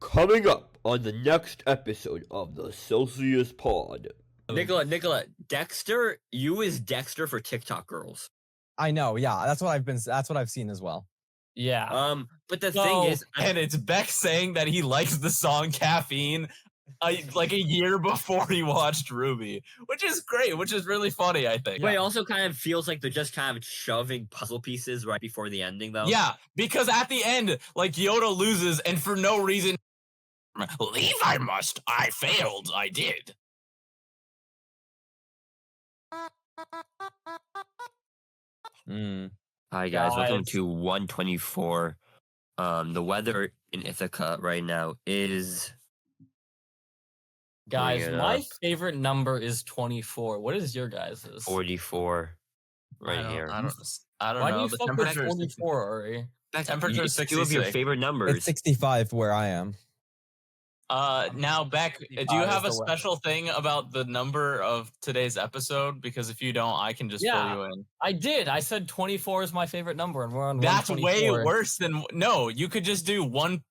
Coming up on the next episode of the Celsius Pod. Nicola, Dexter, you is Dexter for TikTok girls. I know, yeah. That's what I've seen as well. Yeah. But the thing is, and it's Beck saying that he likes the song Caffeine like a year before he watched Ruby, which is great, which is really funny, I think. But it also kind of feels like they're just kind of shoving puzzle pieces right before the ending, though. Yeah, because at the end, like, Yoda loses, and for no reason, leave I must, I failed, I did. Hi guys, welcome to 124. The weather in Ithaca right now is... Guys, my favorite number is 24. What is your guys's? 44 here. I don't know. Why do you The fuck with temperature 44, Ari? Temperature is 66. Two of your favorite numbers. It's 65 where I am. Now, Beck, do you have a special thing about the number of today's episode? Because if you don't, I can just fill you in. I did. I said 24 is my favorite number, and we're on That's 124. way worse than... No, you could just do 1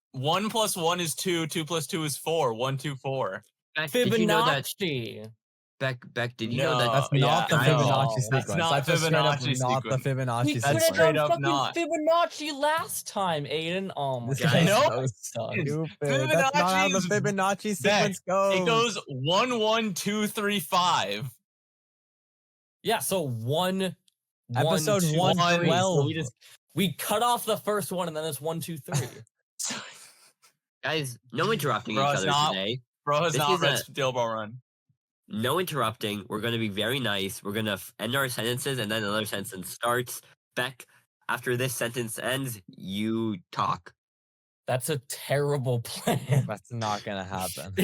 plus 1 is 2, 2 plus 2 is 4, 1, 2, 4. Beck, did you know that? Fibonacci. Beck, did you know that? That's not the Fibonacci sequence. That's not just straight up Fibonacci not the sequence. Fibonacci We sequence. could have straight done up fucking not. Fibonacci last time, Aiden. Oh my This god. guy's No, so it's stupid. That's not how the Fibonacci sequence goes. It goes 1, 1, 2, 3, 5. Yeah, so one Episode 2, 112. So we cut off the first one, and then it's 1, 2, 3. Guys, no interrupting each Bro, it's other not- today. Bro has This not is read a- Steel Ball Run. No interrupting. We're going to be very nice. We're going to end our sentences, and then another sentence starts. Beck, after this sentence ends, you talk. That's a terrible plan. That's not gonna happen.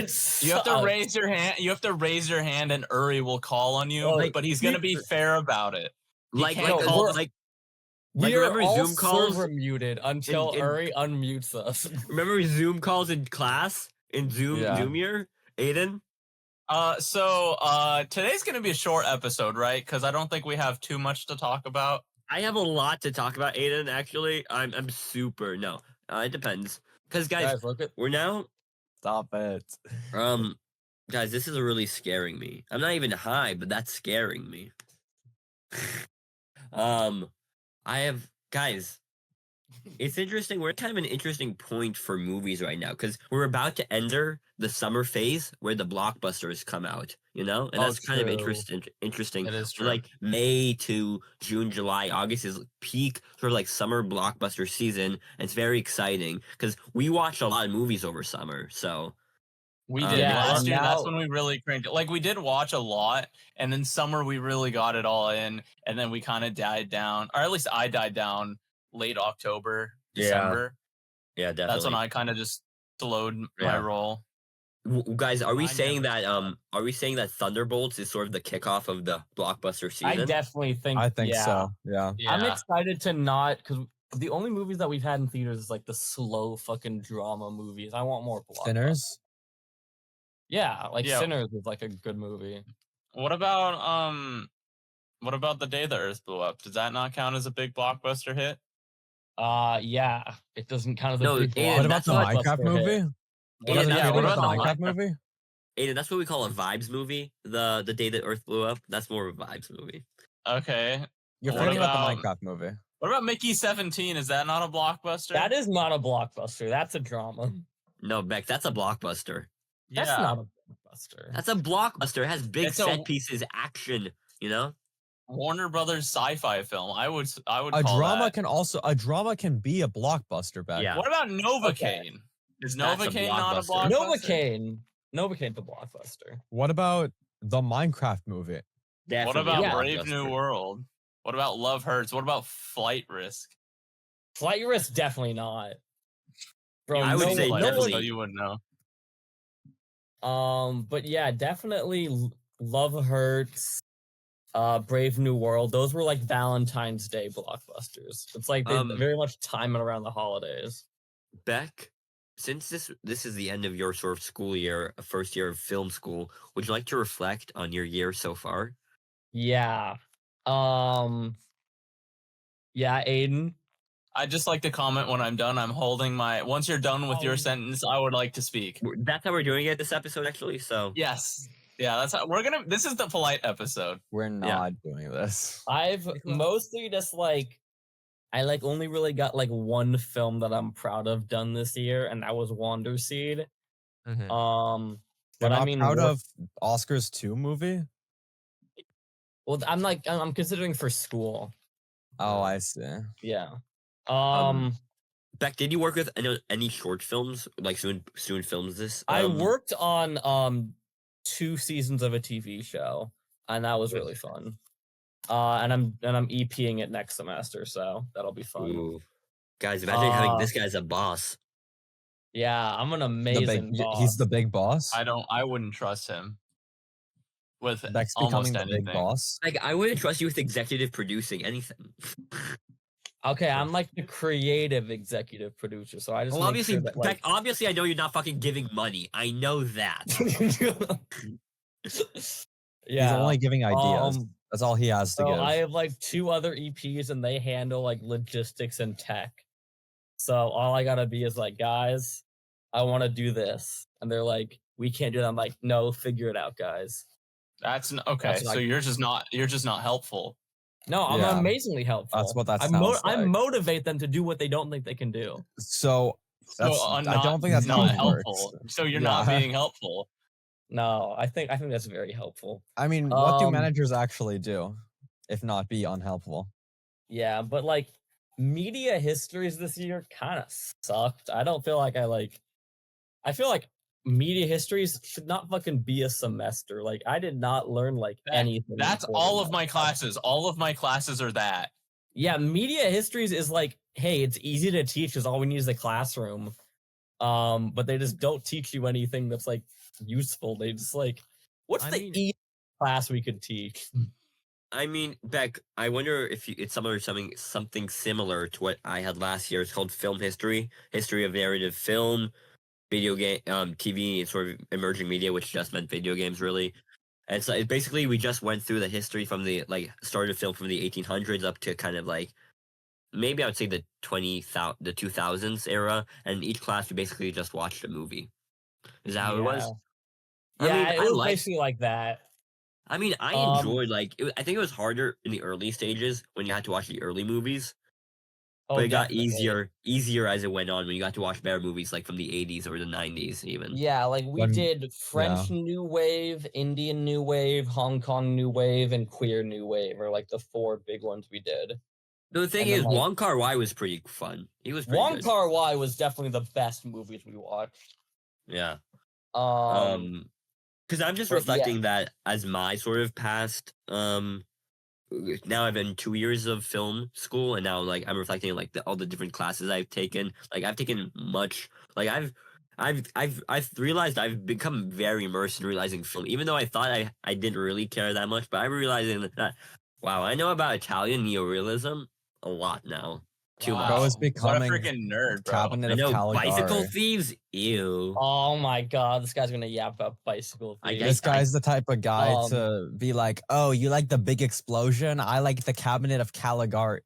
You have to raise your hand. You have to raise your hand, and Uri will call on you. Like, but he's gonna be fair about it. Like, can't like, call- like, We're remember all Zoom calls? server muted until in- Uri unmutes us. remember Zoom calls in class? In Zoom, Yeah. Zoom year? Aiden? So today's gonna be a short episode, right? Because I don't think we have too much to talk about. I have a lot to talk about, Aiden, actually. I'm super... No, it depends. Because, guys, Look at we're now... Stop it. Guys, this is really scaring me. I'm not even high, but that's scaring me. Guys, it's interesting. We're at kind of an interesting point for movies right now because we're about to enter the summer phase where the blockbusters come out, you know? And that's kind of interesting. It is For true. like May to June, July, August is peak sort of like summer blockbuster season. And it's very exciting because we watched a lot of movies over summer. So We did Yeah, last year. now- That's when we really cranked it. Like, we did watch a lot, and then summer we really got it all in, and then we kind of died down, or at least I died down late October, Yeah, December. yeah, definitely. That's when I kind of just slowed my Yeah. roll. Guys, are we I saying never that are we saying that Thunderbolts is sort of the kickoff of the blockbuster season? I definitely think. I think yeah. so. Yeah. I'm excited to not because the only movies that we've had in theaters is like the slow fucking drama movies. I want more blockbusters. Sinners. Yeah, like Yeah. Sinners is like a good movie. What about the day the Earth blew up? Does that not count as a big blockbuster hit? Yeah, it doesn't count as a No, big Aiden, What about the that's Minecraft blockbuster movie? hit. Yeah, Doesn't that's count what about the about Minecraft movie? Aiden, that's what we call a vibes movie. The day that Earth blew up. That's more of a vibes movie. Okay. You're What forgetting about about- the Minecraft movie. What about Mickey 17? Is that not a blockbuster? That is not a blockbuster. That's a drama. No, Beck, that's a blockbuster. That's not a blockbuster. That's a blockbuster. It has big It's a- set pieces, action. You know. Warner Brothers sci-fi film. I would A call drama that. can be a blockbuster back. Yeah. What about Novocaine? Okay. Is That's a Novocaine not a blockbuster. blockbuster? Novocaine's a blockbuster. What about the Minecraft movie? What Definitely about a Brave New blockbuster. World? What about Love Hurts? What about Flight Risk? Flight Risk definitely not. Bro, I would say Flight definitely- Risk, so you wouldn't know. But yeah, definitely Love Hurts, Brave New World. Those were like Valentine's Day blockbusters. It's like they very much time it around the holidays. Beck, since this is the end of your sort of school year, first year of film school, would you like to reflect on your year so far? Yeah. Yeah, Aiden. I just like to comment when I'm done. I'm holding my. Once you're done with your Oh. sentence, I would like to speak. That's how we're doing it this episode, actually. So Yes. Yeah, that's how we're gonna. This is the polite episode. We're not doing this. I've mostly just like I like only really got like one film that I'm proud of done this year, and that was Wander Seed. Mhm. But You're I not mean, proud of Oscars 2 movie? well, I'm considering for school. Oh, I see. Yeah. Beck, did you work with any short films like student films? This I worked on 2 seasons of a TV show, and that was really fun. And I'm EPing it next semester, so that'll be fun. Ooh. Guys, imagine having this guy as a boss. Yeah, I'm an The amazing big, boss. he's the big boss. I wouldn't trust him with Beck's almost becoming the anything. big boss. Like, I wouldn't trust you with executive producing anything. Okay, I'm like the creative executive producer, so I just Well, make obviously, sure that, Beck, obviously, I know you're not fucking giving money. I know that. yeah. He's only giving ideas. um, That's all he has to So give. I have like 2 other EPs, and they handle like logistics and tech. So all I gotta be is like, guys, I want to do this, and they're like, we can't do that. I'm like, no, figure it out, guys. That's okay. That's So like- you're just not helpful. No, I'm Yeah, amazingly helpful. that's what that I sounds I like. motivate them to do what they don't think they can do. So So that's, I don't think that's how not it helpful. works. So you're not Yeah. being helpful. No, I think that's very helpful. I mean, what do Um, managers actually do, if not be unhelpful? Yeah, but like media histories this year kind of sucked. I don't feel like I feel like media histories should not fucking be a semester. Like I did not learn like anything. That's important all of about my that. classes. All of my classes are that. Yeah, media histories is like, hey, it's easy to teach because all we need is the classroom. But they just don't teach you anything that's like useful. They just like, what's I the mean- easy class we could teach? I mean, Beck, I wonder if it's something similar to what I had last year. It's called film history of narrative film, video game, TV, and sort of emerging media, which just meant video games, really. And so basically we just went through the history from the start of film from the 1800s up to kind of like maybe I would say the 2000s era. And in each class we basically just watched a movie. Is that how it was? Yeah, I mean, it was basically like that. I mean, I enjoyed I think it was harder in the early stages when you had to watch the early movies. But it got definitely. easier as it went on when you got to watch better movies like from the 80s or the 90s even. Yeah, like we When- did French New Wave, Indian New Wave, Hong Kong New Wave, and Queer New Wave are like the 4 big ones we did. The thing And then, is, like- Wong Kar-wai was pretty fun. He was pretty Wong good. Kar-wai was definitely the best movies we watched. Yeah. Um, Because I'm just but yeah. reflecting that as my sort of past. Now I've been 2 years of film school, and now like I'm reflecting like all the different classes I've taken. Like I've taken much. Like I've realized I've become very immersed in realizing film, even though I thought I didn't really care that much. But I'm realizing that wow, I know about Italian neorealism a lot now. Too Wow. much. Bro is What a becoming freaking nerd, bro. Cabinet I of know Caligari. bicycle thieves. Ew. oh my god, this guy's gonna yap about bicycle I thieves. guess- This guy's the type of guy Um, to be like, oh, you like the big explosion? I like the Cabinet of Caligari.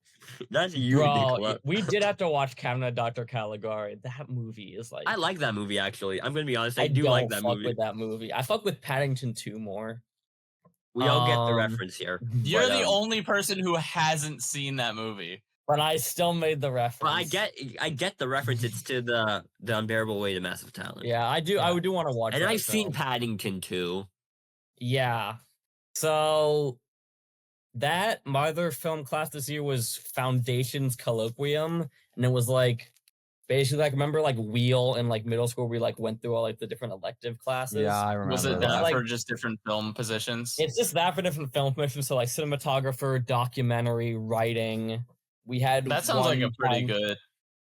That's you, Bro, Nicola. we did have to watch Cabinet of Dr. Caligari. That movie is like I like that movie actually. I'm gonna be honest. I I do don't like that fuck movie. with that movie. I fuck with Paddington 2 more. We all get the Um, reference here. You're But, the only person who hasn't seen that movie. But I still made the reference. Well, I get the reference. It's to the unbearable weight of massive talent. Yeah, I do. I Yeah. do want to watch. and that I've seen film. Paddington too. Yeah. So that my other film class this year was Foundations Colloquium, and it was like basically like remember like Wheel in like middle school we like went through all like the different elective classes. Yeah, I remember Was it that. that Like- for just different film positions? It's just that for different film missions. So like cinematographer, documentary, writing. We had That sounds like a one pretty time- good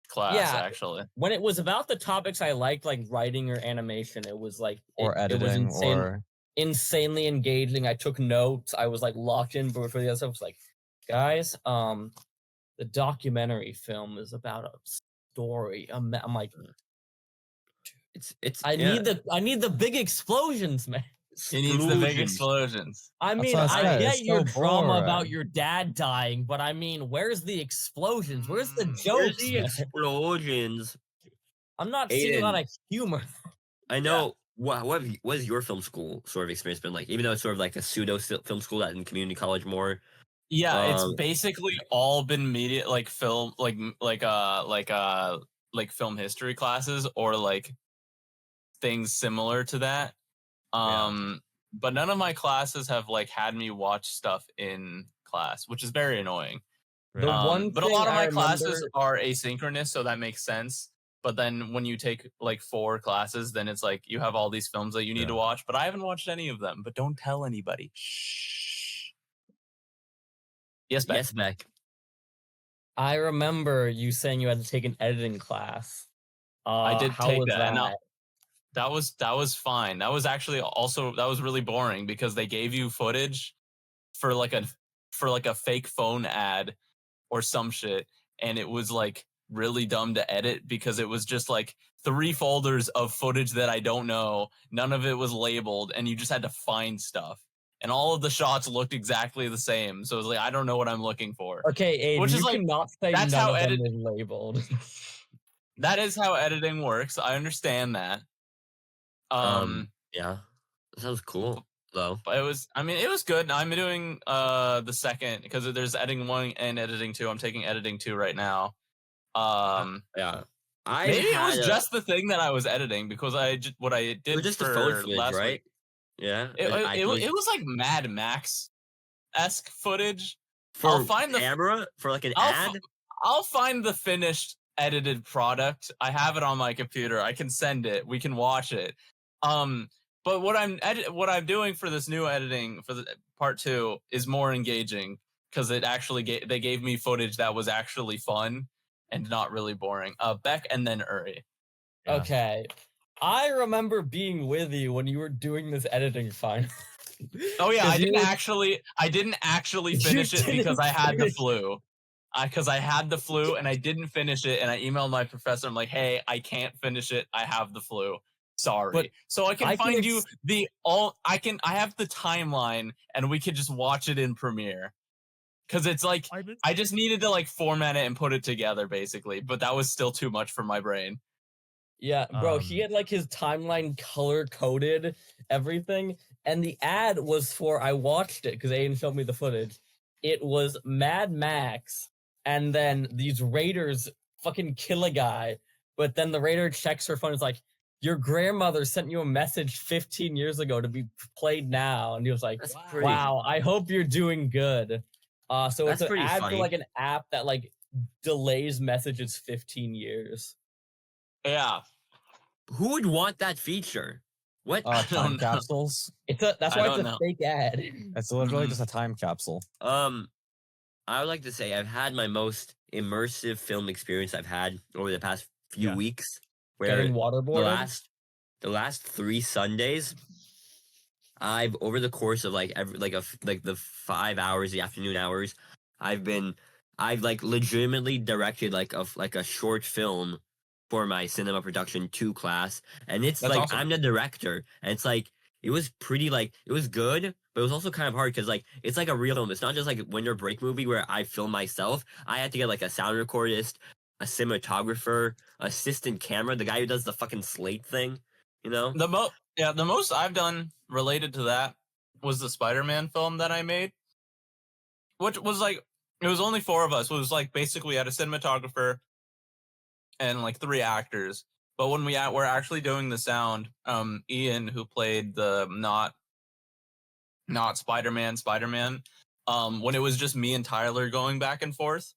class, Yeah. actually. When it was about the topics I liked, like writing or animation, it was like Or it was editing, insane, or insanely engaging. I took notes. I was like locked in, but for the other stuff, it was like, guys, the documentary film is about a story. I'm like, It's I yeah. need the big explosions, man. He needs the big explosions. explosions. I That's mean, what I I said, get it's your so drama about boring. your dad dying, but I mean, where's the explosions? Where's the Where's jokes? the explosions? I'm not seeing a lot Aiden, of humor. I know. What has your film school sort of experience been like? Even though it's sort of like a pseudo film school that in community college more. Yeah, it's Um, basically all been media like film like film history classes or like things similar to that. Yeah. But none of my classes have like had me watch stuff in class, which is very annoying. The one But a thing lot of I my classes remember, are asynchronous, so that makes sense. But then when you take like 4 classes, then it's like you have all these films that you need to Yeah. watch. But I haven't watched any of them. But don't tell anybody. Shh. Yes, Beck. yes, Beck. I remember you saying you had to take an editing class. I did How take was that. And that? that was fine. That was actually also that was really boring because they gave you footage for like a fake phone ad or some shit, and it was like really dumb to edit because it was just like 3 folders of footage that I don't know. None of it was labeled, and you just had to find stuff. And all of the shots looked exactly the same. So it was like I don't know what I'm looking for. Okay, Aiden, Which is you like cannot say that's none how of them edit is labeled. that is how editing works. I understand that. Yeah. That sounds cool though. But it was good. I'm doing the second because there's editing 1 and editing 2. I'm taking editing 2 right now. Yeah. I Maybe it was had just the thing that I was editing because what I it did was just the phone for footage, last right? week. Yeah. It was like Mad Max esque footage. for I'll find the camera for like an I'll ad. I'll find the finished edited product. I have it on my computer. I can send it. We can watch it. But what I'm doing for this new editing for the part 2 is more engaging because it actually they gave me footage that was actually fun and not really boring. Beck and then Uri. Yeah. Okay. I remember being with you when you were doing this editing fine. Oh yeah, 'Cause I you didn't were- actually You finish it because didn't I had the finish- flu. Because I had the flu and I didn't finish it, and I emailed my professor. I'm like, "Hey, I can't finish it. I have the flu. Sorry." But So I can I can find you I have the timeline, and we could just watch it in Premiere. Because it's like I just needed to like format it and put it together, basically. But that was still too much for my brain. Yeah, bro, he Um, had like his timeline color coded everything, and the ad was for I watched it because Aiden showed me the footage. It was Mad Max, and then these raiders fucking kill a guy, but then the raider checks her phone. It's like your grandmother sent you a message 15 years ago to be played now, and he was like, That's pretty. "Wow, I hope you're doing good." So it's That's an pretty ad for funny. like an app that like delays messages 15 years. Yeah. Who would want that feature? What? Time don't know. capsules. That's I why don't it's a know. fake ad. It's literally Mhm. just a time capsule. I would like to say I've had my most immersive film experience I've had over the past few Yeah. weeks. Where Getting the waterboarded. last 3 Sundays, I've over the course of like the 5 hours, the afternoon hours, I've like legitimately directed like a short film for my cinema production 2 class, and it's That's like awesome. I'm the director, and it's like it was pretty like it was good, but it was also kind of hard because like it's like a real film. It's not just like a winter break movie where I film myself. I had to get like a sound recordist, a cinematographer, assistant camera, the guy who does the fucking slate thing, you know? The most I've done related to that was the Spider-Man film that I made, which was like it was only 4 of us. It was like basically we had a cinematographer and like 3 actors. But when we're actually doing the sound, Ian, who played the not Spider-Man, when it was just me and Tyler going back and forth,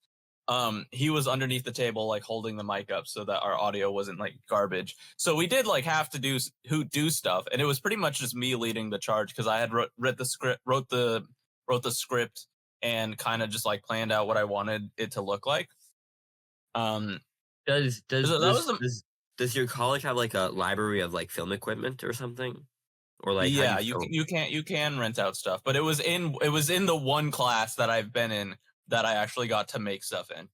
he was underneath the table like holding the mic up so that our audio wasn't like garbage. So we did like have to do stuff, and it was pretty much just me leading the charge because I had wrote the script and kind of just like planned out what I wanted it to look like. Does So that was does your college have like a library of like film equipment or something? Or like how yeah, do you film? you can rent out stuff, but it was in the one class that I've been in that I actually got to make stuff in.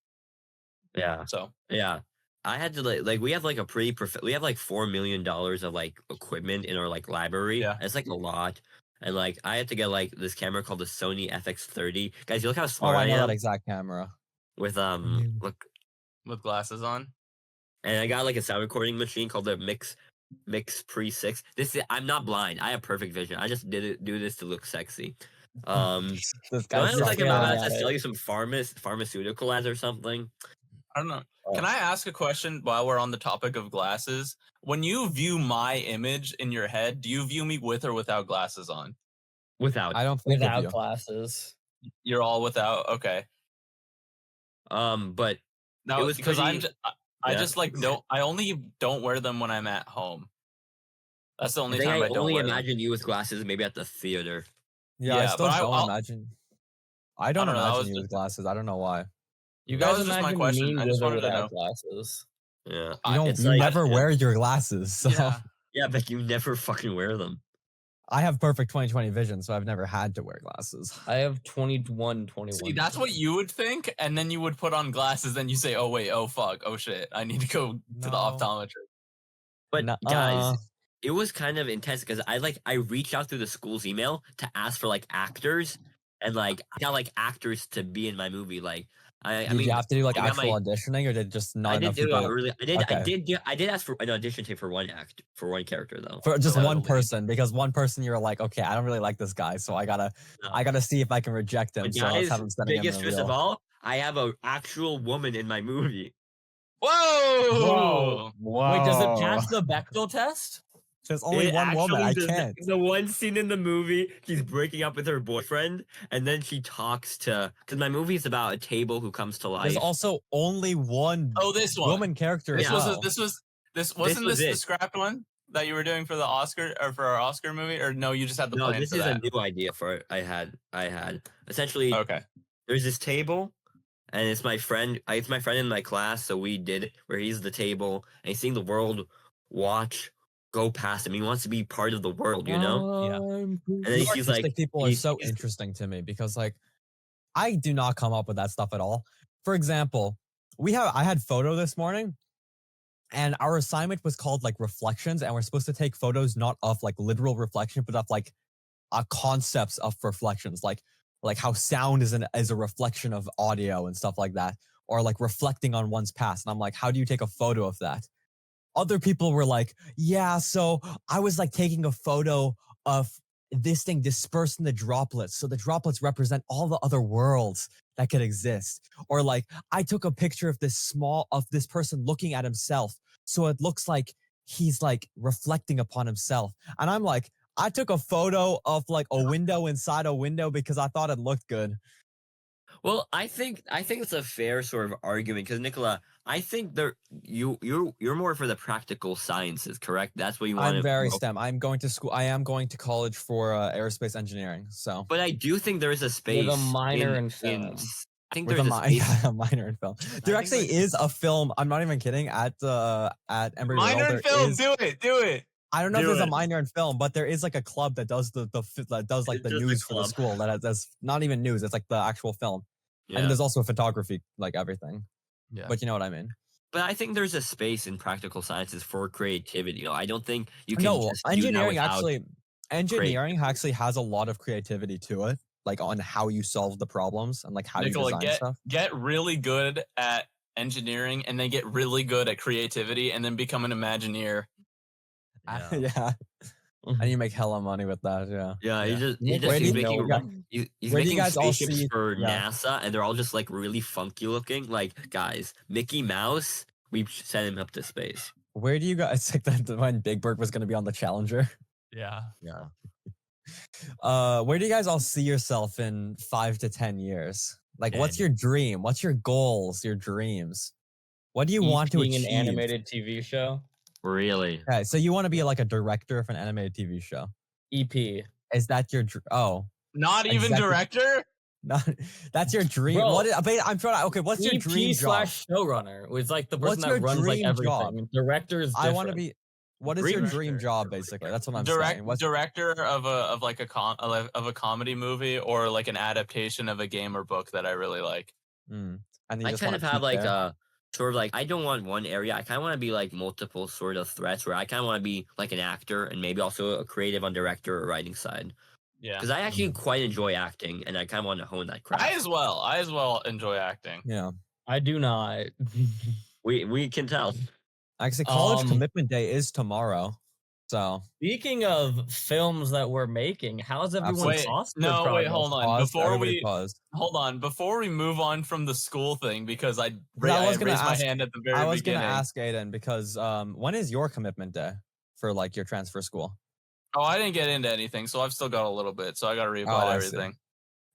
Yeah. So Yeah. I had to like we have like a pretty we have like $4 million of like equipment in our like library. Yeah. It's like a lot. And like I had to get like this camera called the Sony FX30. Guys, you look how Oh, smart I I know am that exact camera. with Mhm. look. With glasses on. And I got like a sound recording machine called the Mix Pre 6. I'm not blind. I have perfect vision. I just do this to look sexy. This Don't I guy's look like I'm failing about to at sell it. you some pharmaceutical ads or something? I don't know. Can I ask a question while we're on the topic of glasses? When you view my image in your head, do you view me with or without glasses on? Without. I don't think of Without you. glasses. You're all without. Okay. But it No, was because pretty. I Yeah. just like don't. I only don't wear them when I'm at home. That's the I only think time I I don't only wear them. imagine you with glasses, maybe at the theater. Yeah, I Yeah, still but don't I'll- imagine. I don't don't know, that imagine was you just- with glasses. I don't know why. You That guys was just my imagine question. me I with just or wanted to know. without glasses. Yeah. You like- never wear your glasses, so Yeah. Yeah, but you never fucking wear them. I have perfect 20/20 vision, so I've never had to wear glasses. I have 21. See, that's what you would think, and then you would put on glasses. Then you say, "Oh wait, oh fuck, oh shit, I need to go to the No. optometrist." But Nuh-uh. guys, it was kind of intense because I reached out through the school's email to ask for like actors, and like I got like actors to be in my movie. Like I Did mean, you have to do like I got actual my auditioning, or did just not I did enough do people? a really Okay. I did ask for an audition tape for one character though. For just So I one don't know. person, because one person you're like, okay, I don't really like this guy, so I gotta see if I can reject him. But So let's guys, have him sending him in biggest a twist of reel. all, I have an actual woman in my movie. Whoa! Wait, does it pass the Bechdel test? There's only It one woman. I actually does can't. The one scene in the movie, she's breaking up with her boyfriend, and then she talks to. Because my movie is about a table who comes to life. There's also only one Oh, this one. woman character This as was well. wasn't was this the it. scrapped one that you were doing for the Oscar or for our Oscar movie, or no? You just had the No, plan this for is that. a new idea for I had essentially. Okay. There's this table, and it's my friend. It's my friend in my class, so we did it where he's the table and he's seeing the world go past him. He wants to be part of the world, you know. Yeah. And then he's like, Autistic people are he's- so he's- interesting to me because like I do not come up with that stuff at all. For example, I had photo this morning and our assignment was called like reflections, and we're supposed to take photos not of like literal reflection but of like concepts of reflections, like how sound is a reflection of audio and stuff like that, or like reflecting on one's past. And I'm like, how do you take a photo of that? Other people were like, yeah, so I was like taking a photo of this thing dispersed in the droplets. So the droplets represent all the other worlds that could exist. Or like, I took a picture of this person looking at himself. So it looks like he's like reflecting upon himself. And I'm like, I took a photo of like a window inside a window because I thought it looked good. Well, I think it's a fair sort of argument because Nicola, I think you're more for the practical sciences, correct? That's what you want. I'm very STEM. I'm going to school. I am going to college for aerospace engineering. So But I do think there is a space With a minor in in film. I think with there's a, a space. a minor in film. There think actually is a film. I'm not even kidding. At Embry Minor Riddle, in there film. is- Do it. I don't know if Do there's a it. minor in film, but there is like a club that does that does like It's the just a news for the club. school. That's not even news. It's like the actual film. Yeah. And there's also photography, like everything. Yeah. But you know what I mean. But I think there's a space in practical sciences for creativity. You know, I don't think you can No, just do that engineering without. engineering actually has a lot of creativity to it, like on how you solve the problems and like how Nicola, you design stuff. get really good at engineering, and then get really good at creativity, and then become an Imagineer. Yeah. And you make hella money with that, yeah. Yeah, Yeah. Where do he's you- making yeah. he's Where do you making guys all spaceships see- for yeah. NASA, and they're all just like really funky looking. Like guys, Mickey Mouse, we sent him up to space. Where do you guys think that when Big Bird was going to be on the Challenger? Yeah. Where do you guys all see yourself in 5 to 10 years? Like, what's 10. your dream? What's your goals? Your dreams? What do you want to being achieve? an animated TV show. Really? Okay, so you want to be like a director of an animated TV show? EP. Is that your oh? Not even Executive- director. Not, that's your dream. Bro, What? I'm trying to. Okay, what's your dream job? /showrunner. It's like the What's person your that runs like dream everything. job? Director is I want to different. be. What is your Dream dream director. job? Basically, that's what I'm saying. What's Director of a comedy movie, or like an adaptation of a game or book that I really like. and you I just kind wanna of have peak like there? sort of like, I don't want one area. I kind of want to be like multiple sort of threats where I kind of want to be like an actor and maybe also a creative on director or writing side. Yeah. Because I actually quite enjoy acting and I kind of want to hone that craft. I as well enjoy acting. Yeah. I do not. We can tell. Actually, college Um, commitment day is tomorrow. So Speaking of films that we're making, how's everyone Absolutely. cost? Hold on. pause. Before Everybody we pause. hold on, before we move on from the school thing, because I was gonna raised my ask- hand at the very I was beginning. gonna ask Aiden because when is your commitment day for like your transfer school? Oh, I didn't get into anything, so I've still got a little bit. So I got to reapply to I see. everything.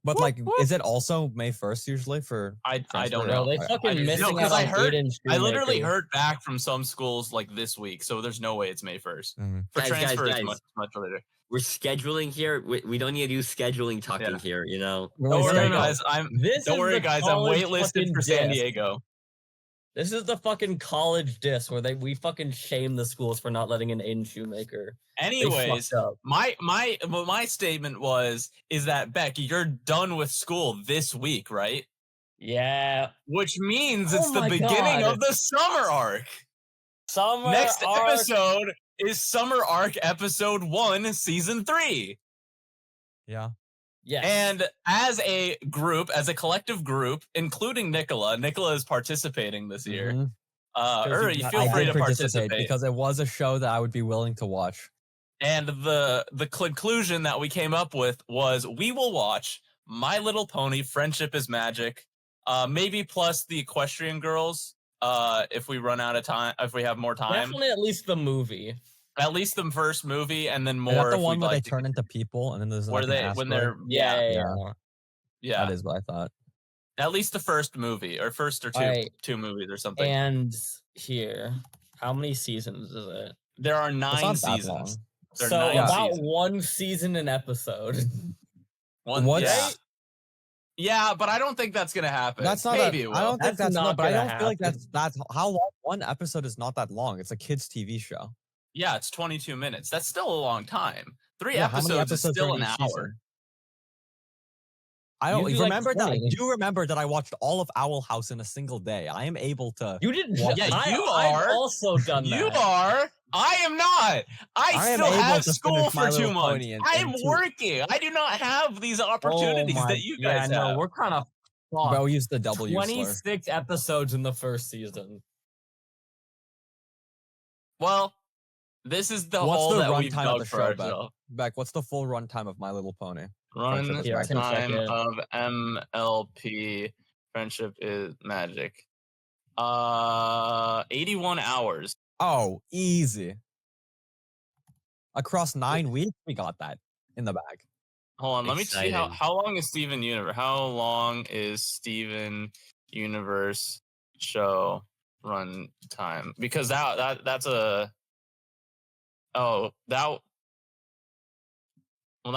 But like, is it also May 1st usually for? I transfer? don't Bro, know. they I- fucking I- missing No, 'cause out I on heard- Aiden I literally Shoemaker. heard back from some schools like this week, so there's no way it's May 1st. Mhm. For Guys, transfer, guys, it's much later. We're scheduling here. We don't need to do scheduling talking Yeah. here, you know? We're Don't only worry, scheduled- guys. This Don't is worry, the guys. I'm college waitlisted fucking for San diss. Diego. This is the fucking college diss where we fucking shame the schools for not letting in Aiden Shoemaker. They Anyways, fucked up. my statement is that Beck, you're done with school this week, right? Yeah. Which means Oh it's the my beginning God. of the summer arc. Summer Next arc. episode is Summer Arc Episode 1, Season 3. Yeah. Yes. And as a group, as a collective group, including Nicola is participating this year. Mhm. Uri, you got- feel I free did to participate participate. because it was a show that I would be willing to watch. And the conclusion that we came up with was we will watch My Little Pony, Friendship is Magic, maybe plus the Equestrian Girls, if we run out of time, if we have more time. Definitely at least the movie. At least the first movie, and then Is more. that the if one we'd where like they to turn into people and then there's where like they an when asteroid? they're Yeah. That is what I thought. At least the first movie or first or Alright. two movies or something. And here, how many seasons is it? There are It's 9 not that seasons. long. There are So 9 about seasons. one season an episode. What's- Yeah. Yeah, but I don't think that's gonna happen. That's not. Maybe it will. I don't think That's that's not not. But I gonna don't feel like happen. that's how long. One episode is not that long. It's a kids' TV show. Yeah, it's 22 minutes. That's still a long time. 3 Yeah, how many episodes is episodes still are in an each hour. season? I don't Usually, like, remember that. I 20. do remember that I watched all of Owl House in a single day. I am able to. You didn't. Yeah, you I've are. also done You that. are. I am not. I I am still able have to school finish My for 2 Little months. Pony in I am 2 working. I do not have these opportunities Oh my- that you guys have. No, we're kind of Bro, use the W slur. 26 episodes in the first season. Well, this is the What's hole the that we've runtime of dug the for show, Beck? ourselves. Beck, what's the full runtime of My Little Pony? Run Friendship is Here, I can check time it. of MLP. Friendship is magic. 81 hours. Oh, easy. Across 9 weeks, we got that in the bag. Hold on, let me see Exciting. how long is Steven Universe? How long is Steven Universe show run time? Because that's a that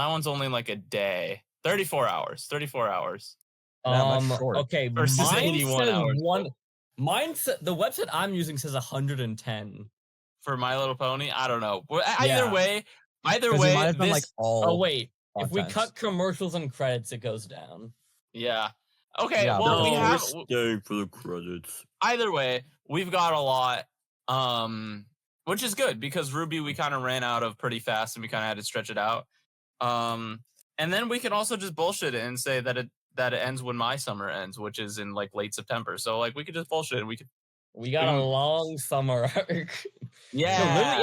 one's only like a day. 34 hours. 34 hours. Damn, that's short. Okay, Versus mine 81 says hours. the website I'm using says 110. For My Little Pony, I don't know. Yeah. Either 'Cause it way, might have been like this, all. Oh wait, if we contents. cut commercials and credits, it goes down. yeah. Okay, Yeah, well but- we No, have staying for the credits. either way, we've got a lot, which is good because Ruby we kind of ran out of pretty fast and we kind of had to stretch it out. And then we can also just bullshit it and say that it ends when my summer ends, which is in like late September. So like we could just bullshit and we could. We got a long summer arc. Yeah,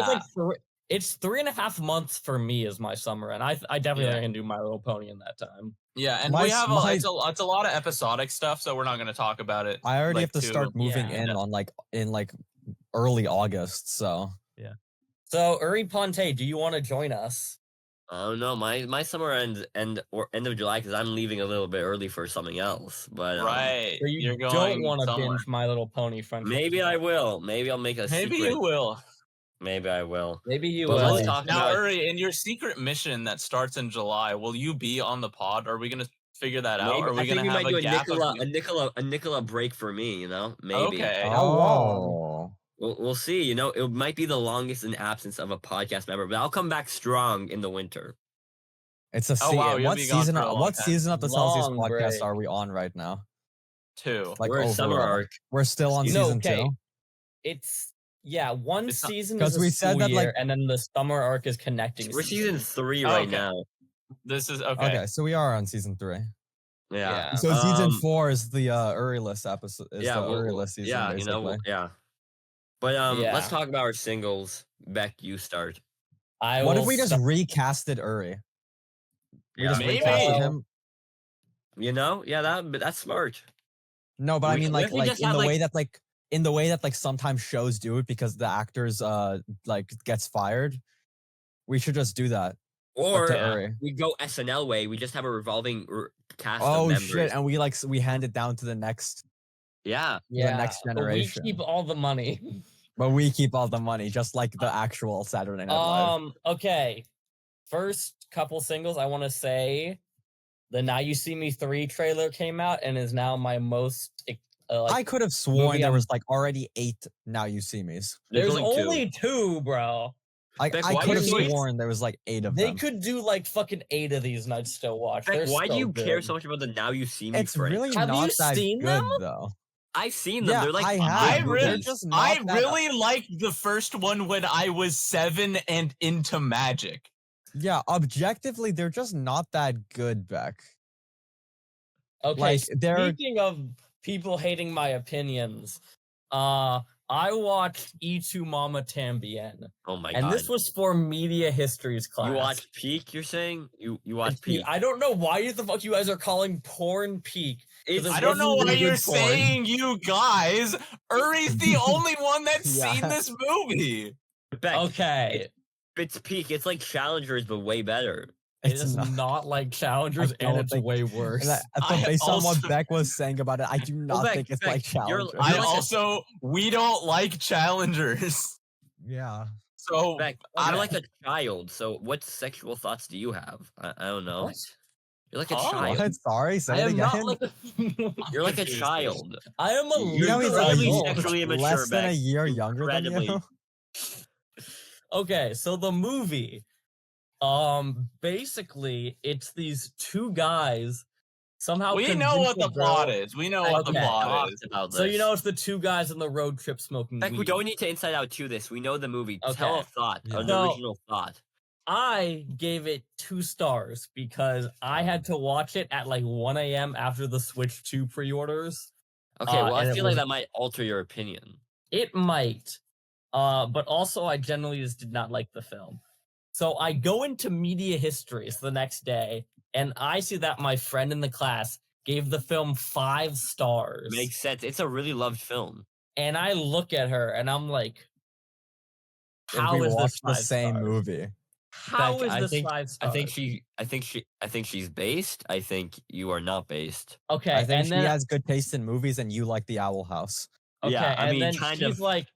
No, literally, it's 3.5 months for me as my summer, and I definitely Yeah. can do My Little Pony in that time. yeah, and My- we have my- it's a lot of episodic stuff, so we're not going to talk about it. I already like, have to too- start moving yeah. in on in early August. So So, Uri Ponte, do you want to join us? Oh no, my summer ends end of July because I'm leaving a little bit early for something else. But Right, So you you're don't going want to somewhere. binge My Little Pony Friendship? maybe I will. Maybe I'll make a Maybe secret. you will. Maybe I will. Maybe you But will. let's talk Now, about- Uri, in your secret mission that starts in July, will you be on the pod? Are we going to figure that out? Maybe, Are we I going think to we have might do a gap? a Nicola break for me. You know, maybe. Okay. How long? We'll see. You know, it might be the longest in absence of a podcast member, but I'll come back strong in the winter. it's a Oh, wow, you'll what be gone season? for a long What time. season of the Celsius Long podcast break. are we on right now? 2. Like We're in summer overall. arc. We're still on No, season okay. 2. It's one It's not- season 'cause is a we said school that, year, like- and then the summer arc is connecting. We're season seasons. 3 right Okay. now. This is okay. Okay, so we are on season 3. Yeah. Yeah. So season 4 is the Uri-less episode. Is yeah, the Uri-less season, yeah, basically. yeah. But Yeah. let's talk about our singles. Beck, you start. I What will if we just start- recasted Uri? We Yeah. just Maybe. recasted him. You know, yeah, that's smart. No, but I We- mean, what like, if we just in have, the like- way that, like, in the way that, like, sometimes shows do it because the actors, like, gets fired. We should just do that. Or to Uri. we go SNL way. We just have a revolving cast of Oh members. shit! And we hand it down to the next, Yeah. the next but generation. We keep all the money. But we keep all the money, just like the actual Saturday Night Live. Okay. First couple singles, I want to say, the Now You See Me 3 trailer came out and is now my most. I could have sworn movie there I'm- was like already 8 Now You See Me's. There's two. only two, bro. I Beck, I why could have do you- sworn there was like 8 of They them. could do like fucking 8 of these and I'd still watch. Beck, They're why do so you care good. so much about the Now You See Me It's prank? really Have not you that seen good them? though. I've seen them. Yeah, They're like I have. I good They're really, just not I that- really liked the first one when I was 7 and into magic. Yeah, objectively, they're just not that good, Beck. Okay, Like, they're- speaking of people hating my opinions, I watched E2 Mama Tambien. Oh my And god. this was for media histories class. You watched Peak, you're saying? You watched Peak. I don't know why the fuck you guys are calling porn peak. It's- This I don't know wasn't why really you're good porn. saying you guys. Uri's the only one that's Yeah. seen this movie. Beck, Okay, it's Peak. It's like Challengers, but way better. it It's is not. not like Challengers, don't and it's think- way worse. And but I based on what also- Beck was saying about it, I do not Beck, think it's Beck, like challenge. you're I like a- also, we don't like challengers. Yeah. So, Beck, I you're don't- like a child. So, what sexual thoughts do you have? I don't know. What? You're like a Oh, child. What? Sorry, say I it am again. not like a, You're like a confused. child. I am a You're know he's legal a incredibly adult. sexually immature, Less than a Beck. year younger than you. Incredibly. Okay, so the movie, basically it's these two guys somehow. we know what the convince a girl- plot is. We know what the Okay. plot Talked is. about So you this. know it's the two guys on the road trip smoking Beck, we weed. don't need to inside out to this. We know the movie. Tell Okay. a thought, Yeah. an So- original thought. I gave it 2 stars because I had to watch it at like 1 a.m. after the Switch 2 pre-orders. Okay, well, and I it feel like was- that might alter your opinion. It might. But also I generally just did not like the film. So I go into media histories the next day and I see that my friend in the class gave the film 5 stars. Makes sense. It's a really loved film. And I look at her and I'm like, If how we is this watched the 5 same stars? movie. How Beck, is I this think- 5 stars? I think she's based. I think you are not based. Okay, I think and she then has good taste in movies, and you like The Owl House. okay, Yeah, I and mean, then kind she's of. like,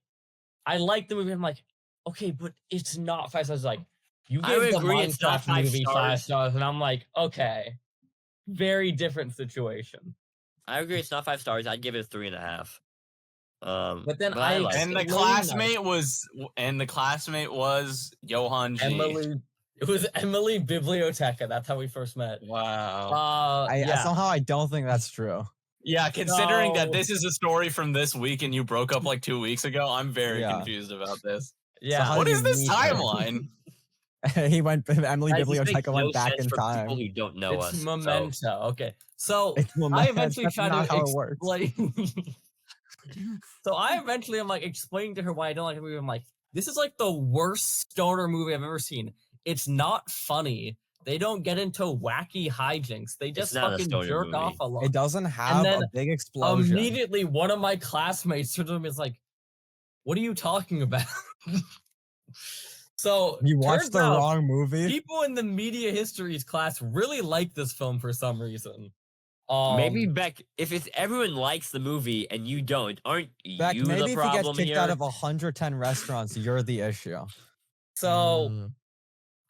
I like the movie. I'm like, okay, but it's not 5 stars. Like, you I gave would the agree it's not Minecraft 5 movie 5 stars. stars, and I'm like, okay, very different situation. I agree. It's not 5 stars. I'd give it a 3.5. But then I I like And it. the Explain classmate was Johan G. Emily. It was Emily Biblioteca. That's how we first met. Wow. Yeah. Somehow I don't think that's true. Yeah, considering that No. this is a story from this week and you broke up like 2 weeks ago, I'm very Yeah. confused about this. Yeah. how What did is you this meet her? timeline? He went. Emily Guys, this makes Biblioteca no went back sense in for time. people who don't know It's us. so- Memento. Okay. So It's I Memento. eventually That's tried not to how it works. explain. So I eventually am like explaining to her why I don't like the movie. I'm like, this is like the worst stoner movie I've ever seen. It's not funny. They don't get into wacky hijinks. They just not a fucking stoner jerk movie. off a lot. It doesn't have then a big explosion. Immediately, one of my classmates turned to me and is like, "What are you talking about?" So You watched turns the out wrong movie. people in the media histories class really like this film for some reason. Maybe Beck, if it's everyone likes the movie and you don't, aren't Beck, you maybe the if you problem get kicked here? out of 110 restaurants, you're the issue. so.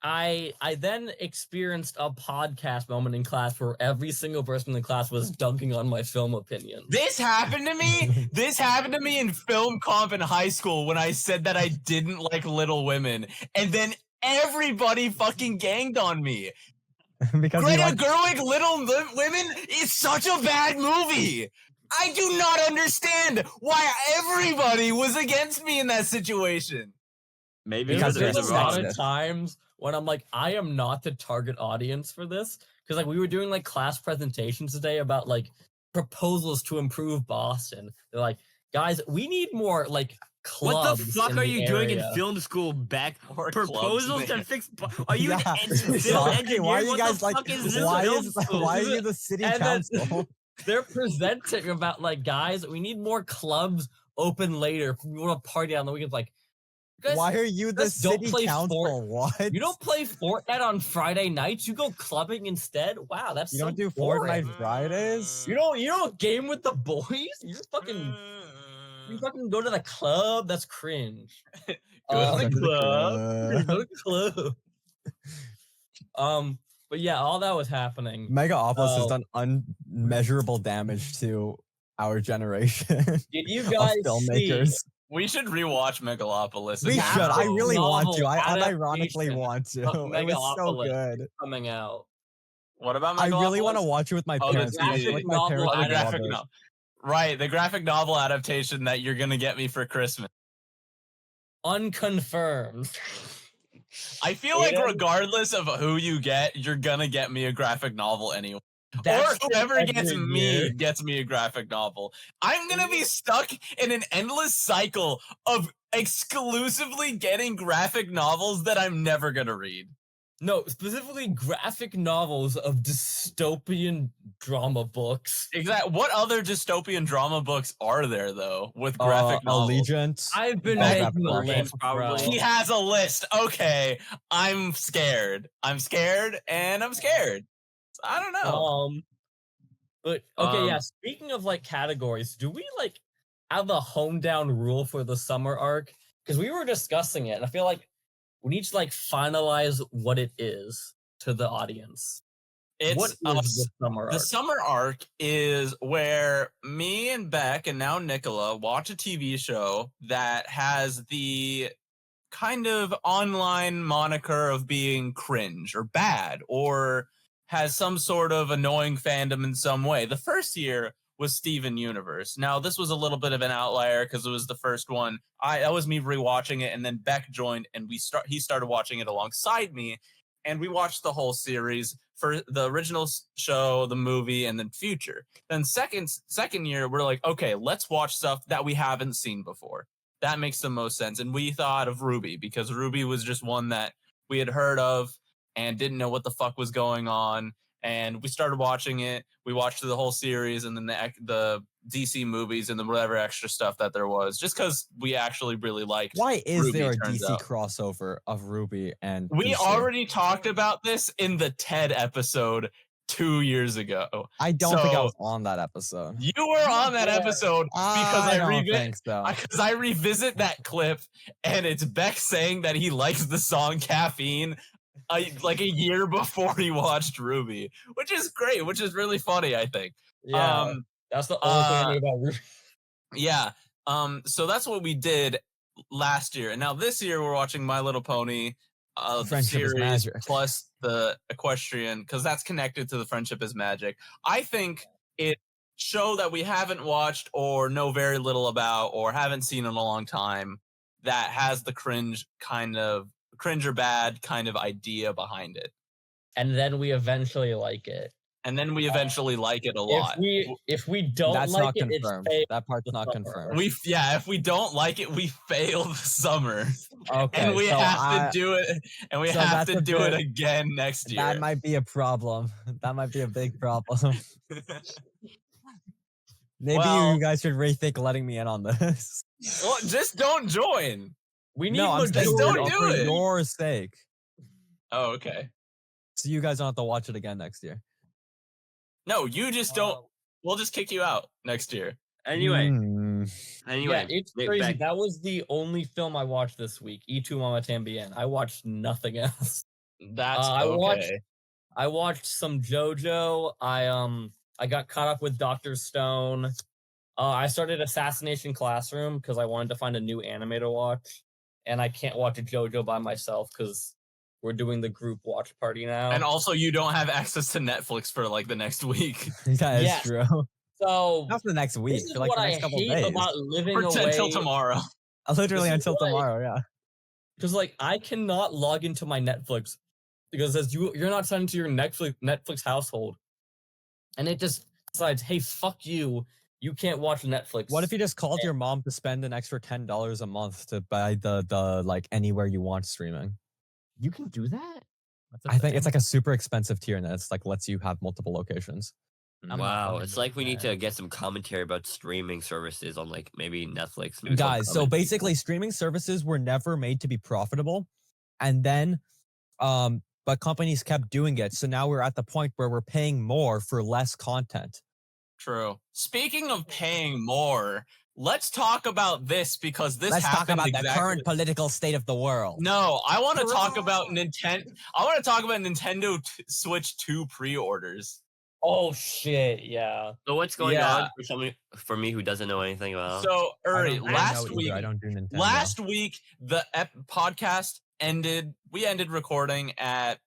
I then experienced a podcast moment in class where every single person in the class was dunking on my film opinion. This happened to me. This happened to me in film comp in high school when I said that I didn't like Little Women, and then everybody fucking ganged on me. because you Greta like, Gerwig, Little Women is such a bad movie. I do not understand why everybody was against me in that situation. Maybe Because there's There's you're a a lot wrong. of times when I'm like, I am not the target audience for this. Because like we were doing like class presentations today about like proposals to improve Boston. They're like, guys, we need more like What the clubs. fuck in are the you doing in area." film school, Beck? Or clubs, Proposals to man. fix. Are you Yeah. an film Sorry, engineer? why are you What guys the like? fuck is this Why film is school? why are you the city And then- council? They're presenting about like, guys, we need more clubs open later. We want to party on the weekends. Like, guys, Why are you the guys don't city play council? What? you don't play Fortnite on Friday nights. You go clubbing instead. Wow, that's You so don't do boring. Fortnite Fridays? You don't game with the boys. You fucking go to the club. That's cringe. Go to Go the to the club. Go to the club. But yeah, all that was happening. Megaopolis has Oh. done unmeasurable damage to our generation Did you of guys filmmakers. see We should rewatch Megalopolis. We and should. I go- really want to. novel I unironically adaptation want to. of It was so Megalopolis good. coming out? What about I Megalopolis? really want to watch it with my Oh, the parents. because I feel graphic like my novel parents Oh, the would love graphic it. novel. Right, the graphic novel adaptation that you're gonna get me for Christmas. Unconfirmed. I feel like Aiden? regardless of who you get, you're gonna get me a graphic novel anyway. That's or whoever every gets year. me gets me a graphic novel. I'm gonna be stuck in an endless cycle of exclusively getting graphic novels that I'm never gonna read. No, specifically graphic novels of dystopian drama books. Exactly. What other dystopian drama books are there though with graphic novels? Allegiance. I've been All making graphic a novels. list, bro. Probably. He has a list. Okay, I'm scared. I'm scared, and I'm scared. I don't know. But okay, yeah. Um, Speaking of like categories, do we like have a hone down rule for the summer arc? Because we were discussing it, and I feel like we need to like finalize what it is to the audience. What It's is the summer the arc? summer arc is where me and Beck and now Nicola watch a TV show that has the kind of online moniker of being cringe or bad or has some sort of annoying fandom in some way. The first year was Steven Universe. Now this was a little bit of an outlier because it was the first one. That was me rewatching it, and then Beck joined, and he started watching it alongside me, and we watched the whole series for the original show, the movie, and then future. Then second year, we're like, okay, let's watch stuff that we haven't seen before. That makes the most sense. And we thought of Ruby because Ruby was just one that we had heard of and didn't know what the fuck was going on. And we started watching it. We watched the whole series and then the DC movies and the whatever extra stuff that there was, just because we actually really liked. Why is Ruby, there a turns DC out. crossover of Ruby and We DC? already talked about this in the TED episode 2 years ago. I don't think I So- was on that episode. You were on that Yeah. episode because I don't think so. because I revisit that clip and it's Beck saying that he likes the song Caffeine like a year before he watched Ruby, which is great, which is really funny, I think. Yeah, that's the only thing I knew about Ruby. Yeah. So that's what we did last year. And now this year we're watching My Little Pony, the Friendship is series Magic. plus the Equestrian, because that's connected to the Friendship is Magic. I think it show that we haven't watched or know very little about or haven't seen in a long time that has the cringe or bad kind of idea behind it. And then we eventually like it. And then we eventually like it a lot. If we don't That's like not it, confirmed. it's That part's not summer. confirmed. If we don't like it, we fail the summer. Okay, And we so have to do it, and we so have that's to a do it bit- again next year. That might be a problem. That might be a big problem. Maybe Well- you guys should rethink letting me in on this. Well, just don't join. We need No, I'm majority. saying don't do for it. your sake. Oh, okay. So you guys don't have to watch it again next year. No, you just don't. We'll just kick you out next year. anyway, Hmm. anyway, Yeah, it's Nick, crazy. back- That was the only film I watched this week. E2 Mama Tambien. I watched nothing else. That's I okay. watched some JoJo. I got caught up with Dr. Stone. I started Assassination Classroom because I wanted to find a new anime to watch, and I can't watch a JoJo by myself because we're doing the group watch party now. And also, you don't have access to Netflix for like the next week. That is Yes. true. So Not for the next week. this is For like what the I next couple hate days. about living Pretend away. till tomorrow. Literally This is until what I- tomorrow. Yeah. Because like I cannot log into my Netflix because it says you're not signed into your Netflix household, and it just decides, hey, fuck you, you can't watch Netflix. What if you just called your mom to spend an extra $10 a month to buy the like anywhere you want streaming? You can do that? That's a I think it's thing? like a super expensive tier and it's like lets you have multiple locations. I'm not Wow, fucking it's doing like we need that. to get some commentary about streaming services on like maybe Netflix. Maybe some Guys, so comment basically people. streaming services were never made to be profitable. And then but companies kept doing it. So now we're at the point where we're paying more for less content. True. Speaking of paying more, let's talk about this because this Let's talk happened about the exactly. current political state of the world. No, I want to talk about I want to talk about Switch 2 pre-orders. Oh shit, yeah. So what's going Yeah. on for me who doesn't know anything about? So, I Uri, don't know last either. week, I don't do Nintendo. last week the podcast ended. We ended recording at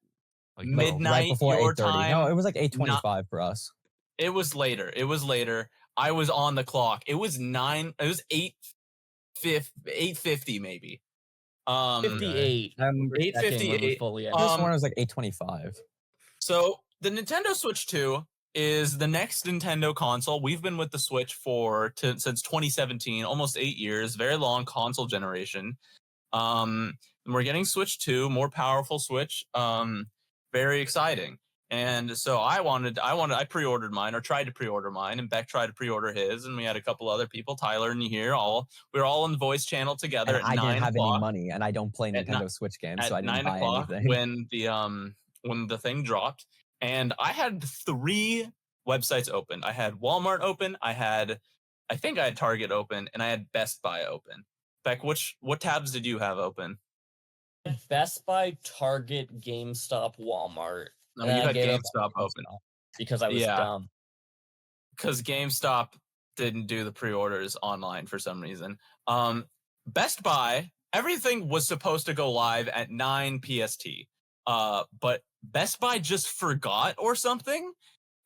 Like, Like, midnight right before your 8:30. time. No, it was like 8:25 for us. It was later. I was on the clock. It was 8:50 maybe. 58. I remember checking when it was 8:58. fully This ended. one was like 8:25. So the Nintendo Switch 2 is the next Nintendo console. We've been with the Switch since 2017, almost 8 years. Very long console generation. And we're getting Switch 2, more powerful Switch. Very exciting. And so I pre-ordered mine, or tried to pre-order mine, and Beck tried to pre-order his, and we had a couple other people, Tyler and you here, we were all on the voice channel together And at I 9 didn't have o'clock. any money, and I don't play At Nintendo Switch games, At so I didn't 9 buy o'clock anything. when the thing dropped, and I had 3 websites open. I had Walmart open, I think I had Target open, and I had Best Buy open. Beck, what tabs did you have open? Best Buy, Target, GameStop, Walmart. No, And you I had gave up GameStop on open. GameStop because I was Yeah. dumb. Because GameStop didn't do the pre-orders online for some reason. Best Buy, everything was supposed to go live at 9 PST. But Best Buy just forgot or something,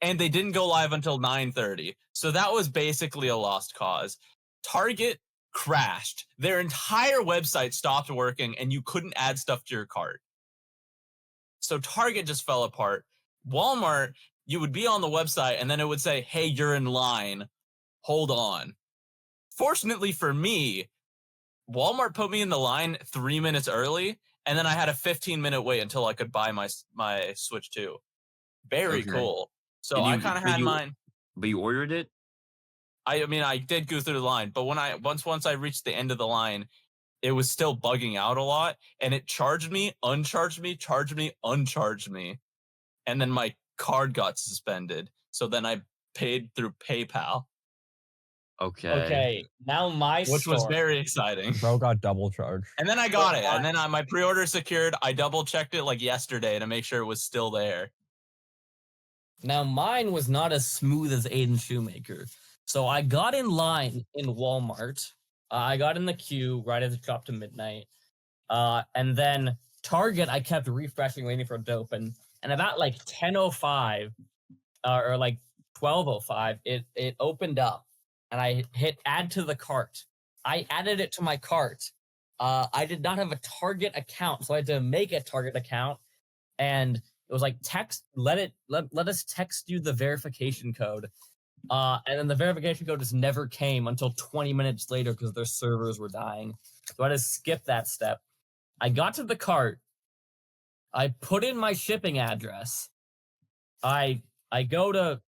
and they didn't go live until 9:30. So that was basically a lost cause. Target crashed. Their entire website stopped working, and you couldn't add stuff to your cart. So Target just fell apart. Walmart, you would be on the website and then it would say, hey, you're in line. Hold on. Fortunately for me, Walmart put me in the line 3 minutes early, and then I had a 15-minute wait until I could buy my Switch 2. Very Okay. cool. So Did I you- kind of but had you- mine. But you ordered it? I mean, I did go through the line, but once I reached the end of the line, it was still bugging out a lot, and it charged me, uncharged me, charged me, uncharged me, and then my card got suspended. So then I paid through PayPal, Okay, now my which was story. very exciting. Bro got double charged. And then I got it, and then my pre-order secured. I double checked it like yesterday to make sure it was still there. Now mine was not as smooth as Aiden Shoemaker. So I got in line in Walmart. I got in the queue right as it dropped to midnight. And then Target, I kept refreshing, waiting for it to open. And about like 10:05 or like 12:05, it opened up, and I hit add to the cart. I added it to my cart. I did not have a Target account, so I had to make a Target account, and it was like let us text you the verification code. And then the verification code just never came until 20 minutes later because their servers were dying. So I just skipped that step. I got to the cart. I put in my shipping address. I go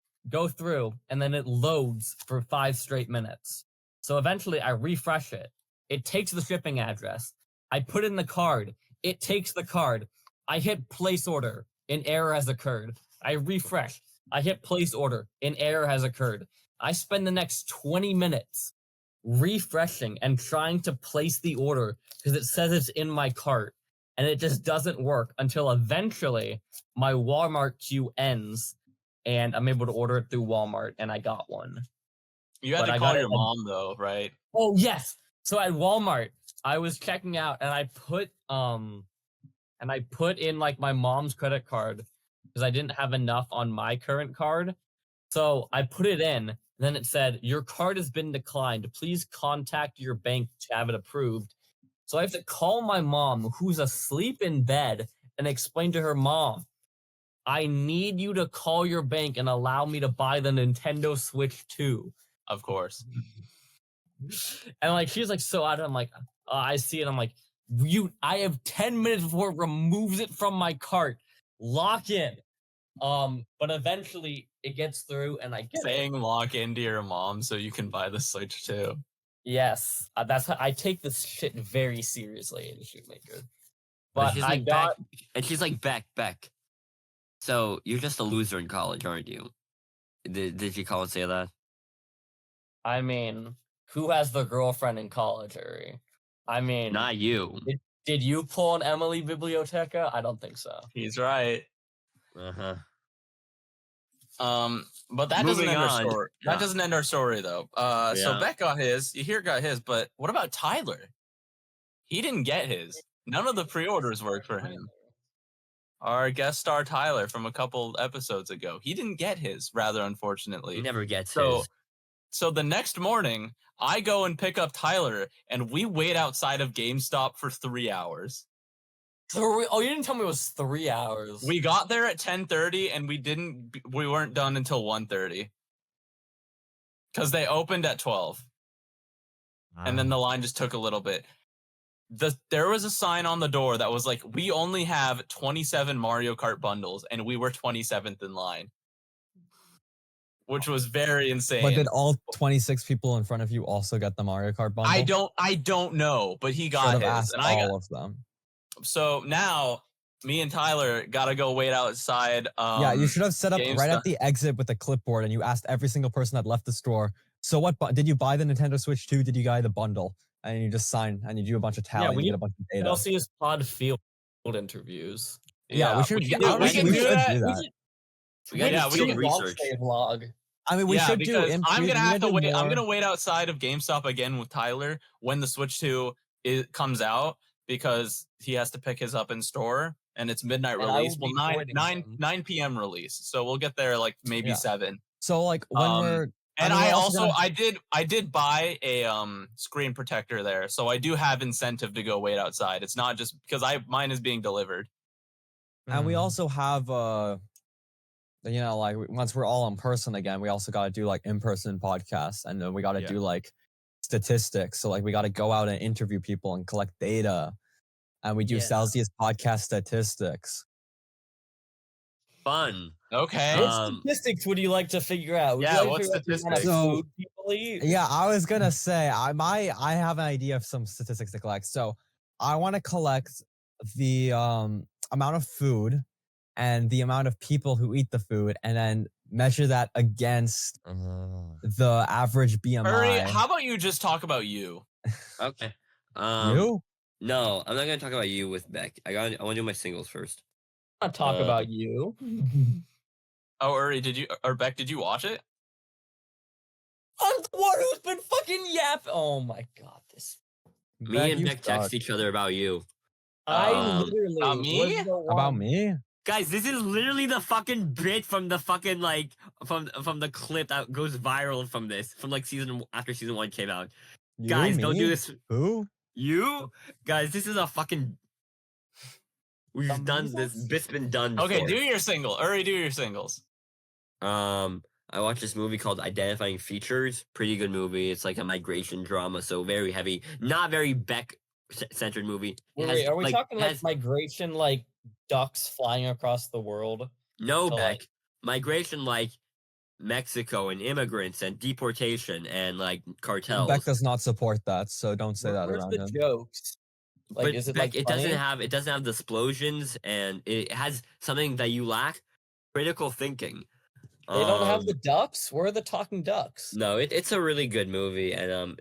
through, and then it loads for 5 straight minutes. So eventually I refresh it. It takes the shipping address. I put in the card. It takes the card. I hit place order. An error has occurred. I refresh. I hit place order. An error has occurred. I spend the next 20 minutes refreshing and trying to place the order because it says it's in my cart, and it just doesn't work until eventually my Walmart queue ends and I'm able to order it through Walmart, and I got one. You had But to I call got your it- mom though, right? Oh yes. So at Walmart, I was checking out, and I put in like my mom's credit card because I didn't have enough on my current card. So I put it in, and then it said, "Your card has been declined. Please contact your bank to have it approved." So I have to call my mom, who's asleep in bed, and explain to her, "Mom, I need you to call your bank and allow me to buy the Nintendo Switch 2." Of course. And like she's like so out of it. I'm like, I see it. I'm like, I have 10 minutes before it removes it from my cart. Lock in. But eventually it gets through and I get it. Saying lock into your mom so you can buy the Switch too. Yes, that's how I take this shit very seriously in Shoemaker. But she's I like, got and she's like, Beck. So you're just a loser in college, aren't you? Did you call and say that? I mean, who has the girlfriend in college, Uri? I mean, Not you. did you pull an Emily Biblioteca? I don't think so. He's right. Uh-huh. But that doesn't Moving end our on. story. That doesn't end our story though. So Yeah. Beck got his. Yahir got his. But what about Tyler? He didn't get his. None of the pre-orders worked for him. Our guest star Tyler from a couple episodes ago. He didn't get his, rather unfortunately. He never gets So, his. so the next morning, I go and pick up Tyler, and we wait outside of GameStop for 3 hours. Oh, you didn't tell me it was 3 hours. We got there at 10:30, and we weren't done until 1:30. Because they opened at 12. And then the line just took a little bit. There was a sign on the door that was like, "We only have 27 Mario Kart bundles," and we were 27th in line, which was very insane. But did all 26 people in front of you also get the Mario Kart bundle? I don't know, but he Should got have his, asked and I got. all of them. So now, me and Tyler gotta go wait outside. Yeah, you should have set up right GameStop. at the exit with a clipboard, and you asked every single person that left the store. So what? Did you buy the Nintendo Switch 2? Did you buy the bundle? And you just sign and you do a bunch of tally and you get a bunch of data. LCS pod field interviews. Yeah, we should. We can honestly, do we should that. do that. We gotta Yeah, do we some can research. Vlog. I mean, we should do. Because I'm gonna have to wait. I'm more. gonna wait outside of GameStop again with Tyler when the Switch 2 comes out because he has to pick his up in store and it's midnight And I release. will Well, be joining him. 9 p.m. release. So we'll get there like maybe Yeah. 7. So like when we're. And mean, I we're also gonna- I did buy a screen protector there, so I do have incentive to go wait outside. It's not just because mine is being delivered. And we also have like once we're all in person again, we also got to do like in-person podcasts, and then we got to do like statistics. So like we got to go out and interview people and collect data, and we do Celsius podcast statistics. Fun. Okay. What statistics would you like to figure out? Would you Yeah, like to what figure out the amount of statistics? So- food people eat? Yeah, I was gonna say I have an idea of some statistics to collect. So I want to collect the amount of food and the amount of people who eat the food, and then measure that against the average BMI. Hurry, how about you just talk about you? Okay. You? No, I'm not gonna talk about you with Beck. I want to do my singles first. Not talk about you. Oh, Uri, Beck, did you watch it? I'm the one who's been fucking Oh my god, this. Me and Beck text each other about you. I literally. about me? was the one- About me? Guys, this is literally the fucking bit from the fucking like from the clip that goes viral from this from like after season 1 came out. You, Guys, don't me? do this. Who? You guys, this is a fucking. We've done this. Bit's been done. Okay, before. do your single. Uri, do your singles. I watched this movie called Identifying Features. Pretty good movie. It's like a migration drama, so very heavy, not very Beck-centered movie. Wait, are we talking like has- migration, like ducks flying across the world? No, So, Beck. like- Migration like Mexico and immigrants and deportation and like cartels. Beck does not support that, so don't say that Where's around the him. jokes? Like, But is it Beck, like it funny? doesn't have the explosions, and it has something that you lack: critical thinking. They don't have the ducks. Where are the talking ducks? No, it's a really good movie, and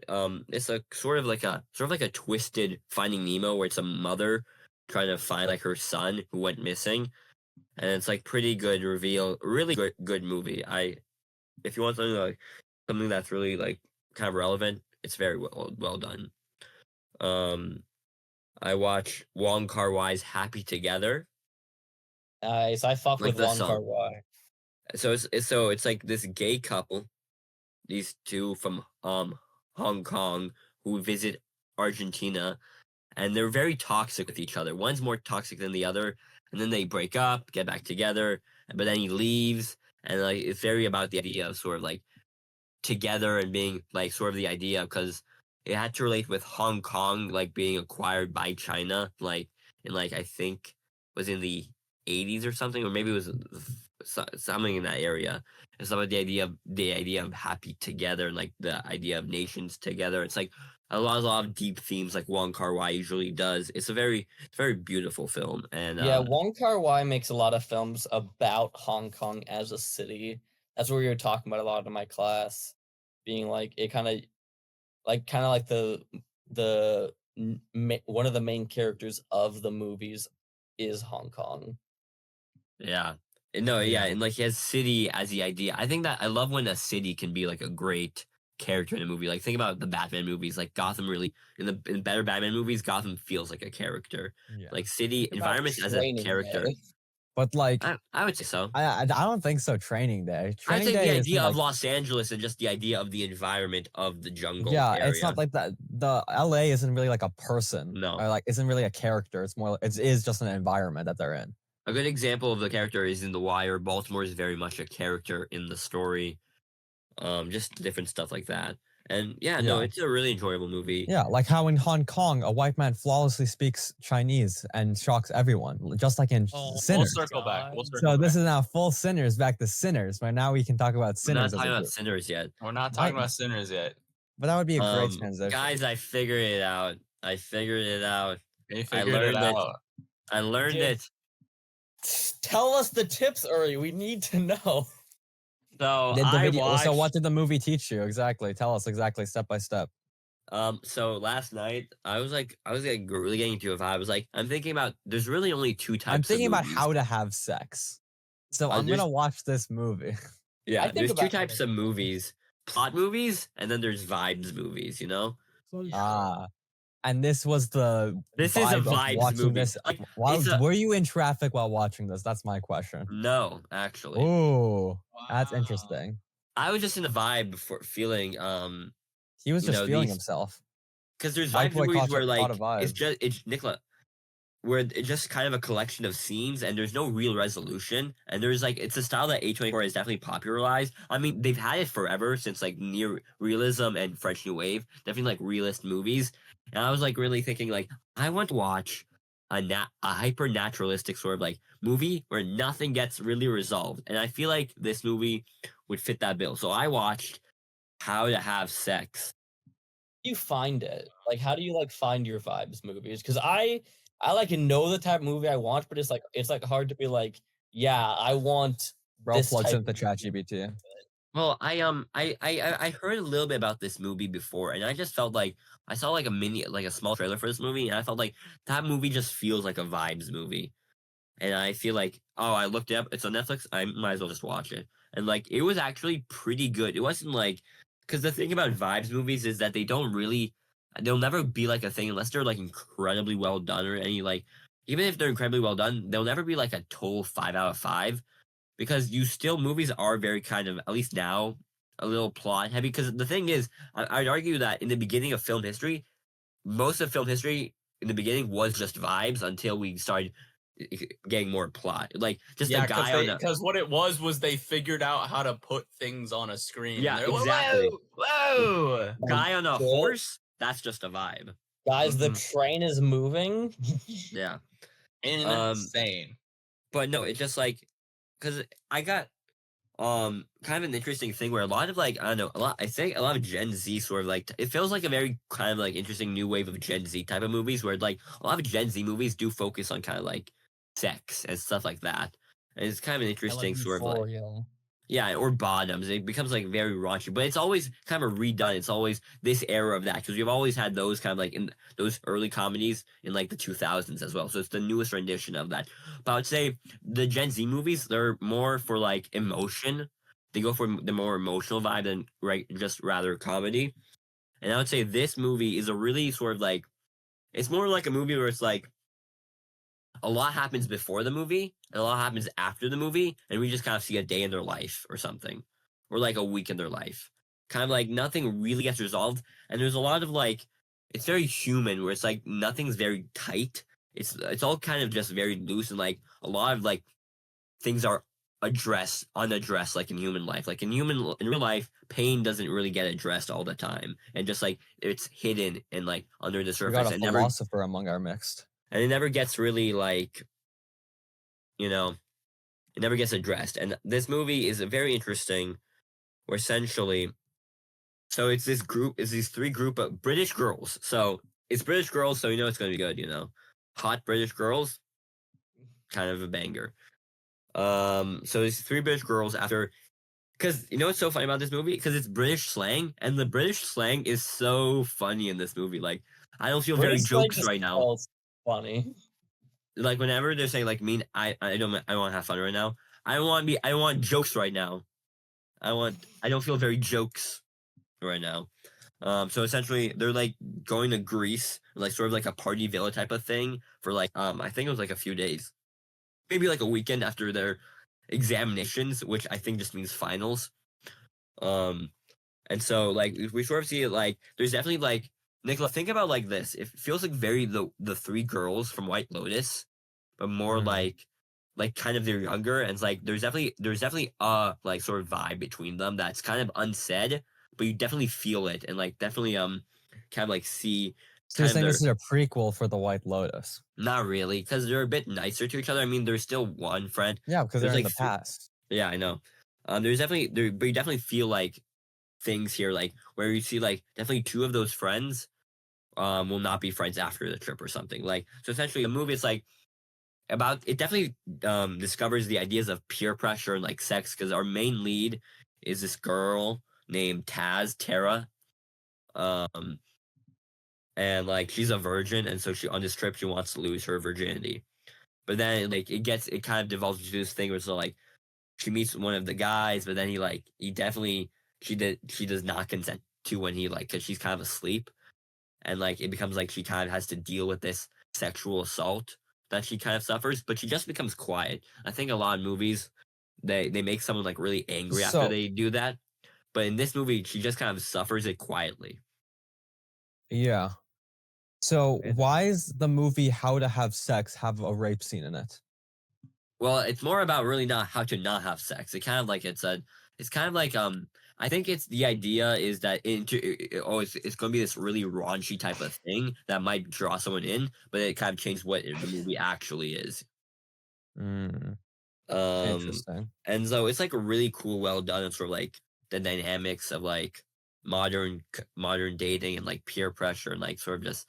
it's a sort of like a twisted Finding Nemo, where it's a mother trying to find like her son who went missing, and it's like pretty good reveal, really good movie. If you want something that's really like kind of relevant, it's very well done. I watch Wong Kar-wai's Happy Together. Nice. I fuck Like with the Wong song. Kar-wai. So it's like this gay couple. these two from Hong Kong who visit Argentina, and they're very toxic with each other. One's more toxic than the other, and then they break up, get back together, but then he leaves, and like it's very about the idea of sort of like together and being like sort of the idea because it had to relate with Hong Kong like being acquired by China like in like I think was in the 80s or something, or maybe it was something in that area. It's about the idea of happy together and like the idea of nations together. It's like a lot of deep themes like Wong Kar-wai usually does. It's a very beautiful film, and Yeah, Wong Kar-wai makes a lot of films about Hong Kong as a city. That's what we were talking about a lot in my class, being like it kind of like one of the main characters of the movies is Hong Kong. yeah. No, yeah, Yeah. and like he has city as the idea. I think that I love when a city can be like a great character in a movie. Like think about the Batman movies, like Gotham really in better Batman movies, Gotham feels like a character. Yeah. Like city Think about environments as a Training character. Day. But like, I would say so. I don't think so. Training Day. I Training think Day the is idea like, of Los Angeles and just the idea of the environment of the jungle yeah, area. it's not like that. The LA isn't really like a person. No. Or like isn't really a character. It's more. It is just an environment that they're in. A good example of the character is in The Wire. Baltimore is very much a character in the story. Just different stuff like that. And yeah, no, Yeah. it's a really enjoyable movie. Yeah, like how in Hong Kong, a white man flawlessly speaks Chinese and shocks everyone, just like in We'll Sinners. circle back. We'll God. circle So this back. is now full Sinners back to Sinners. Right now we can talk about We're not Sinners as a talking about group. Sinners yet. We're not talking What? about Sinners yet. But that would be a great transition. Guys, I figured it out. They I figured learned it it. out. I learned Dude. it. Tell us the tips, Uri. We need to know. So Did the I video, watched. so what did the movie teach you exactly? Tell us exactly step by step. So last night I was like really getting into it. I was like, I'm thinking about. There's really only two types. I'm thinking of about movies. how to have sex. So I'm there's- gonna watch this movie. Yeah, I think there's two about how types to- of movies: plot movies, and then there's vibes movies. You know. Ah. And this was the This is a vibe of vibes watching movie. this. Like, While, it's a- were you in traffic while watching this? That's my question. No, actually, Ooh, that's interesting. I was just in the vibe for feeling He was you just know, feeling these- himself. because there's White vibes boy movies caught where a like vibe. it's Nicola, where it's just kind of a collection of scenes and there's no real resolution, and there's like it's a style that A24 has definitely popularized. I mean, they've had it forever since like near realism and French New Wave, definitely like realist movies. And I was like really thinking like I want to watch a hyper naturalistic sort of like movie where nothing gets really resolved, and I feel like this movie would fit that bill. So I watched How to Have Sex. You find it? Like, how do you like find your vibes movies? Because I like know the type of movie I want, but it's like hard to be like, yeah, I want. Bro this plugs type into of movie. ChatGPT. Well, I heard a little bit about this movie before, and I just felt like I saw like a small trailer for this movie, and I felt like that movie just feels like a vibes movie, and I feel like I looked it up, it's on Netflix, I might as well just watch it, and like it was actually pretty good. It wasn't like because the thing about vibes movies is that they'll never be like a thing unless they're like incredibly well done or any like even if they're incredibly well done, they'll never be like a total 5 out of 5. Because movies are very kind of, at least now, a little plot heavy. Because the thing is, I'd argue that in the beginning of film history, most of film history in the beginning was just vibes until we started getting more plot. Like just a guy on a because what it was they figured out how to put things on a screen. Yeah, They're like, exactly. Whoa! guy on a Shit. horse. That's just a vibe. Guys, the train is moving. Yeah, Insane. but no, it's just like because I got kind of an interesting thing where a lot of like I don't know I think a lot of Gen Z sort of like it feels like a very kind of like interesting new wave of Gen Z type of movies where like a lot of Gen Z movies do focus on kind of like sex and stuff like that, and it's kind of an interesting sort of like yeah, or bottoms. It becomes like very raunchy, but it's always kind of redone. It's always this era of that because we've always had those kind of like in those early comedies in like the 2000s as well. So it's the newest rendition of that. But I would say the Gen Z movies, they're more for like emotion. They go for the more emotional vibe than just rather comedy. And I would say this movie is a really sort of like, it's more like a movie where it's like, a lot happens before the movie and a lot happens after the movie, and we just kind of see a day in their life or something, or like a week in their life. kind of like nothing really gets resolved, and there's a lot of like it's very human where it's like nothing's very tight. It's all kind of just very loose, and like a lot of like things are unaddressed, like in human life. Like in real life, pain doesn't really get addressed all the time, and just like it's hidden and like under the We surface, got a philosopher among our mixed. and it never gets really like, it never gets addressed. And this movie is very interesting, where essentially, so it's these three group of British girls. So it's British girls, so it's gonna be good. Hot British girls, kind of a banger. So these three British girls because what's so funny about this movie? Because it's British slang, and the British slang is so funny in this movie. Like, I don't feel very British slang jokes just right now. spells funny. Like whenever they're saying like mean, I don't want to have fun right now. I want jokes right now. I don't feel very jokes right now. So essentially they're like going to Greece, like sort of like a party villa type of thing for like I think it was like a few days, maybe like a weekend after their examinations, which I think just means finals. And so like we sort of see it like there's definitely like Nicola, think about like this. It feels like very the three girls from White Lotus, but more like kind of they're younger, and it's like there's definitely a like sort of vibe between them that's kind of unsaid, but you definitely feel it, and like definitely kind of like see. So you're kind saying of this is a prequel for the White Lotus? Not really, because they're a bit nicer to each other. I mean, there's still one friend. Yeah, because There's they're in like the past. Yeah, I know. There's definitely there, but you definitely feel like things here, like where you see like definitely two of those friends will not be friends after the trip or something. Like, so essentially the movie is like it definitely discovers the ideas of peer pressure and like sex, because our main lead is this girl named Tara. And like she's a virgin, and so she on this trip she wants to lose her virginity. But then like it kind of devolves into this thing where it's like she meets one of the guys, but then she does not consent to when he like, because she's kind of asleep, and like it becomes like she kind of has to deal with this sexual assault that she kind of suffers, but she just becomes quiet. I think a lot of movies they make someone like really angry after So- they do that, but in this movie she just kind of suffers it quietly. Yeah. So And- why is the movie How to Have Sex have a rape scene in it? Well, it's more about really not how to not have sex. It's kind of like I think it's the idea is that it's going to be this really raunchy type of thing that might draw someone in, but it kind of changed what the movie actually is. Mm, interesting. And so it's like a really cool, well done, and sort of like the dynamics of like modern dating and like peer pressure and like sort of just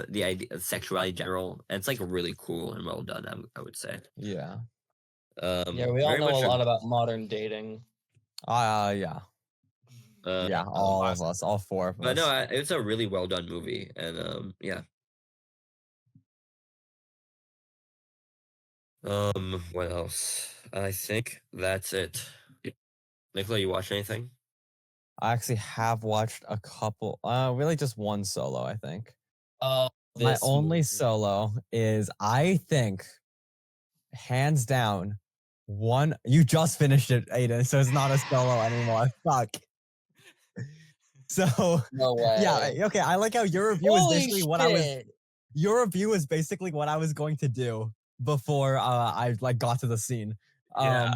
the idea of sexuality in general. And it's like really cool and well done, I would say. Yeah. Yeah, we all very know much a lot about modern dating. Yeah. Yeah, all of us, all four of But us. no, it's a really well done movie, and yeah. What else? I think that's it. Nicola, you watch anything? I actually have watched a couple. Really just one solo, I think. Oh, My this only movie. solo is, I think, hands down, one. You just finished it, Aiden, so it's not a solo anymore. Fuck. So No way. yeah, okay. I like how your review is Holy basically shit. what I was. Your review is basically what I was going to do before I like got to the scene. Yeah.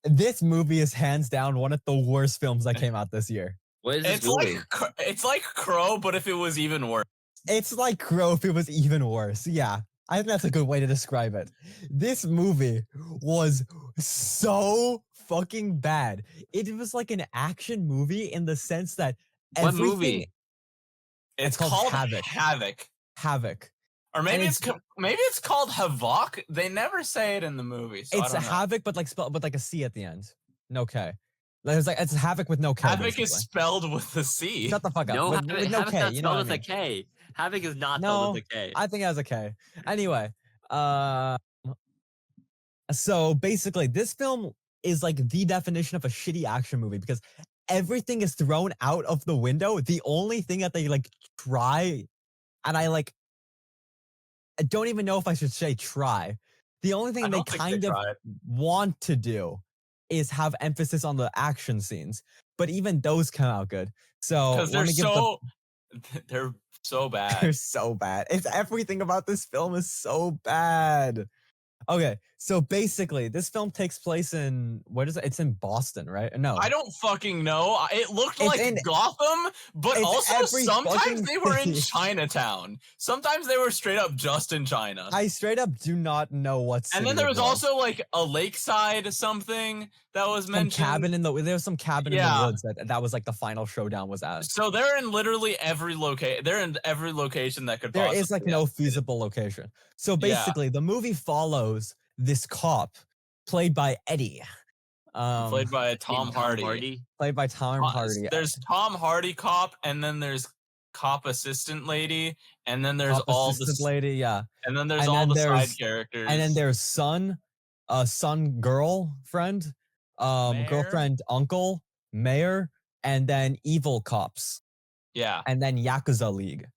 This movie is hands down one of the worst films that came out this year. What is this It's movie? it's like Crow, but if it was even worse. It's like Crow if it was even worse. Yeah, I think that's a good way to describe it. This movie was so fucking bad. It was like an action movie in the sense that What everything. movie? It's called called Havoc. Havoc. Or maybe And maybe it's called Havoc. They never say it in the movie. So I It's don't know. Havoc, but like spelled with like a C at the end. No K. It's Havoc with no K. Havoc basically. is spelled with a C. Shut the fuck up. No, with no Havoc's K. not You know spelled what I with mean? a K. Havoc is not No, spelled with a K. I think it has a K. Anyway, so basically, this film is like the definition of a shitty action movie because everything is thrown out of the window. The only thing that they like try, and I don't even know if I should say try. The only I thing they don't think kind of tried. want to do is have emphasis on the action scenes, but even those come out good. So Because let me give the they're so they're bad. so bad. It's everything about this film is so bad. Okay, so basically, this film takes place in what is it? It's in Boston, right? No, I don't fucking know. It looked It's like in- Gotham, but it's also every sometimes fucking they were in thing. Chinatown. Sometimes they were straight up just in China. I straight up do not know what city And then there it was also like a lakeside something that was some mentioned. cabin in the there was some cabin in the Yeah. woods that was like the final showdown was at. So they're in literally every location. They're in every location that could There possibly. is like no feasible location. So Yeah. basically, the movie follows this cop played by Eddie, Played by Tom Named Hardy. played by Tom Hardy. There's Tom Hardy cop, and then there's cop assistant lady, and then there's Cop all assistant the lady, yeah. and then there's and all then the there's- side characters. And then there's son girlfriend, Mayor. girlfriend uncle, mayor, and then evil cops, yeah, and then Yakuza League.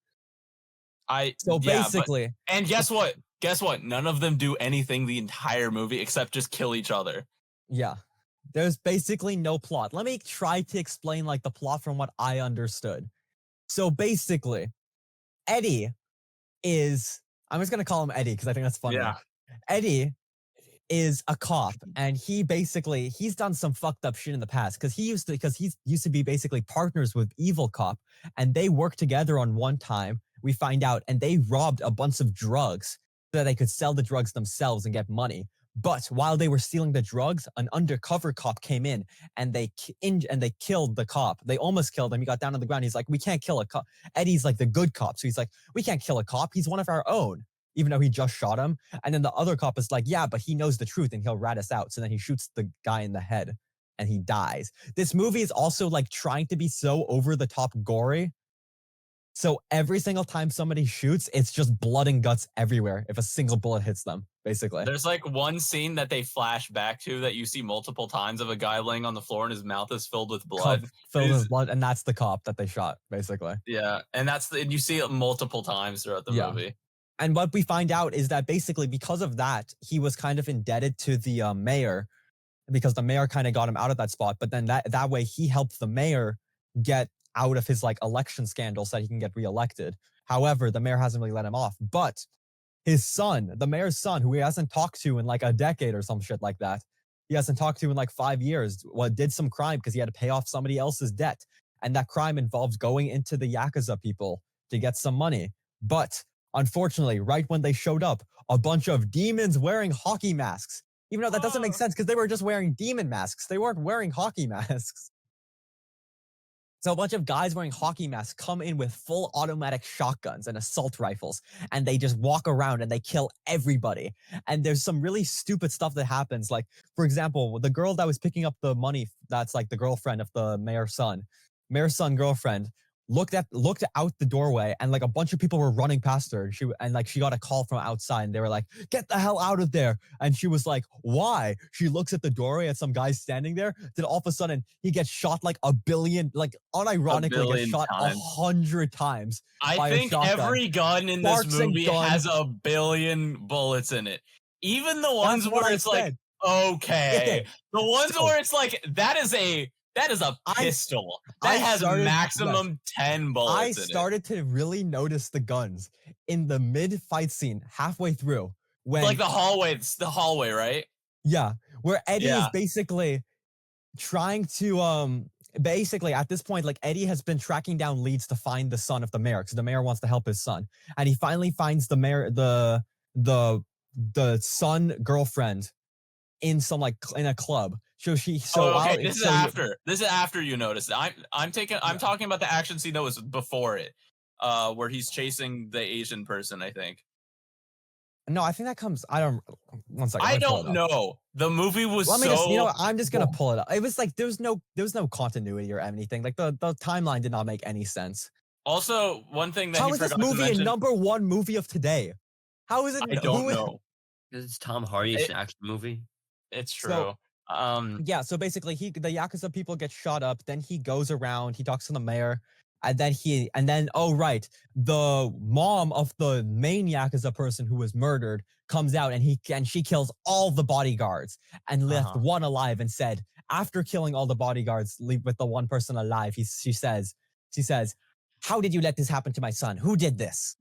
So yeah, basically, and guess what? Guess what? None of them do anything the entire movie except just kill each other. yeah, there's basically no plot. Let me try to explain like the plot from what I understood. So basically, Eddie is, I'm just gonna call him Eddie because I think that's funny. Yeah. Eddie is a cop, and he's done some fucked up shit in the past because he used to be basically partners with evil cop, and they worked together on one time. We find out, and they robbed a bunch of drugs so that they could sell the drugs themselves and get money. But while they were stealing the drugs, an undercover cop came in and they killed the cop. They almost killed him. He got down on the ground. He's like, "We can't kill a cop." Eddie's like the good cop, so he's like, "We can't kill a cop. He's one of our own," even though he just shot him. And then the other cop is like, "Yeah, but he knows the truth and he'll rat us out." So then he shoots the guy in the head and he dies. This movie is also like trying to be so over the top gory. So every single time somebody shoots, it's just blood and guts everywhere if a single bullet hits them, basically. There's like one scene that they flash back to that you see multiple times of a guy laying on the floor and his mouth is filled with blood. Filled He's- with blood, and that's the cop that they shot, basically. Yeah, and and you see it multiple times throughout the Yeah. movie. And what we find out is that basically because of that, he was kind of indebted to the mayor because the mayor kind of got him out of that spot. But then that way he helped the mayor get out of his like election scandal so that he can get reelected. However, the mayor hasn't really let him off. But his son, the mayor's son, who he hasn't talked to in like a decade or some shit like that, he hasn't talked to in like 5 years, did some crime because he had to pay off somebody else's debt. And that crime involves going into the Yakuza people to get some money. But unfortunately, right when they showed up, a bunch of demons wearing hockey masks. Even though that doesn't make sense because they were just wearing demon masks. They weren't wearing hockey masks. So a bunch of guys wearing hockey masks come in with full automatic shotguns and assault rifles, and they just walk around and they kill everybody. And there's some really stupid stuff that happens. Like, for example, the girl that was picking up the money, that's like the girlfriend of the mayor's son girlfriend, looked out the doorway, and like a bunch of people were running past her. And she got a call from outside, and they were like, "Get the hell out of there!" And she was like, "Why?" She looks at the doorway at some guy standing there. Then all of a sudden, he gets shot like a billion, like unironically gets billion shot times. 100 times. I by a think shotgun. every gun in Sparks this and movie guns. has a billion bullets in it. Even the ones That's what where I it's like, said. okay. Okay, The ones so- where it's like, that is a pistol. That I has started- maximum 10 I bullets in it. started to really notice the guns in the mid-fight scene, halfway through, when Like the hallway, right? yeah, where Eddie is Yeah. basically trying to basically at this point, like Eddie has been tracking down leads to find the son of the mayor because the mayor wants to help his son, and he finally finds the mayor, the son girlfriend in some like in a club. Okay. This is after you notice it. I'm talking about the action scene that was before it, where he's chasing the Asian person. I think. No, I think that comes. I don't. One second. I let me pull don't it up. know. The movie was Let me so. just. You know what? I'm just gonna pull it up. It was like there was no continuity or anything. Like the timeline did not make any sense. Also, one thing that How he is this forgot to movie a mention. #1 movie of today? How is it? I don't know. Because it's Tom Hardy. It's It- an action movie. It's So- true. Yeah, so basically the Yakuza people get shot up, then he goes around, he talks to the mayor, Oh right, the mom of the main Yakuza person who was murdered comes out and she kills all the bodyguards and left one alive and said, after killing all the bodyguards, leave with the one person alive, she says, how did you let this happen to my son? Who did this?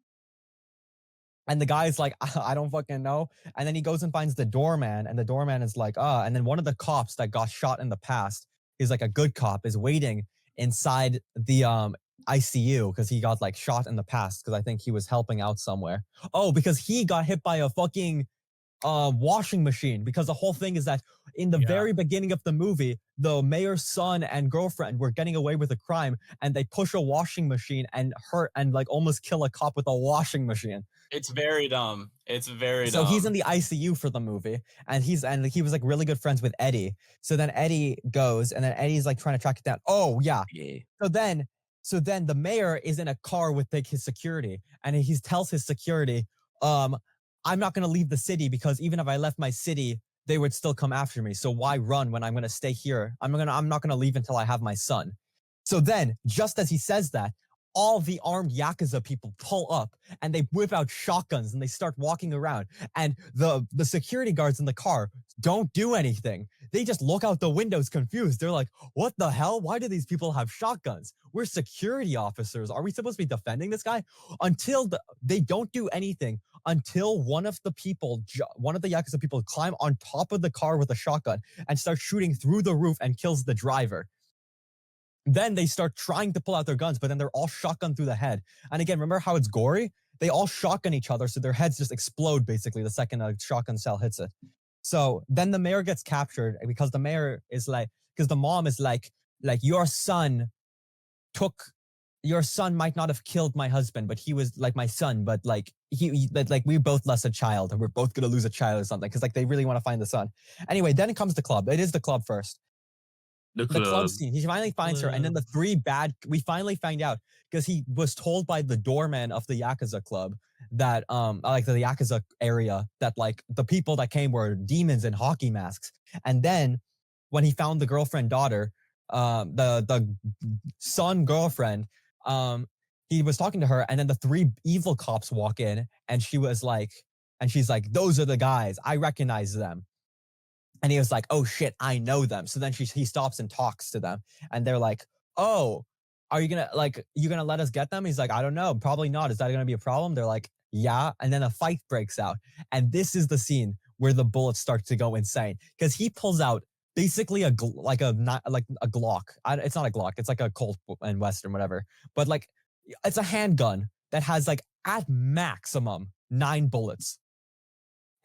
And the guy's like, I don't fucking know. And then he goes and finds the doorman, and the doorman is like, and then one of the cops that got shot in the past, is like a good cop, is waiting inside the ICU because he got like shot in the past because I think he was helping out somewhere. Oh, because he got hit by a fucking washing machine, because the whole thing is that in the very beginning of the movie, the mayor's son and girlfriend were getting away with a crime, and they push a washing machine and hurt and like almost kill a cop with a washing machine. It's very dumb. It's very So dumb. he's in the ICU for the movie, and he was like really good friends with Eddie. So then Eddie goes, and then Eddie's like trying to track it down. Oh yeah. So then the mayor is in a car with like his security, and he tells his security, I'm not going to leave the city because even if I left my city, they would still come after me. So why run when I'm going to stay here? I'm not going to leave until I have my son. So then, just as he says that, all the armed Yakuza people pull up and they whip out shotguns and they start walking around. And the security guards in the car don't do anything. They just look out the windows confused. They're like, what the hell? Why do these people have shotguns? We're security officers. Are we supposed to be defending this guy? They don't do anything until one of the Yakuza people climb on top of the car with a shotgun and start shooting through the roof and kills the driver. Then they start trying to pull out their guns, but then they're all shotgun through the head. And again, remember how it's gory? They all shotgun each other, so their heads just explode basically the second a shotgun shell hits it. So then the mayor gets captured because the mom is like, your son might not have killed my husband, but he was like my son, but like we both lost a child and we're both gonna lose a child or something, because like they really want to find the son. Anyway, then it comes the club. It is the club first. The club scene. He finally finds her, and then we finally find out because he was told by the doorman of the Yakuza club that like the Yakuza area, that like the people that came were demons in hockey masks. And then when he found the daughter, the son girlfriend, he was talking to her, and then the three evil cops walk in, and she's like, those are the guys, I recognize them. And he was like, oh shit, I know them. So then he stops and talks to them, and they're like, oh, are you gonna let us get them? He's like, I don't know, probably not. Is that gonna be a problem? They're like, yeah. And then a fight breaks out, and this is the scene where the bullets start to go insane, because he pulls out basically a Glock. It's not a Glock. It's like a Colt and Western, whatever. But like, it's a handgun that has like at maximum 9 bullets.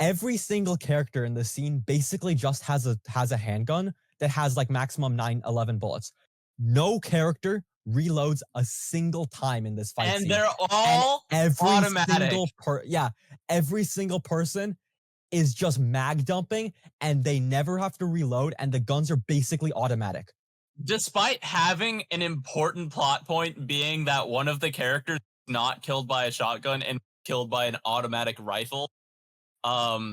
Every single character in the scene basically just has a handgun that has like maximum 11 bullets. No character reloads a single time in this fight scene. And they're all automatic. Every single person is just mag dumping, and they never have to reload, and the guns are basically automatic. Despite having an important plot point being that one of the characters not killed by a shotgun and killed by an automatic rifle.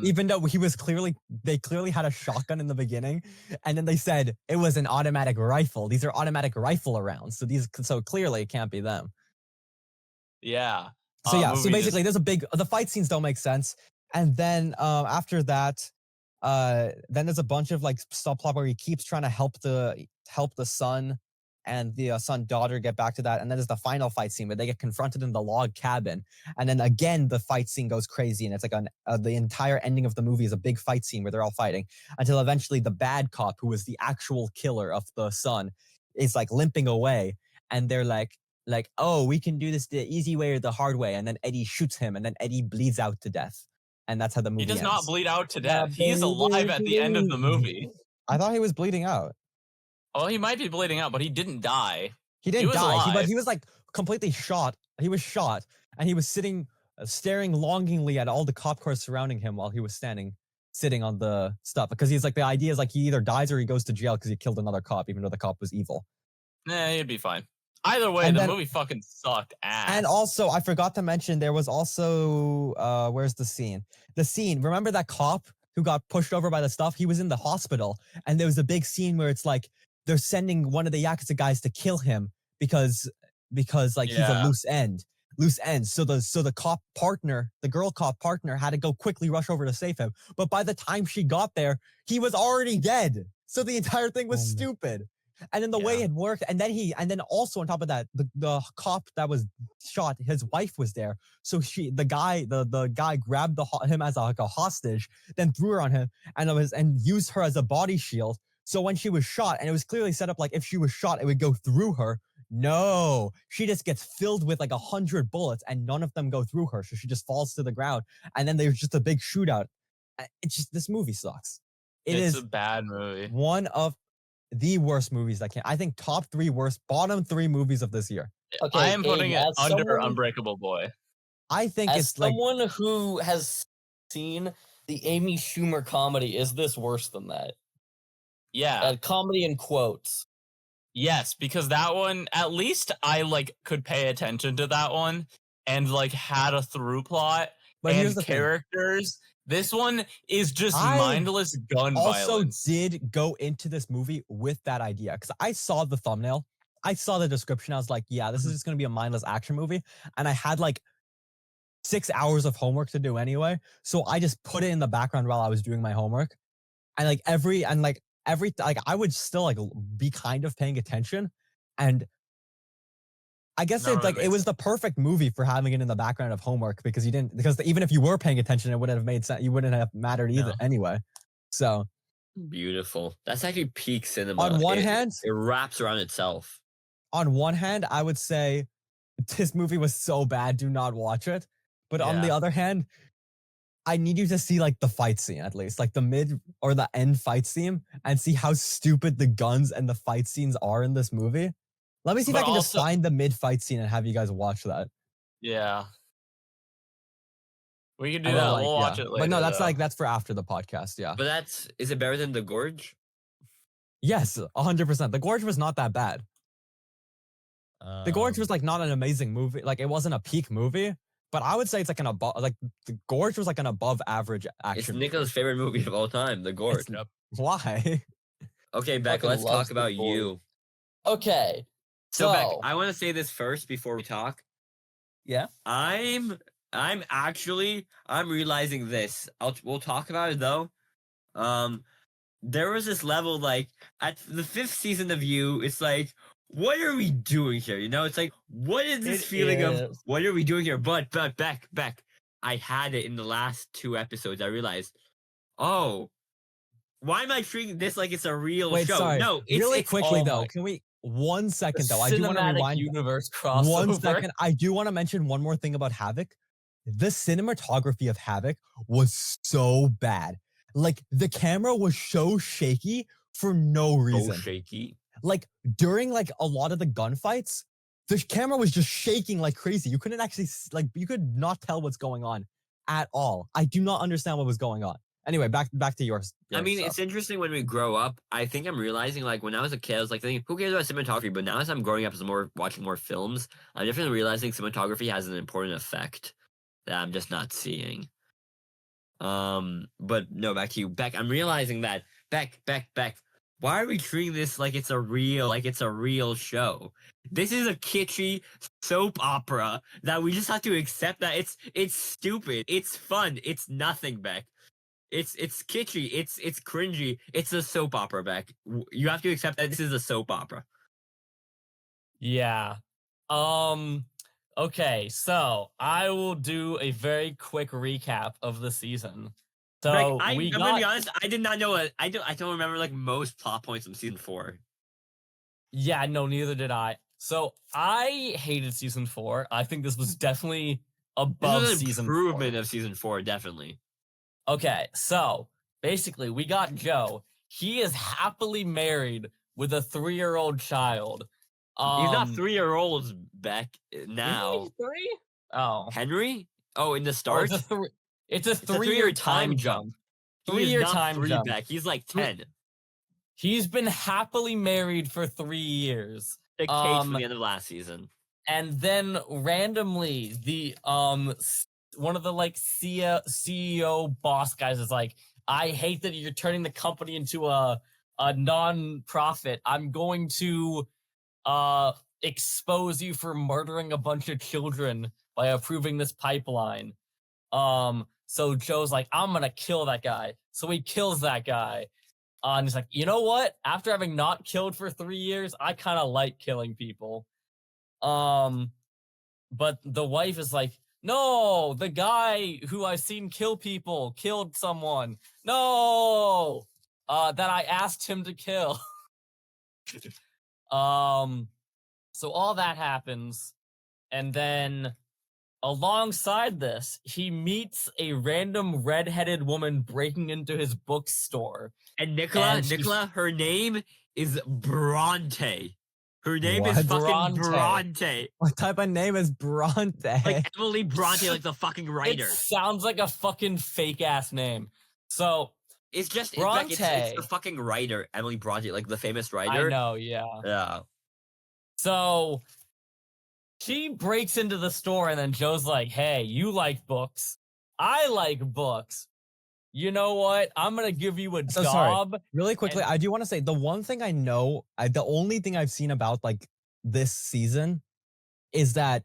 Even though they clearly had a shotgun in the beginning, and then they said it was an automatic rifle. These are automatic rifle rounds, so clearly it can't be them. Yeah. So basically, the fight scenes don't make sense, and then after that, then there's a bunch of like subplot where he keeps trying to help the son and the son-daughter get back to that. And then there's the final fight scene where they get confronted in the log cabin. And then again, the fight scene goes crazy. And it's like the entire ending of the movie is a big fight scene where they're all fighting until eventually the bad cop, who was the actual killer of the son, is like limping away. And they're like, oh, we can do this the easy way or the hard way. And then Eddie shoots him, and then Eddie bleeds out to death. And that's how the movie ends. He does not bleed out to death. He is alive at the end of the movie. I thought he was bleeding out. Well, he might be bleeding out, but he didn't die. He didn't die, but he was like completely shot. He was shot, and he was staring longingly at all the cop cars surrounding him while he was sitting on the stuff. Because he's like, the idea is like he either dies or he goes to jail because he killed another cop, even though the cop was evil. Nah, he'd be fine. Either way, the movie fucking sucked ass. And also, I forgot to mention, there was also, where's the scene? Remember that cop who got pushed over by the stuff? He was in the hospital, and there was a big scene where it's like, they're sending one of the Yakuza guys to kill him because because like he's a Yeah. loose end. So the cop partner, the girl cop partner, had to go quickly rush over to save him. But by the time she got there, he was already dead. So the entire thing was stupid. And then the way Yeah. it worked, and then also on top of that, the cop that was shot, his wife was there. So the guy grabbed him as like a hostage, then threw her on him, and used her as a body shield. So when she was shot, and it was clearly set up like if she was shot, it would go through her. No, she just gets filled with like 100 bullets, and none of them go through her. So she just falls to the ground, and then there's just a big shootout. It's just this movie sucks. It's a bad movie. One of the worst movies that I think top 3 worst, bottom 3 movies of this year. Okay, I am putting Aiden, it as under someone- Unbreakable Boy. I think As it's like someone who has seen the Amy Schumer comedy, is this worse than that? Yeah. Comedy in quotes. Yes, because that one, at least I like could pay attention to that one and like had a through plot But here's and the thing. characters. This one is just I mindless gun also violence. did go into this movie with that idea because I saw the thumbnail, I saw the description, I was like, yeah, this is just going to be a mindless action movie, and I had like 6 hours of homework to do anyway, so I just put it in the background while I was doing my homework, and like every I would still like be kind of paying attention, and I guess No, it that like it makes was the perfect movie for having it in the background of homework because even if you were paying attention, it wouldn't have made sense. You wouldn't have mattered either anyway. So Beautiful. That's actually peak cinema. on one hand, it wraps around itself. I would say this movie was so bad, do not watch it. But on the Yeah. other hand, I need you to see like the fight scene at least, like the mid or the end fight scene, and see how stupid the guns and the fight scenes are in this movie. Let me see if But I can just also- find the mid fight scene and have you guys watch that. Yeah. We can do And that. then, like, We'll watch yeah. it later. But no, that's though. that's for after the podcast. Yeah. But is it better than The Gorge? Yes, 100%. The Gorge was not that bad. The Gorge was like not an amazing movie. Like it wasn't a peak movie, but I would say it's like an above. Like the Gorge was like an above average It's action. Nico's favorite movie of all time, The Gorge. It's- Why? Okay, Beck, Fucking let's loves talk The about Gorge. you. Okay. So, Beck, So- I want to say this first before we talk. Yeah. I'm realizing this. We'll talk about it though. There was this level like at the 5th season of You. It's like, what are we doing here? You know, it's like, what is this It feeling of is. what are we doing here? But Beck, I had it in the last 2 episodes. I realized, oh, why am I treating this like it's a real Wait, show? sorry. No, it's Really it's quickly all though, mine. can we 1 second though? I The do want to cinematic rewind. universe crossover. 1 second. I do want to mention one more thing about Havoc. The cinematography of Havoc was so bad. Like the camera was so shaky for no So reason. shaky. Like during like a lot of the gunfights, the camera was just shaking like crazy. You couldn't actually you could not tell what's going on at all. I do not understand what was going on. Anyway, back to yours. I mean, it's interesting when we grow up. I think I'm realizing, like, when I was a kid, I was like thinking, who cares about cinematography? But now as I'm growing up, as I'm watching more films, I'm definitely realizing cinematography has an important effect that I'm just not seeing. But no, back to you, Beck. I'm realizing that Beck. Why are we treating this like it's a real show? This is a kitschy soap opera that we just have to accept that it's stupid, it's fun, it's nothing, Beck. It's kitschy, it's cringy, it's a soap opera, Beck. You have to accept that this is a soap opera. Yeah. Okay, so I will do a very quick recap of the season. So Beck, I'm we gonna be got honest, I did not know I don't remember like most plot points from season 4. Yeah, no, neither did I. So I hated season 4. I think this was definitely This above was an season improvement 4. of season 4, definitely. Okay, so basically we got Joe. He is happily married with a 3-year-old child. He's not 3-year-olds, Beck, now. Isn't he 3? Oh. Henry? Oh, in the Oh, start? it's a 3-year 3-year time jump. He is 3-year not time 3, jump. Beck. He's like 10. He's been happily married for 3 years. The case for the end of last season. And then randomly the one of the like CEO boss guys is like, I hate that you're turning the company into a non-profit. I'm going to expose you for murdering a bunch of children by approving this pipeline. So Joe's like, I'm gonna kill that guy. So he kills that guy. And he's like, you know what? After having not killed for 3 years, I kind of like killing people. But the wife is like, no, the guy who I've seen kill people killed someone. No, that I asked him to kill. So all that happens, and then alongside this, he meets a random redheaded woman breaking into his bookstore. And Nicola, And she- her name is Bronte. Her name is What? fucking Bronte. Bronte. What type of name is Bronte? Like Emily Bronte, like the fucking It writer. sounds like a fucking fake ass name. So It's just Bronte. it's the fucking writer, Emily Bronte, like the famous writer. I know, yeah. Yeah. So she breaks into the store, and then Joe's like, hey, you like books. I like books. You know what? I'm going to give you a So sorry. job. Really quickly, And- I do want to say the one thing I know, the only thing I've seen about like this season is that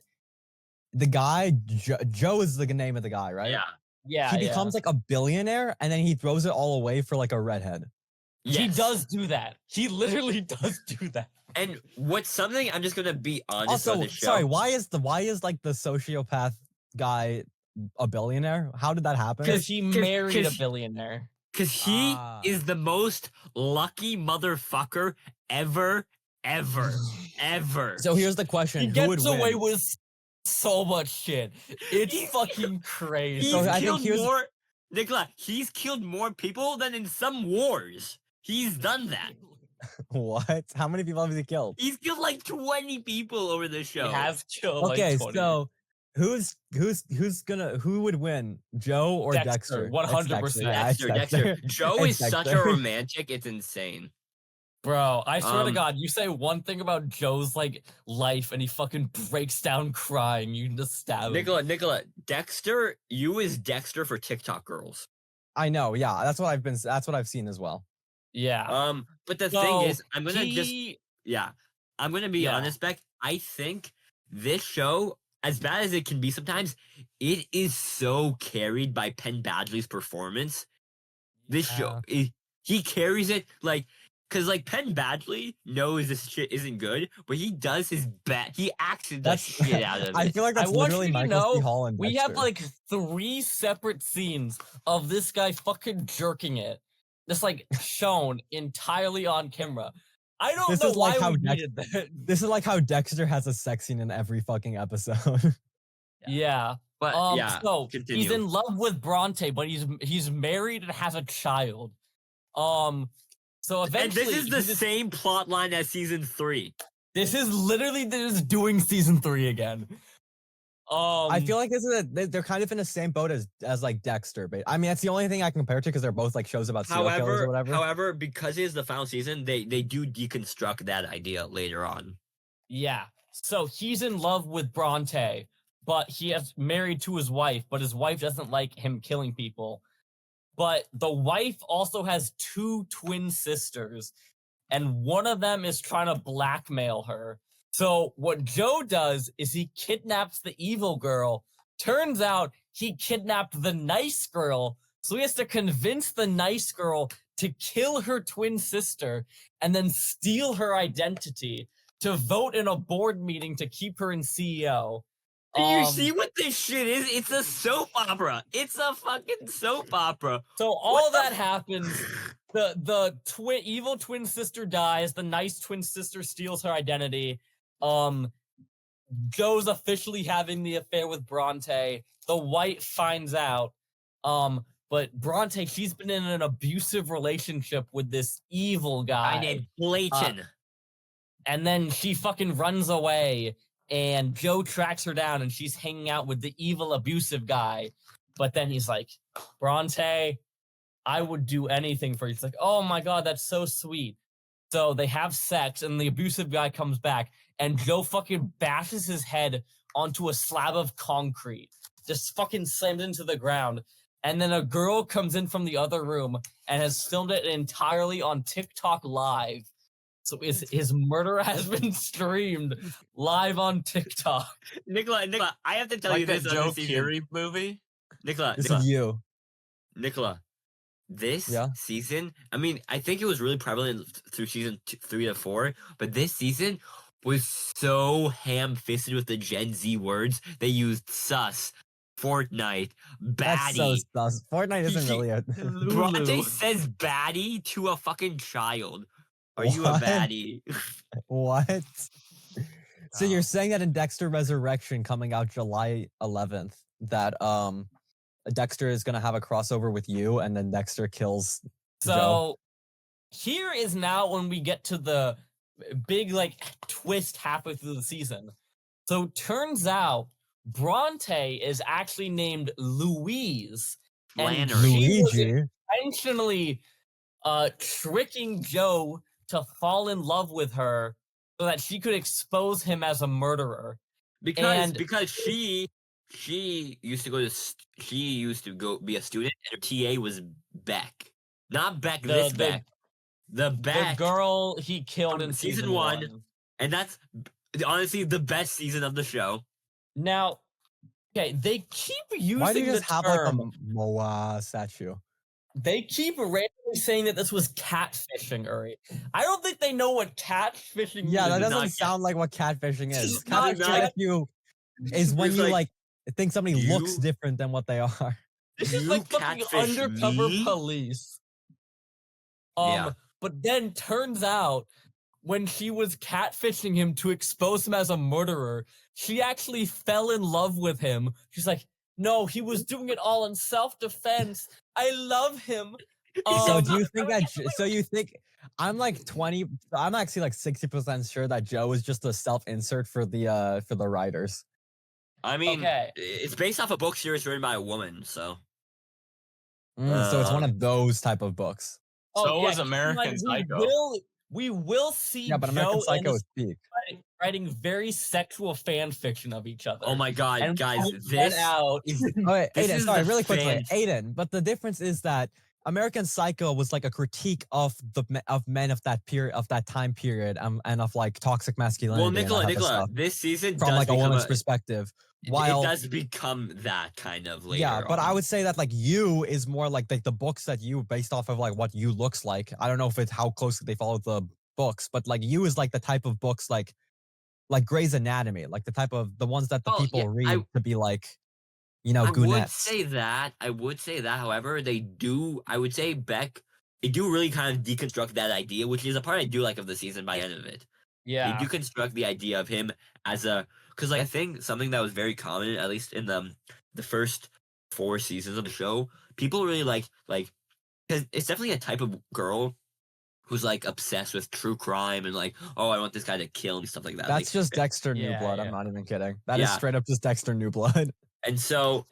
the guy, Joe is the name of the guy, right? Yeah. Yeah, He becomes like a billionaire and then he throws it all away for like a redhead. He Yes. does do that. He literally does do that. And what's something I'm just gonna be honest on Also, this show. sorry, why is like the sociopath guy a billionaire? How did that happen? Because he married a 'cause- billionaire. Because he Ah. is the most lucky motherfucker ever. So here's the question: He who would gets away win? with so much shit. It's He's- fucking crazy. He's So I think killed here's- more, Nicola. He's killed more people than in some wars. He's done that. What? How many people have he killed? He's killed like 20 people over the He show. has killed Okay, like 20. so who would win, Joe or Dexter, Dexter? It's 100%. Yeah, it's Dexter. Joe It's is such a Dexter. romantic. It's insane. Bro, I swear to Um, God, you say one thing about Joe's like life and he fucking breaks down crying. You can just stab him. Nicola, Dexter, you is Dexter for TikTok girls. I know, yeah, that's what I've seen as well. Yeah. But the So, thing is, I'm gonna he- I'm gonna be Yeah. honest, Beck. I think this show, as bad as it can be sometimes, it is so carried by Penn Badgley's performance. This show, he carries it like, cause like Penn Badgley knows this shit isn't good, but he does his best. He acts the That's shit out of it. I feel like I that's want literally you to Michael C. know, Hall and we Dexter. have like 3 separate scenes of this guy fucking jerking it. Just like shown entirely on camera. I don't This know is like why how we Dex- needed that. This is like how Dexter has a sex scene in every fucking episode. Yeah. But So continue. he's in love with Bronte, but he's married and has a child. So And eventually, this is the same plot line as season 3. This is literally just doing season 3 again. I feel like they're kind of in the same boat as like Dexter, but I mean that's the only thing I can compare it to because they're both like shows about serial killers or whatever. However, because it is the final season, they do deconstruct that idea later on. Yeah. So he's in love with Bronte, but he is married to his wife, but his wife doesn't like him killing people. But the wife also has 2 twin sisters, and one of them is trying to blackmail her. So what Joe does is he kidnaps the evil girl. Turns out he kidnapped the nice girl, so he has to convince the nice girl to kill her twin sister and then steal her identity to vote in a board meeting to keep her in CEO. Do you see what this shit is? It's a soap opera. It's a fucking soap opera. So all What the that happens. The evil twin sister dies. The nice twin sister steals her identity. Joe's officially having the affair with Bronte. The wife finds out. But Bronte, she's been in an abusive relationship with this evil guy. I named Clayton. And then she fucking runs away, and Joe tracks her down, and she's hanging out with the evil, abusive guy. But then he's like, Bronte, I would do anything for you. It's like, oh my God, that's so sweet. So they have sex, and the abusive guy comes back, and Joe fucking bashes his head onto a slab of concrete. Just fucking slammed into the ground. And then a girl comes in from the other room and has filmed it entirely on TikTok Live. So his murder has been streamed live on TikTok. Nicola, I have to tell Like you that this Joe other season. Keery movie. Nicola, This is you. Nicola, this Yeah? season, I mean, I think it was really prevalent through season 3 to 4, but this season was so ham-fisted with the Gen Z words. They used sus, Fortnite, That's so baddie. sus. Fortnite isn't He- really a. Bronte Lulu. says baddie to a fucking child. Are you a What? baddie? What? So you're Oh. saying that in Dexter Resurrection coming out July 11th that Dexter is gonna have a crossover with you, and then Dexter kills Joe. So here is now when we get to the big like twist halfway through the season. So turns out Bronte is actually named Louise, and Flannery. she was Luigi. intentionally tricking Joe to fall in love with her so that she could expose him as a murderer. And- Because she used to go to she used to go be a student, and her TA was Beck, not Beck. This Beck, the The Beck girl he killed from in season season one. one. And that's honestly the best season of the show. Now, okay, they keep using Why do you the just have like a term. Moa statue? They keep randomly saying that this was catfishing, Uri. I don't think they know what catfishing Yeah, that means. not doesn't sound like what catfishing is. It's not Catfishing cat- if you is when It's you like, like think somebody looks you- different than what they are. This is You like fucking catfish undercover me? police. Yeah. But then turns out when she was catfishing him to expose him as a murderer, she actually fell in love with him. She's like, no, he was doing it all in self-defense. I love him. So do you think that? So you think I'm like 20? I'm actually like 60% sure that Joe is just a self-insert for the writers. I mean, Okay. it's based off a book series written by a woman, so So it's one of those type of books. So was keep in American mind, Psycho. We will see Yeah, but American Joe Psycho and is peak. writing very sexual fan fiction of each other. oh my god, And guys, point that this out. is Oh, wait, This Aiden, is sorry, the really quickly, fan- Aiden. But the difference is that American Psycho was like a critique of of men of that period, of that time period, and of like toxic masculinity. well, and that type of Nicola, stuff this season from does like a become woman's perspective. it While does become that kind of later. yeah, but I on. would say that like you is more like the books that you based off of like what you looks like. I don't know if it's how closely they follow the books, but like you is like the type of books like Grey's Anatomy, like the type of the ones that the Oh, people yeah, read to be like, you know, I would goonettes. say that. I would say that. However, they do. I would say Beck. They do really kind of deconstruct that idea, which is a part I do like of the season. By the end of it, Yeah. they do construct the idea of him as a because like I think something that was very common, at least in the first 4 seasons of the show, people really like because it's definitely a type of girl who's like obsessed with true crime and like, oh, I want this guy to kill and stuff like that. That's Like, just Dexter New yeah, Blood. yeah. I'm not even kidding. That is Yeah. straight up just Dexter New Blood. and so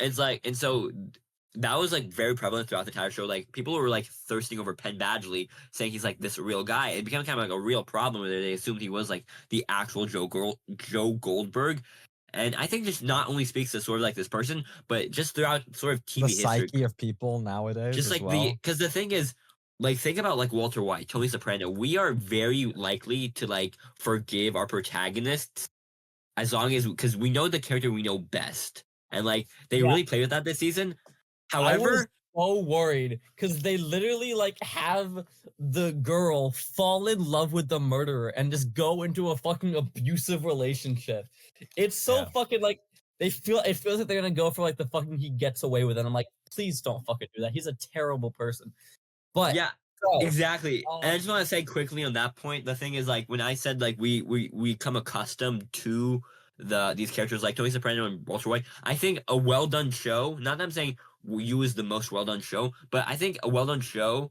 that was like very prevalent throughout the entire show. Like people were like thirsting over Penn Badgley, saying he's like this real guy. It became kind of like a real problem where they assumed he was like the actual Joe Goldberg. And I think this not only speaks to sort of like this person, but just throughout sort of TV The history. psyche of people nowadays. Just as like well. because the thing is, like think about like Walter White, Tony Soprano. We are very likely to like forgive our protagonists as long as because we know the character we know best, and like they Yeah. really play with that this season. I was However, so worried because they literally like have the girl fall in love with the murderer and just go into a fucking abusive relationship. It's so Yeah. fucking like it feels like they're gonna go for like the fucking he gets away with it. I'm like, please don't fucking do that. He's a terrible person. But yeah, so, exactly. And I um, just want to say quickly on that point, the thing is like when I said like we come accustomed to these characters like Tony Soprano and Walter White, I think a well done show. Not that I'm saying you is the most well done show, but I think a well done show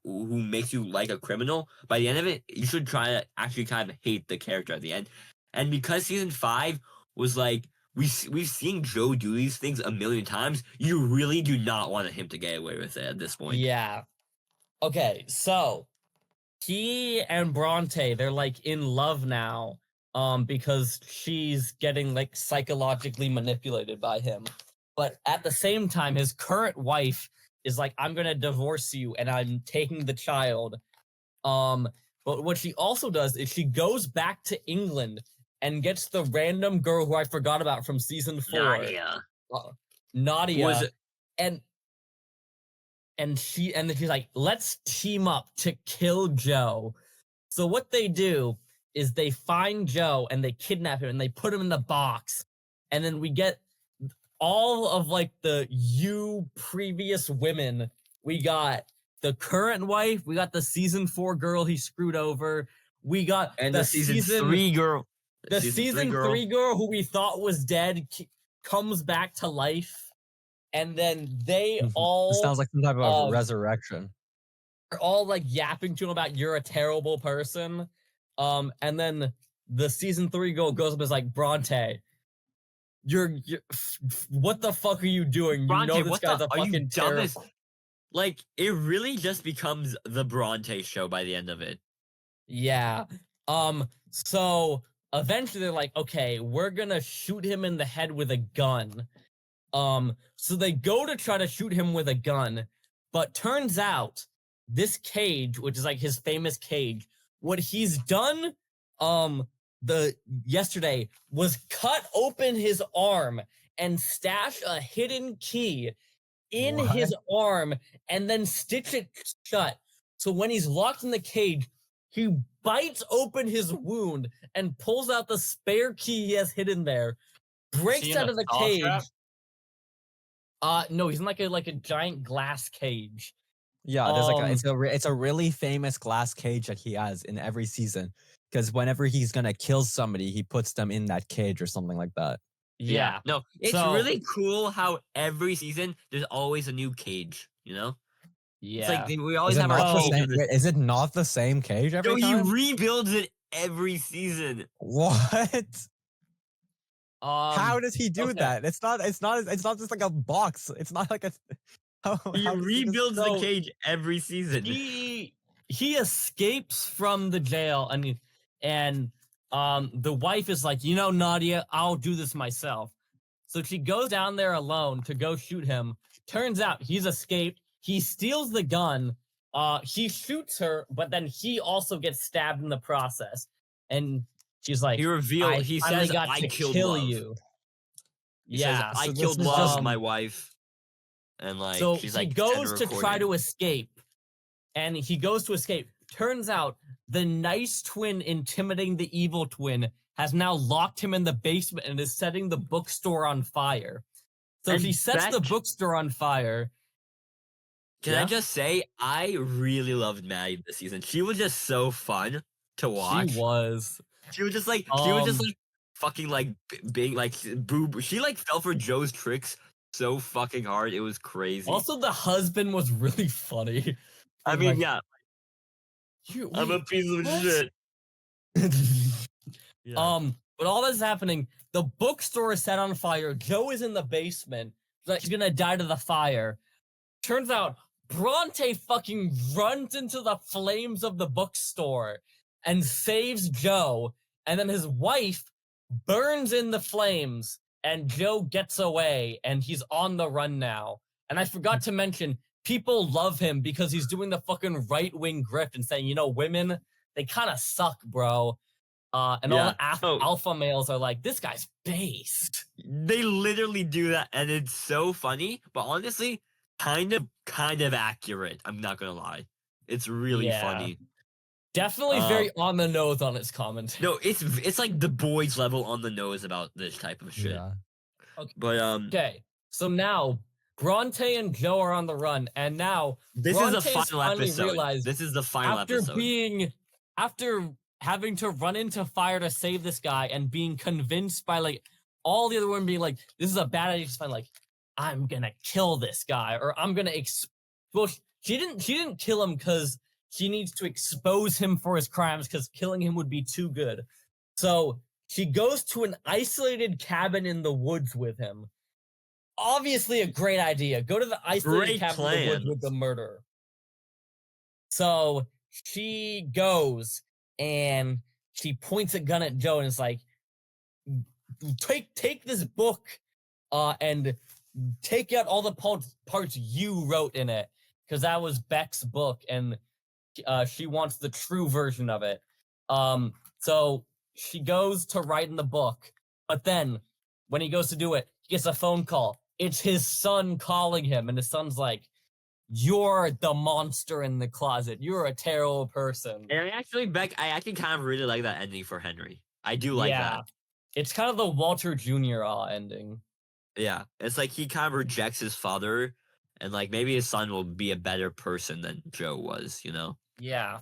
who makes you like a criminal. By the end of it, you should try to actually kind of hate the character at the end. And because season 5 was like we've seen Joe do these things a million times, you really do not want him to get away with it at this point. yeah. Okay, so he and Bronte, they're like in love now. Because she's getting like psychologically manipulated by him. But at the same time, his current wife is like, I'm gonna divorce you and I'm taking the child. But what she also does is she goes back to England and gets the random girl who I forgot about from season 4, Nadia. Nadia, Was and then she's like, let's team up to kill Joe. So what they do is they find Joe and they kidnap him and they put him in the box, and then we get all of like the previous women. We got the current wife, we got the season 4 girl he screwed over, we got and the season 3 girl. the season 3 girl who we thought was dead comes back to life, and then they all It sounds like some type of resurrection. are all like yapping to him about you're a terrible person. And then the season 3 girl goes up and is like, Bronte, you're what the fuck are you doing? Bronte, You know this guy's a are you fucking dumb as- terrible. Like, it really just becomes the Bronte show by the end of it. Yeah. So eventually they're like, okay, we're gonna shoot him in the head with a gun. So they go to try to shoot him with a gun, but turns out this cage, which is like his famous cage, what he's done yesterday was cut open his arm and stash a hidden key in his arm and then stitch it shut. So when he's locked in the cage, he bites open his wound and pulls out the spare key he has hidden there, breaks out of the cage. No, he's in like a giant glass cage. Yeah, there's like it's a really famous glass cage that he has in every season, because whenever he's gonna kill somebody, he puts them in that cage or something like that. Yeah. No, it's So- really cool how every season there's always a new cage, you know? Yeah. It's like we always Is it, have our not the cage. same, wait, is it not the same cage No, every he time? rebuilds it every season. What? How does he do okay. that? It's not just like a box. It's not like a how He does he just- rebuilds the So- cage every season. he escapes from the jail and the wife is like, you know, Nadia, I'll do this myself. So she goes down there alone to go shoot him. Turns out he's escaped. He steals the gun. He shoots her, but then he also gets stabbed in the process. And she's like, He revealed. I He finally says, got "I to killed kill love." you. He Yeah, says, "I so this killed is love, just- my wife." And like, so she's he like, goes "Send a to try recording." to escape, and he goes to escape. Turns out the nice twin intimidating the evil twin has now locked him in the basement and is setting the bookstore on fire. So And she sets the Beck- bookstore on fire. Can I Yeah? just say, I really loved Maddie this season. She was just so fun to watch. She was. She was just like, Um, fucking like being like boob. She like fell for Joe's tricks so fucking hard. It was crazy. Also, the husband was really funny. I mean, like, yeah, I'm a piece of what? shit. Yeah. But all this is happening. The bookstore is set on fire. Joe is in the basement. Like he's gonna die to the fire. Turns out Bronte fucking runs into the flames of the bookstore and saves Joe. And then his wife burns in the flames, and Joe gets away, and he's on the run now. And I forgot to mention, people love him because he's doing the fucking right-wing grift and saying, you know, women, they kind of suck, bro. And all Yeah. the Oh. alpha males are like, this guy's based. They literally do that, and it's so funny. But honestly, kind of accurate. I'm not gonna lie. It's really Yeah. funny. Definitely very on the nose on its commentary. No, it's like the boys level on the nose about this type of shit. Yeah. But Okay, so now Bronte and Joe are on the run, and now this is Bronte's the final finally episode. realized This is the final episode. After having to run into fire to save this guy and being convinced by like all the other women being like, this is a bad idea, just find like, I'm gonna kill this guy, or I'm gonna well, she didn't kill him because she needs to expose him for his crimes, because killing him would be too good. So she goes to an isolated cabin in the woods with him. Obviously a great idea. Go to the isolated Great cabin in the woods plan. with the murderer. So she goes and she points a gun at Joe and is like, take this book and take out all the parts you wrote in it, because that was Beck's book, and she wants the true version of it. So she goes to write in the book, but then when he goes to do it, he gets a phone call. It's his son calling him, and his son's like, "You're the monster in the closet. You're a terrible person." And I actually kind of really like that ending for Henry. I do like Yeah. that. It's kind of the Walter Jr. Ending. Yeah, it's like he kind of rejects his father, and like maybe his son will be a better person than Joe was. You know? Yeah.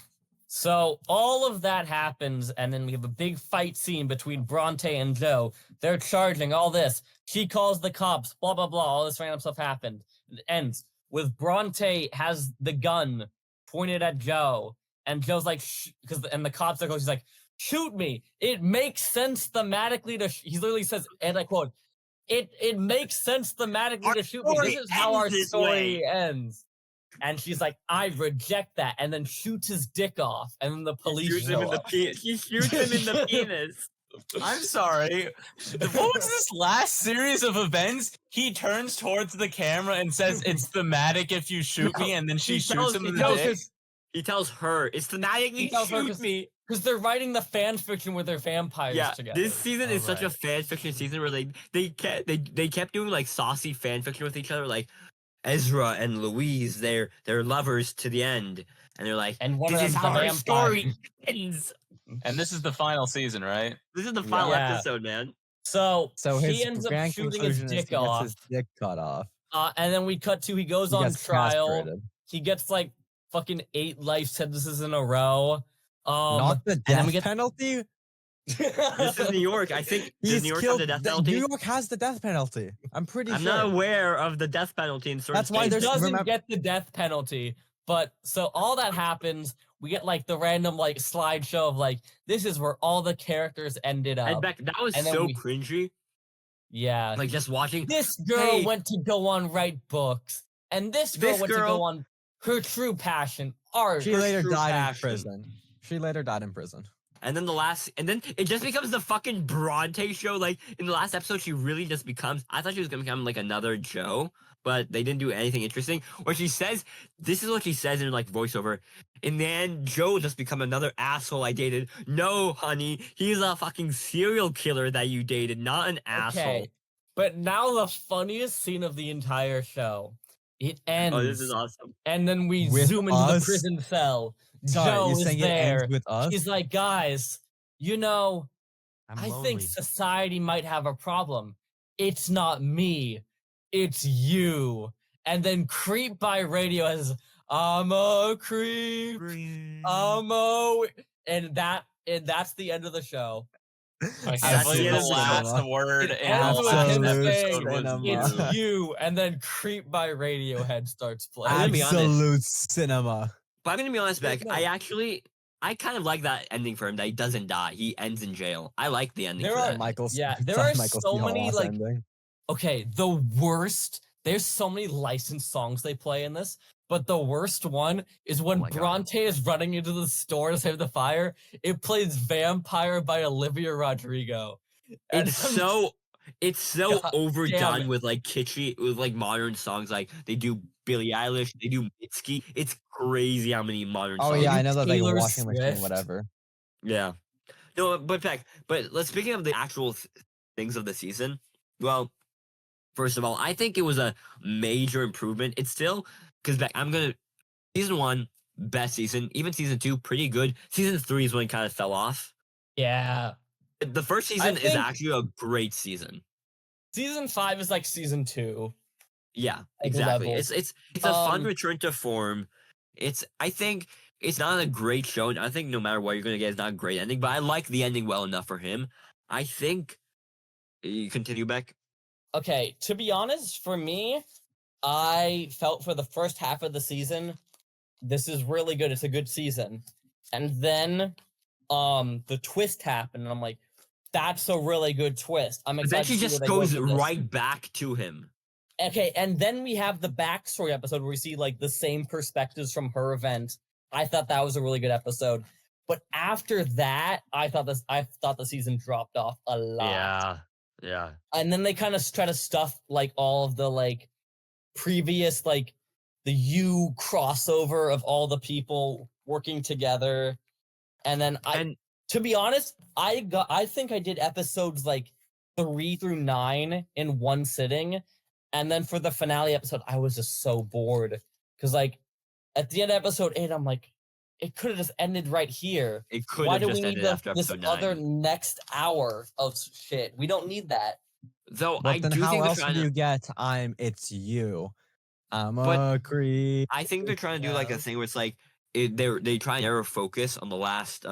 So all of that happens, and then we have a big fight scene between Bronte and Joe. They're charging all this. She calls the cops, blah, blah, blah. All this random stuff happened. It ends with Bronte has the gun pointed at Joe, and Joe's like, and the cops are going, she's like, shoot me. It makes sense thematically to, he literally says, and I quote, it makes sense thematically to shoot me. This is how our story ends. And she's like, I reject that, and then shoots his dick off, and then the police He shoots him show in the up. He shoots him in the penis. I'm sorry. What was this last series of events? He turns towards the camera and says, "It's thematic if you shoot me," and then she shoots him in the dick. He tells her, "It's thematic. He You tells her shoot me." because they're writing the fan fiction with their vampires Yeah, together. this season is such a Alright. fan fiction season where they kept doing like saucy fan fiction with each other, like Ezra and Louise. They're lovers to the end, and they're like, And one of "This is them's how a our vampire." story ends." And this is the final season, right? This is the final Yeah. episode, man. So his he ends up grand shooting conclusion his is dick he gets off. his dick cut off. And then we cut to he goes He on gets trial. castrated. He gets like fucking 8 life sentences in a row. Not the and then death we get penalty. This is New York. I think does He's New York killed. have the death New penalty? York has the death penalty. I'm pretty I'm sure. not aware of the death penalty in certain That's why He states. there's- doesn't remember- get the death penalty. But so all that happens, we get like the random like slideshow of like this is where all the characters ended And up. Beck, that was And then so we- cringy. Yeah. Like just watching. This girl Hey. went to go on write books, and this girl This went to girl- go on her true passion, art. She her later true died in passion. prison. She later died in prison. And then it just becomes the fucking Bronte show. Like in the last episode, she really just becomes. I thought she was gonna become like another Joe, but they didn't do anything interesting. Where she says, this is what she says in like voiceover. And then Joe just become another asshole I dated. No, honey, he's a fucking serial killer that you dated, not an asshole. Okay, but now the funniest scene of the entire show. It ends, Oh, this is awesome. and then we With zoom into us? the prison cell. Sorry, Joe you're is saying there. it ends with us? He's like, guys, you know, I'm I lonely. think society might have a problem. It's not me, it's you. And then Creep by Radio has I'm a creep. And that's the end of the show. I That's can't believe the the end of last cinema. word It in the ends with last him episode saying, was cinema. It's you, and then Creep by Radiohead starts playing. gonna be honest. Absolute cinema. But I'm gonna be honest, Beck. No. I kind of like that ending for him. That he doesn't die. He ends in jail. I like the ending There for are- that. Michael's. yeah, there sorry, are Michael so C. many, Hall's like- ending. Okay, the worst. There's so many licensed songs they play in this, but the worst one is when my God. Bronte is running into the store to save the fire. It plays "Vampire" by Olivia Rodrigo. And It's I'm- so God overdone it. with like kitschy, with like modern songs. Like they do Billie Eilish, they do Mitski. It's crazy how many modern Oh songs. yeah, I know that like a Taylor washing machine, Swift. whatever. Yeah. No, but Beck, but speaking of the actual things of the season, well, first of all, I think it was a major improvement. It's still because Beck, season 1 best season, even season 2 pretty good. Season 3 is when it kind of fell off. yeah, The first season is think- actually a great season. season 5 is like season 2. Yeah, the exactly. levels. It's a fun Um, return to form. I think it's not a great show. And I think no matter what you're gonna get, it's not a great ending. But I like the ending well enough for him. I think you continue, Beck. Okay, to be honest, for me, I felt for the first half of the season, this is really good. It's a good season. And then the twist happened, and I'm like, that's a really good twist. I'm But then excited she to see just where they go goes with this. right back to him. Okay, and then we have the backstory episode where we see like the same perspectives from her event. I thought that was a really good episode. But after that, I thought the season dropped off a lot. Yeah. And then they kind of try to stuff like all of the like previous like the U crossover of all the people working together. And then to be honest, I think I did episodes like 3 through 9 in one sitting. And then for the finale episode, I was just so bored. Because like at the end of episode 8, I'm like, it could have just ended right here. It could Why have do just we need ended after this episode other 9. next hour of shit? We don't need that. Though But I then do how think they're else trying do to. you get it's you? I'm But a creep. I think they're trying to do like a thing where it's like they try and narrow focus on the last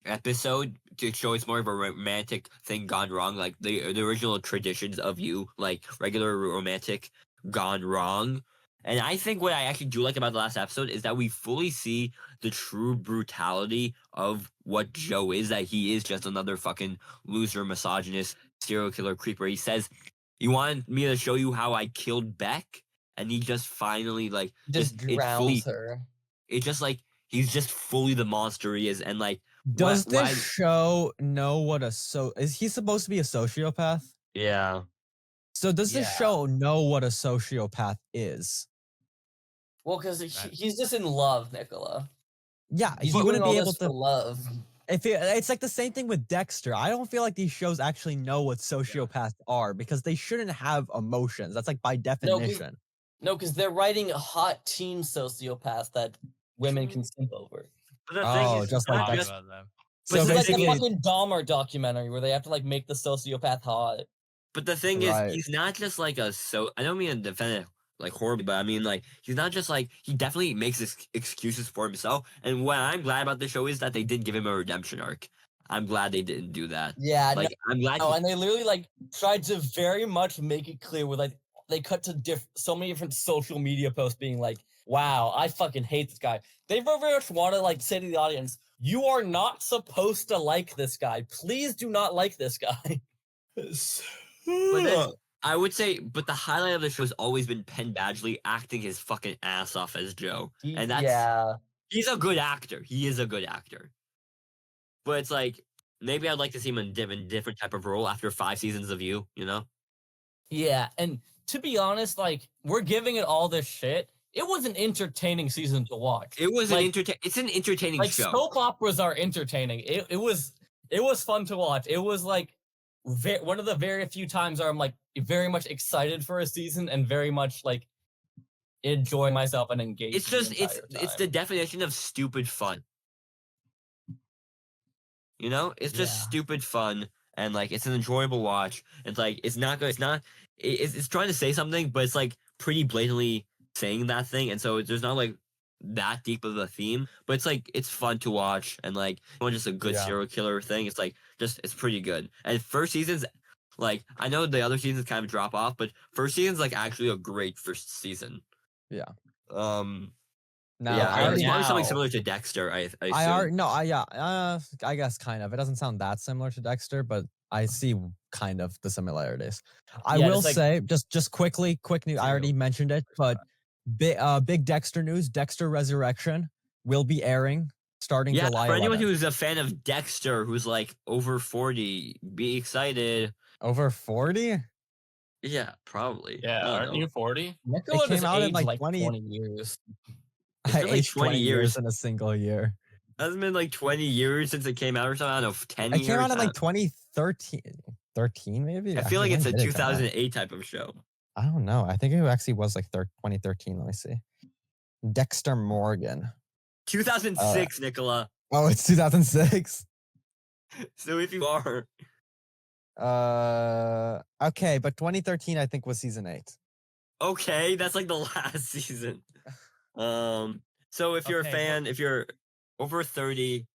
episode to show it's more of a romantic thing gone wrong, like the original traditions of you, like regular romantic gone wrong. And I think what I actually do like about the last episode is that we fully see the true brutality of what Joe is, that he is just another fucking loser, misogynist, serial killer creeper. He says, "You wanted me to show you how I killed Beck?" And he just finally like Just it fully drowns her. it's just like he's just fully the monster he is. And like Does this why show know what is he supposed to be a sociopath? yeah. So does this Yeah. show know what a sociopath is? Well, because he's just in love, Nicola. Yeah, He's he doing wouldn't all be this able for to. love. It's like the same thing with Dexter. I don't feel like these shows actually know what sociopaths are because they shouldn't have emotions. That's like by definition. No, because they're writing hot teen sociopaths that women can simp over. But the Oh, thing is, just not like Talk Dex- about them. But So the It's like the thing is- fucking Dahmer documentary where they have to like make the sociopath hot. But the thing Right. is, he's not just like I don't mean to defend it like horribly, but I mean like he's not just like he definitely makes excuses for himself. And what I'm glad about the show is that they didn't give him a redemption arc. I'm glad they didn't do that. Yeah, Like I'm glad. no, and they literally like tried to very much make it clear with like they cut to so many different social media posts being like, "Wow, I fucking hate this guy." They very much want to like say to the audience, "You are not supposed to like this guy. Please do not like this guy." But then I would say, but the highlight of the show has always been Penn Badgley acting his fucking ass off as Joe, and that's he's a good actor. He is a good actor. But it's like maybe I'd like to see him in different type of role after 5 seasons of You. You know. Yeah, and to be honest, like we're giving it all this shit. It was an entertaining season to watch. It was Like- It's an entertaining Like show. soap operas are entertaining. It was fun to watch. It was like one of the very few times where I'm like very much excited for a season and very much like enjoy myself and engage. It's just it's the definition of stupid fun. You know, it's just Yeah. stupid fun, and like it's an enjoyable watch. It's like it's not good. It's not. It's trying to say something, but it's like pretty blatantly saying that thing, and so there's not like that deep of a theme. But it's like it's fun to watch, and like not just a good Yeah. serial killer thing. It's like it's pretty good. And first season's like I know the other seasons kind of drop off, but first season's like actually a great first season. Yeah. Yeah, I it's already, probably something now- similar to Dexter. I I assume. already no, I guess kind of. It doesn't sound that similar to Dexter, but I see kind of the similarities. I Yeah, will it's like- say just quick news. I already mentioned it, but big Dexter news. Dexter Resurrection will be airing starting Yeah, July for anyone 11th. who's a fan of Dexter, who's like over 40, be excited. Over 40. Yeah, probably. Yeah, I don't aren't know. you 40? Nicola came has out in, aged like, like 20 20 years. It's I been, like, aged 20 20 years. years in a single year. Hasn't been like 20 years since it came out or something. I don't know, 10 It years. came out in I like 2013. 13 maybe. I feel like When it's a did it come out? 2008 type of show. I don't know. I think it actually was like 2013. Let me see. Dexter Morgan. 2006, Nicola. Oh, it's 2006. So if you are, Okay, but 2013 I think was season 8. okay, that's like the last season. So if you're a Okay, fan, if you're over 30,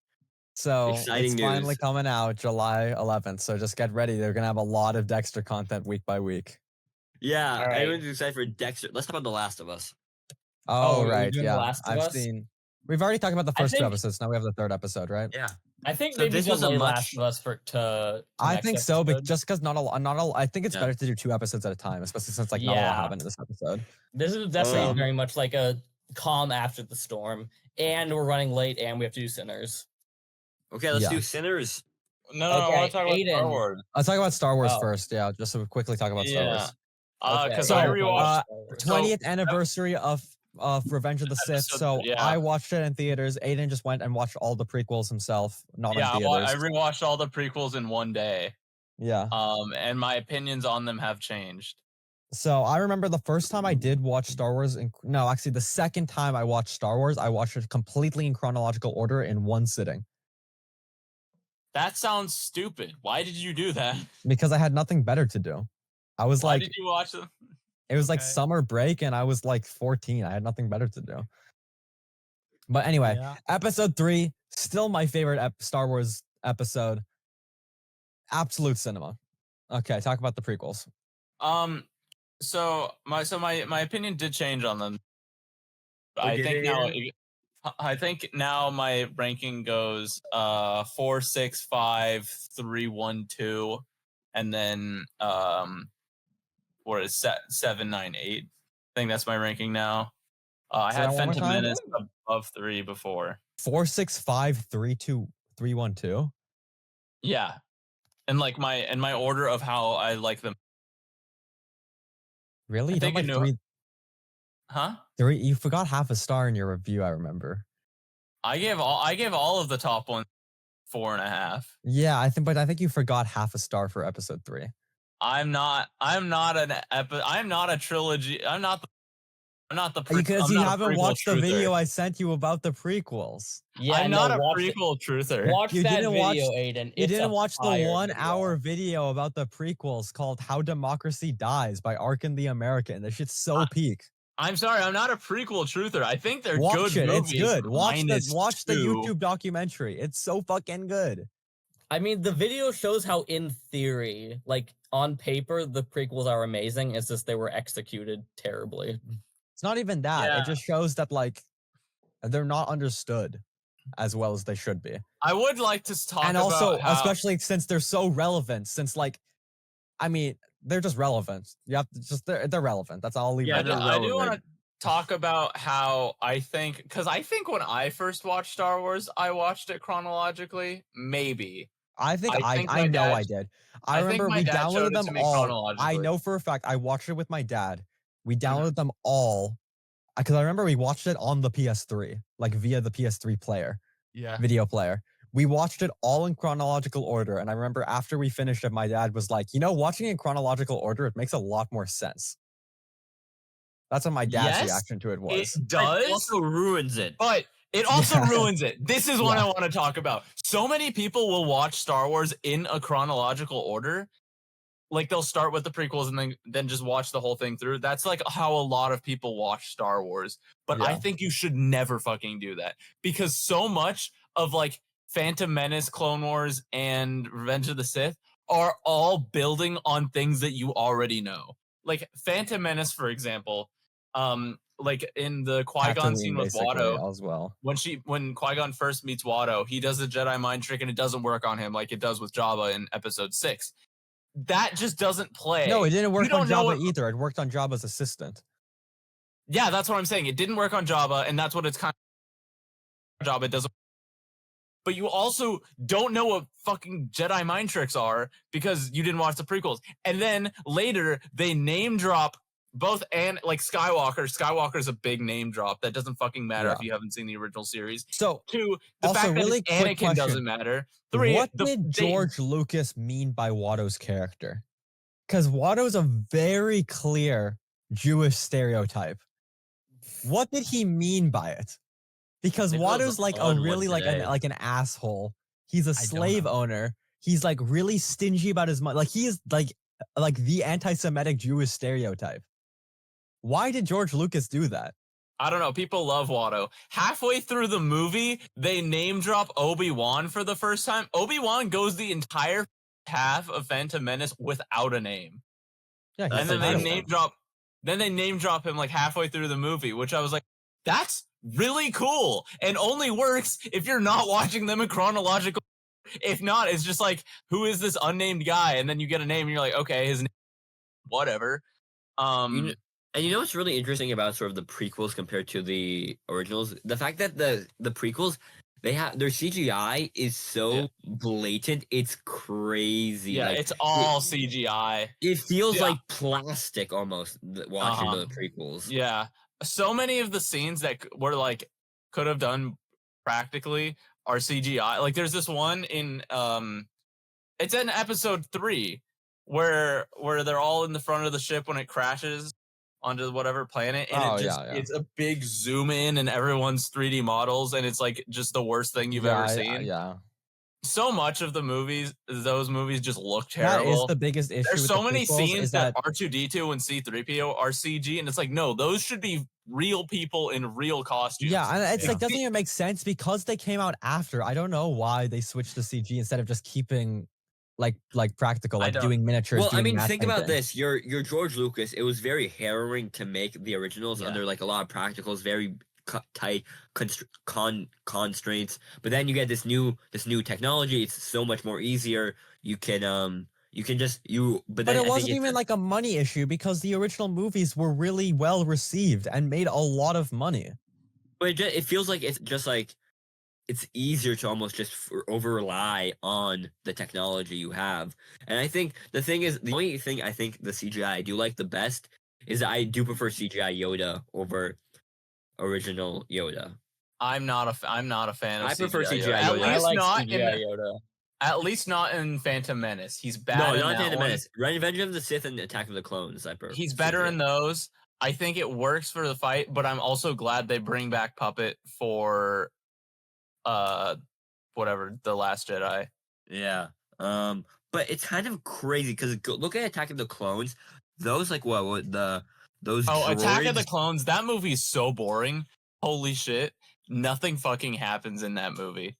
So Exciting it's finally news. coming out July 11th. So just get ready. They're gonna have a lot of Dexter content week by week. yeah, All right. everyone's excited for Dexter. Let's talk about The Last of Us. Oh, are we right, doing The yeah. Last of I've Us? seen. We've already talked about the I first 2 think- episodes. Now we have the 3rd episode, right? Yeah. I think So maybe this was a delay much- Last of Us to I next think so, but episode. just because not a, I think it's Yeah. better to do 2 episodes at a time, especially since like not a lot Yeah. happened in this episode. This is definitely Um, very much like a calm after the storm, and we're running late, and we have to do Sinners. Okay, let's Yeah. do Sinners. No, I Okay, want to talk about Star Aiden. Wars. Let's talk about Star Wars Oh. first. Yeah, just to quickly talk about Star Yeah. Wars. Because So, I rewatched 20th anniversary of Revenge of the Sith. Episode- So yeah. I watched it in theaters. Aiden just went and watched all the prequels himself, not Yeah, in I theaters. rewatched all the prequels in one day. Yeah. And my opinions on them have changed. So I remember the first time I did watch Star Wars. No, actually, the second time I watched Star Wars, I watched it completely in chronological order in one sitting That sounds stupid. Why did you do that? because I had nothing better to do. I was Why like, did you watch them? it was like Okay. summer break, and I was like 14. I had nothing better to do. But anyway, Yeah. episode 3, still my favorite Star Wars episode. Absolute cinema. Okay, talk about the prequels. So my opinion did change on them. What'd I you think say, now Aiden? I think now my ranking goes 4, 6, 5, 3, 1, 2, and then what is 7, 9, 8. I think that's my ranking now. I Say had that one more Phantom time? Menace above 3 before. 4, 6, 5, 3, 2, 3, 1, 2. Yeah. And like my order of how I like them. Really? I You don't think like it knew- 3? Huh? 3? You forgot half a star in your review, I remember. I gave all of the top ones 4.5. Yeah, I think you forgot half a star for episode 3. I'm not a trilogy. I'm not the Because I'm you not a haven't prequel watched the truther. video I sent you about the prequels. Yeah, I'm no, not a watch prequel truther. Watch You that didn't video, watch- Aiden. You It's didn't a watch the fire 1-hour video about the prequels called How Democracy Dies by Arkin the American. That shit's so peak. I'm sorry, I'm not a prequel truther. I think they're Watch good it. movies. It's good. Watch the -2. YouTube documentary. It's so fucking good. I mean, the video shows how, in theory, like on paper, the prequels are amazing. It's just they were executed terribly. It's not even that. Yeah. It just shows that like they're not understood as well as they should be. I would like to talk And about also, how especially since they're so relevant, since like, I mean, they're just relevant. You have to just they're relevant. That's all I'll leave Yeah, it they're at. I do want to relevant. talk about how I think, because I think when I first watched Star Wars, I watched it chronologically. Maybe. I think I I think my know dad- I did. I I think remember my we dad showed downloaded it to them me all. I chronologically. know for a fact I watched it with my dad. We Mm-hmm. downloaded them all because I remember we watched it on the PS3, like via the PS3 player, Yeah. video player. We watched it all in chronological order, and I remember after we finished it, my dad was like, watching in chronological order, it makes a lot more sense. That's what my dad's Yes, reaction to it It was. But does. it also ruins it. But it also Yeah. ruins it. This is what Yeah. I want to talk about. So many people will watch Star Wars in a chronological order. Like they'll start with the prequels and then just watch the whole thing through. That's like how a lot of people watch Star Wars. But I Yeah. think you should never fucking do that because so much of like Phantom Menace, Clone Wars, and Revenge of the Sith are all building on things that you already know. Like Phantom Menace, for example, like in the Qui-Gon scene Tatooine, with basically, Watto, as well. when Qui-Gon first meets Watto, he does the Jedi mind trick and it doesn't work on him like it does with Jabba in episode 6. That just doesn't play. No, it didn't work on don't know Jabba what- either. It worked on Jabba's assistant. Yeah, that's what I'm saying. It didn't work on Jabba, and that's what it's kind of Jabba. It doesn't. But you also don't know what fucking Jedi mind tricks are because you didn't watch the prequels. And then later they name drop both and like Skywalker. Skywalker's a big name drop. That doesn't fucking matter if Yeah. you haven't seen the original series. So, 2, the Also, fact that really it's quick Anakin question. doesn't matter. 3, what did George Lucas mean by Watto's character? Because Watto's a very clear Jewish stereotype. What did he mean by it? Because Maybe it was Watto's the like a odd one really today. like an asshole. He's a don't slave know. owner. He's like really stingy about his money. Like he is like the anti-Semitic Jewish stereotype. Why did George Lucas do that? I don't know. People love Watto. Halfway through the movie, they name drop Obi-Wan for the first time. Obi-Wan goes the entire half of Phantom Menace without a name. Yeah, That's And then a they nice name one. drop him like halfway through the movie, which I was like, that's really cool. And only works if you're not watching them in chronological. If not, it's just like, who is this unnamed guy? And then you get a name and you're like, okay, his name, whatever. And you know what's really interesting about sort of the prequels compared to the originals? The fact that the prequels, their CGI is so blatant, it's crazy. Yeah, Like it's all CGI. it feels Yeah. like plastic almost watching Uh-huh. the prequels. Yeah. So many of the scenes that were like could have done practically are CGI. Like there's this one in it's in episode 3 where they're all in the front of the ship when it crashes onto whatever planet, and Oh, it just yeah, yeah. it's a big zoom in and everyone's 3D models, and it's like just the worst thing you've ever seen. Yeah. So much of those movies just look That is terrible. the biggest issue There's with so the many prequels scenes is that that R2D2 and C3PO are CG, and it's like, no, those should be real people in real costumes. yeah, and it's like Yeah. doesn't even make sense because they came out after. I don't know why they switched to CG instead of just keeping like practical, I like don't- doing miniatures. Well, I doing mean, matte think about painting. this. You're George Lucas. It was very harrowing to make the originals Yeah. under like a lot of practicals, very tight constraints. But then you get this new technology. It's so much more easier. You can just But But then it I think wasn't it's even like a money issue because the original movies were really well received and made a lot of money. but it feels like it's just like it's easier to almost just over rely on the technology you have. And I think the thing is, the only thing I think the CGI I do like the best is that I do prefer CGI Yoda over original Yoda. I'm not a fan of I prefer CGI. CGI At Yoda. I least like not CGI in Yoda. at least not in Phantom Menace. He's bad No, in not that Phantom one. Menace. Revenge of the Sith and Attack of the Clones. I prefer. He's better in those. I think it works for the fight, but I'm also glad they bring back Puppet for whatever, The Last Jedi. Yeah. But it's kind of crazy because look at Attack of the Clones. Those like what those Attack of the droids. Clones, that movie is so boring. Holy shit. Nothing fucking happens in that movie.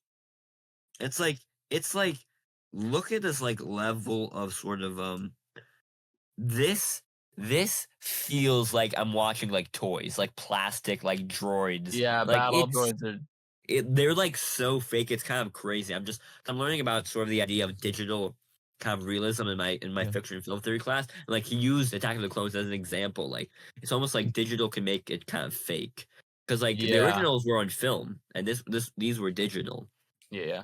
It's like look at this like level of sort of this feels like I'm watching like toys, like plastic, like droids. Yeah, Like battle droids are they're like so fake. It's kind of crazy. I'm learning about sort of the idea of digital kind of realism in my Yeah. fiction and film theory class. And, like he used Attack of the Clones as an example. Like it's almost like digital can make it kind of fake because like the Yeah. originals were on film and these were digital. Yeah.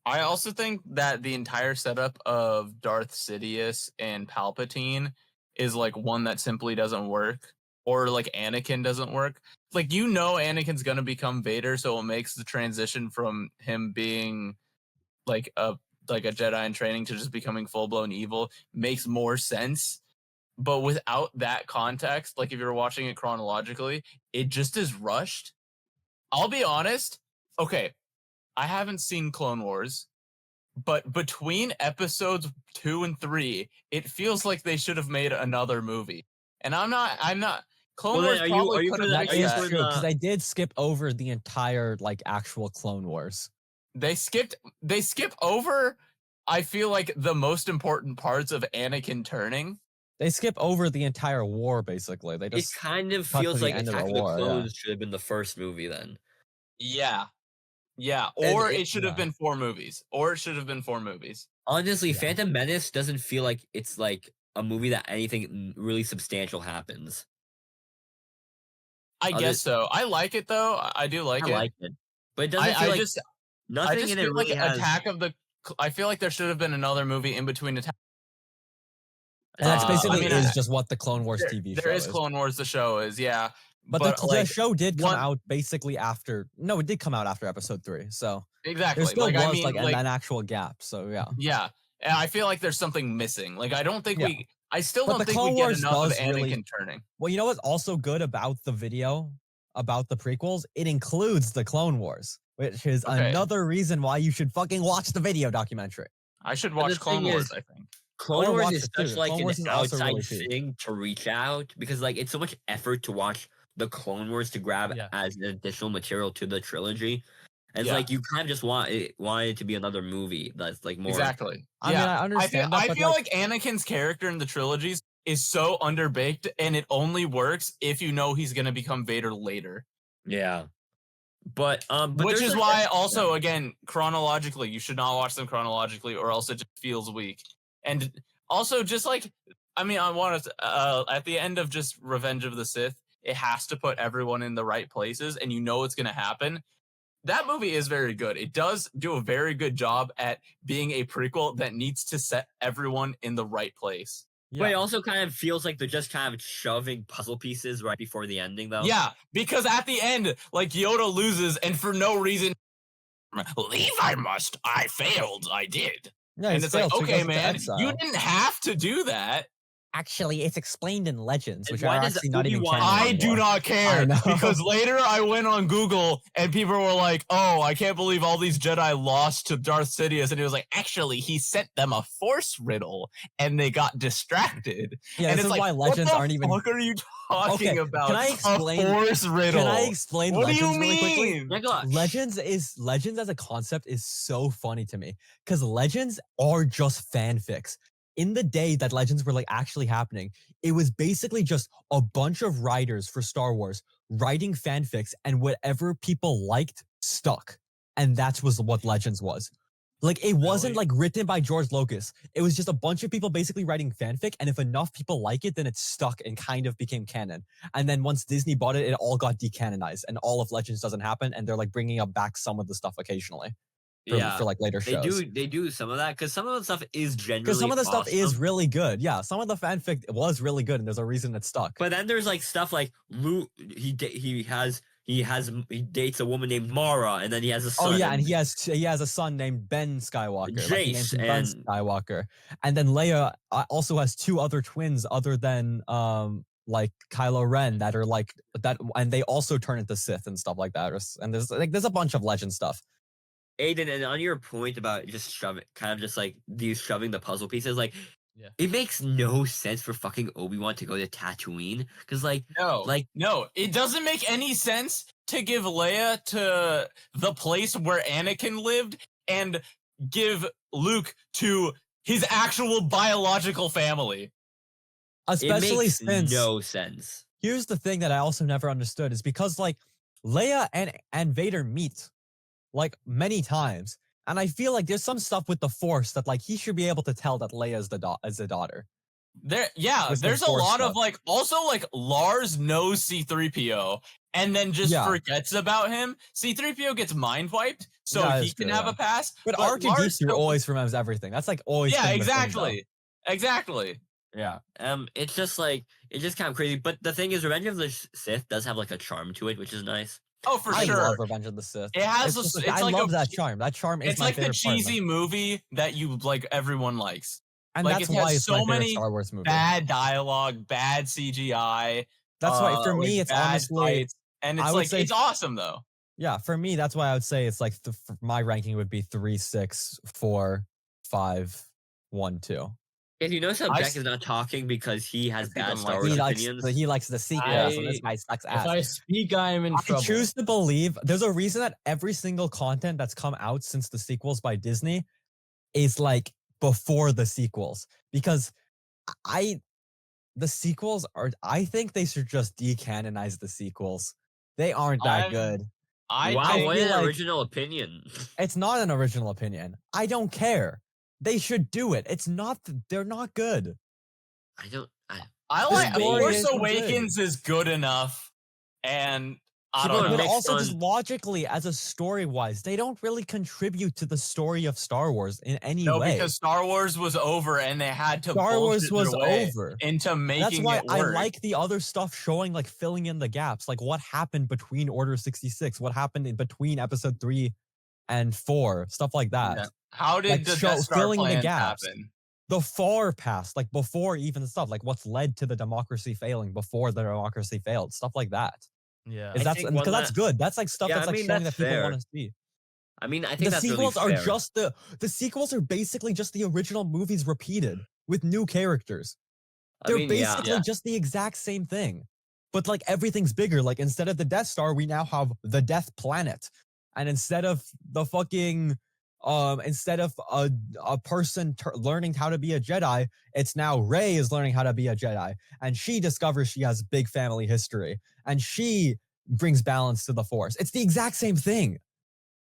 I also think that the entire setup of Darth Sidious and Palpatine is like one that simply doesn't work, or like Anakin doesn't work. Like, Anakin's going to become Vader, so it makes the transition from him being like a Jedi in training to just becoming full-blown evil makes more sense. But without that context, like if you're watching it chronologically, it just is rushed. I'll be honest. Okay, I haven't seen Clone Wars, but between episodes 2 and 3, it feels like they should have made another movie. And I'm not. Clone Well, then, Wars are you- probably are you could for have. the- That are you is for true the- because they did skip over the entire like actual Clone Wars. They skip over. I feel like the most important parts of Anakin turning. They skip over the entire war basically. They It just kind of cut to feels the like end of Attack the of the war, yeah. Clones should have been the first movie then. Yeah, And or it should have yeah. been 4 movies. Honestly, Yeah. Phantom Menace doesn't feel like it's like a movie that anything really substantial happens. I Other- guess so. I like it though. I do like I it. like it, but it doesn't feel I like just nothing in it feel like really has. Attack of the. I feel like there should have been another movie in between Attack. And that's I basically mean, is just what the Clone Wars TV show There is Clone Wars. The show is, yeah. But the like, show did come one- out basically after. No, it did come out after episode 3. So exactly. there still like, was I mean, an actual gap. So yeah. yeah. And I feel like there's something missing. Like I don't think Yeah. I still But don't the think Clone we get Wars enough of does Anakin really- turning. Well, you know what's also good about the video about the prequels? It includes the Clone Wars, which is Okay. another reason why you should fucking watch the video documentary. I should the watch Clone thing Wars, is- I think. Clone Or Wars watch is it too. such like Clone an Wars is also outside really cheap. thing to reach out because like it's so much effort to watch the Clone Wars to grab Yeah. as an additional material to the trilogy. And it's Yeah. like you kind of just want it to be another movie that's like more Exactly. I mean, I understand that, I but feel like, like Anakin's character in the trilogies is so underbaked, and it only works if you know he's gonna become Vader later. Yeah. But Which there's, is like, why also again chronologically you should not watch them chronologically or else it just feels weak. And also just like I mean I want to at the end of just Revenge of the Sith it has to put everyone in the right places and you know it's going to happen. that movie is very good. It does do a very good job at being a prequel that needs to set everyone in the right place. But it also kind of feels like they're just kind of shoving puzzle pieces right before the ending, though. Yeah, because at the end, like Yoda loses, and for no reason, leave I must. I failed. I did. Yeah, And he's it's like, failed, so he okay, goes into man, exile. you didn't have to do that. Actually, it's explained in Legends, And which why are does actually not even Obi-Wan- canon I do anymore. not care I know. because later I went on Google and people were like, "Oh, I can't believe all these Jedi lost to Darth Sidious," and it was like, actually, he sent them a Force riddle and they got distracted. Yeah, and this it's is like, why Legends what the aren't even. fuck are you talking Okay, about? can I explain? A Force riddle? Can I explain What do Legends you really quickly? mean? My gosh. Legends as a concept is so funny to me because Legends are just fanfics. In the day that Legends were like actually happening, it was basically just a bunch of writers for Star Wars writing fanfics, and whatever people liked stuck, and that was what Legends was. Like it wasn't Really? like written by George Lucas. It was just a bunch of people basically writing fanfic, and if enough people like it, then it stuck and kind of became canon. And then once Disney bought it, it all got decanonized, and all of Legends doesn't happen, and they're like bringing up back some of the stuff occasionally for like later shows. They do some of that because some of the stuff is genuinely Because some of the stuff is awesome. really good. Yeah, some of the fanfic was really good, and there's a reason it stuck. But then there's like stuff like Luke. He dates a woman named Mara, and then he has a son. Oh yeah, and he has a son named Ben Skywalker. Like, he names Jace him Ben and- Skywalker, and then Leia also has two other twins other than like Kylo Ren that are like that, and they also turn into Sith and stuff like that. And there's a bunch of legend stuff. Aiden, and on your point about just shoving the puzzle pieces, like Yeah. it makes no sense for fucking Obi-Wan to go to Tatooine because No, it doesn't make any sense to give Leia to the place where Anakin lived and give Luke to his actual biological family. Especially it makes since no sense. here's the thing that I also never understood is because like Leia and Vader meet like many times, and I feel like there's some stuff with the Force that like he should be able to tell that Leia is the daughter. There's With some a lot Force of like also like Lars knows C-3PO and then just Yeah. forgets about him. C-3PO gets mind wiped, so Yeah, he that's can true, have yeah. a pass. But Lars R2D2 still- always remembers everything. That's like always. Yeah, been the thing, though. exactly. Yeah. It's just kind of crazy. But the thing is, Revenge of the Sith does have like a charm to it, which is nice. Oh, for I sure. love Revenge of the Sith. It has It's just it's I like love a, that charm. That charm is it's my like the favorite part of it. cheesy movie that you like everyone likes. And like, that's it has why it's so my favorite many Star Wars movie. Bad dialogue, bad CGI. That's why for me like, it's bad honestly fights, and I it's would like say- it's awesome though. yeah, for me that's why I would say it's like my ranking would be 3, 6, 4, 5, 1, 2. If you notice how I Jack s- is not talking because he has Because he bad doesn't Star like Wars He opinions. likes the sequels, and this guy sucks If ass. I speak, I am in I trouble. choose to believe there's a reason that every single content that's come out since the sequels by Disney is like before the sequels, because the sequels are, I think they should just decanonize the sequels. They aren't that I'm- good. Wow, think what feel an like- original opinion. It's not an original opinion. I don't care. They should do it. They're not good. I don't. I The like story Force isn't good. Awakens is good enough, and I People don't are know. But mixed also on- just logically, as a story wise, they don't really contribute to the story of Star Wars in any No, way. because Star Wars was over, and they had to Star Wars bullshit their was way over. into making That's why it I work. like the other stuff showing, like filling in the gaps, like what happened between Order 66, what happened in between Episode 3 and 4, stuff like that. Yeah. How did like, the show- Death Star filling the plans gaps. happen? The far past, like before even stuff, like what's led to the democracy failing before the democracy failed, stuff like that. Yeah. Is that's think one because that's good. That's like stuff Yeah, that's I like mean, showing that's that people fair. want to see. I mean, I think The that's sequels really are fair. just the sequels are basically just the original movies repeated with new characters. They're basically Yeah. just the exact same thing. But like everything's bigger. Like instead of the Death Star, we now have the Death Planet. And instead of the fucking instead of a person learning how to be a Jedi, it's now Rey is learning how to be a Jedi. And she discovers she has big family history. And she brings balance to the Force. It's the exact same thing.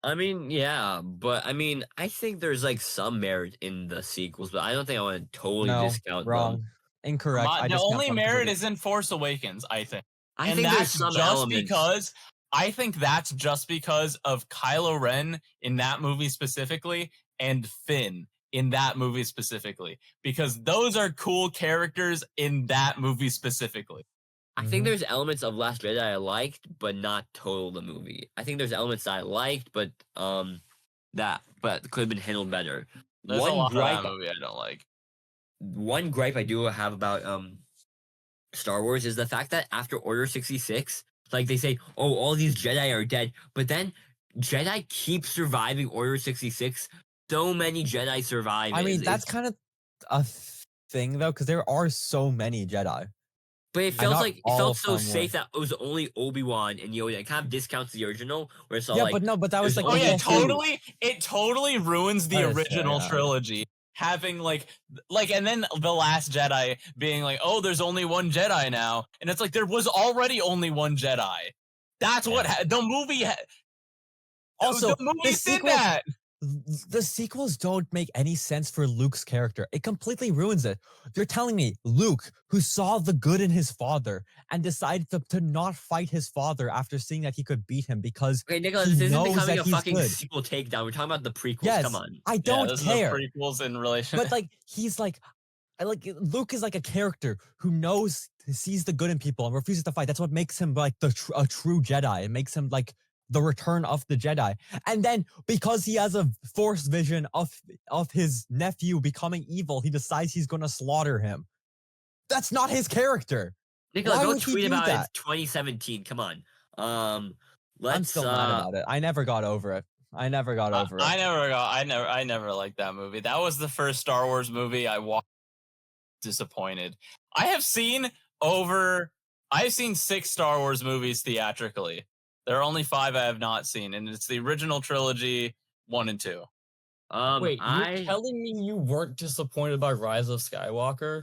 I mean, yeah, but I mean, I think there's like some merit in the sequels, but I don't think I want to totally No, discount wrong. them. Incorrect. I The discount only them merit completely. is in Force Awakens, I think. I and think that's there's some just elements. because I think that's just because of Kylo Ren in that movie specifically and Finn in that movie specifically, because those are cool characters in that movie specifically. I think there's elements of Last Jedi I liked, but not total the movie. I think there's elements that I liked, but could have been handled better. There's a lot of that movie I don't like. One gripe I do have about Star Wars is the fact that after Order 66, like they say, oh, all these Jedi are dead, but then Jedi keep surviving Order 66. So many Jedi survive. I mean, that's kind of a thing though, because there are so many Jedi. But it felt not like it all felt of so them safe that it was only Obi-Wan and Yoda. It kind of discounts the original, where it's all Yeah, like, but that was there's like Oh only yeah, the whole thing. totally. It totally ruins the That is fair, original yeah. trilogy. Having like, and then the Last Jedi being like, oh, there's only one Jedi now, and it's like there was already only one Jedi. That's what the movie. Also, the movie the did sequels, that. the sequels don't make any sense for Luke's character. It completely ruins it. You're telling me Luke, who saw the good in his father and decided to not fight his father after seeing that he could beat him because okay, Nicholas, he this isn't knows becoming that a he's fucking good. sequel takedown. We're talking about the prequels. Yes, Come on. I don't this care. Is the prequels in relation. But like he's like Luke is like a character who sees the good in people and refuses to fight. That's what makes him like a true Jedi. It makes him like the return of the Jedi. And then because he has a force vision of his nephew becoming evil, he decides he's going to slaughter him. That's not his character. Nicholas, Why don't would he tweet do about that? it. It's 2017. Come on. I'm Let's still mad about it. I never got over it. I never got over it. I never liked that movie. That was the first Star Wars movie I watched. Disappointed. I've seen 6 Star Wars movies theatrically. There are only 5 I have not seen, and it's the original trilogy 1 and 2. Wait, you're telling me you weren't disappointed by Rise of Skywalker?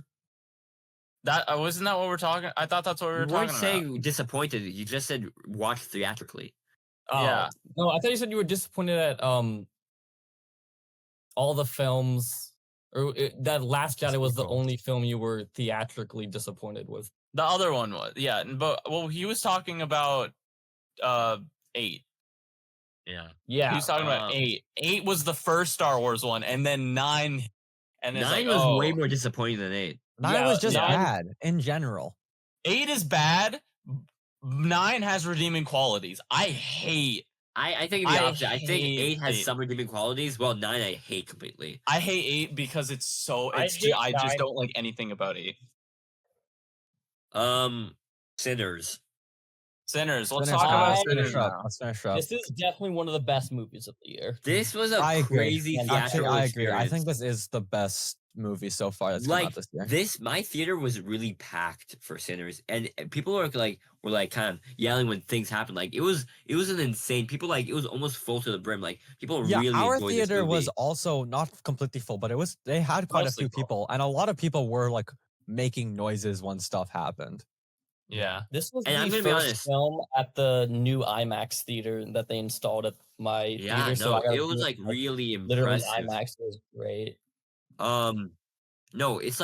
That wasn't that what we're talking? I thought that's what we were You weren't talking saying disappointed. You just said watch theatrically. Oh. Yeah. No, I thought you said you were disappointed at all the films, or that Last Jedi was the only film you were theatrically disappointed with. The other one was, yeah, but he was talking about 8. Yeah. Yeah. He was talking about 8. 8 was the first Star Wars one, and then 9. And it's 9 like, was oh, way more disappointing than 8. 9 was just 9 bad in general. 8 is bad. 9 has redeeming qualities. I hate. I think the opposite. I think hate 8 has 8. some redeeming qualities. Well, 9 I hate completely. I hate 8 because it's so. I It's hate I just 9. don't like anything about 8. Sinners. Sinners. Let's Finish talk up, about let's Sinners finish up. now. Let's finish up. This is definitely one of the best movies of the year. This was a I agree. crazy Actually, theatrical Actually, I agree. I think experience. this is the best movie so far that's come Like out this year. my theater was really packed for Sinners, and people were kind of yelling when things happened. Like it was an insane. People it was almost full to the brim. Like people Yeah, really our enjoyed this theater was movie. also not completely full, but they had quite Mostly a few full. people, and a lot of people were like making noises when stuff happened. Yeah. This was And I'm the gonna be first honest. film at the new IMAX theater that they installed at my Yeah, theater. So no, I got it was really literally impressive. IMAX. It was great. No, it's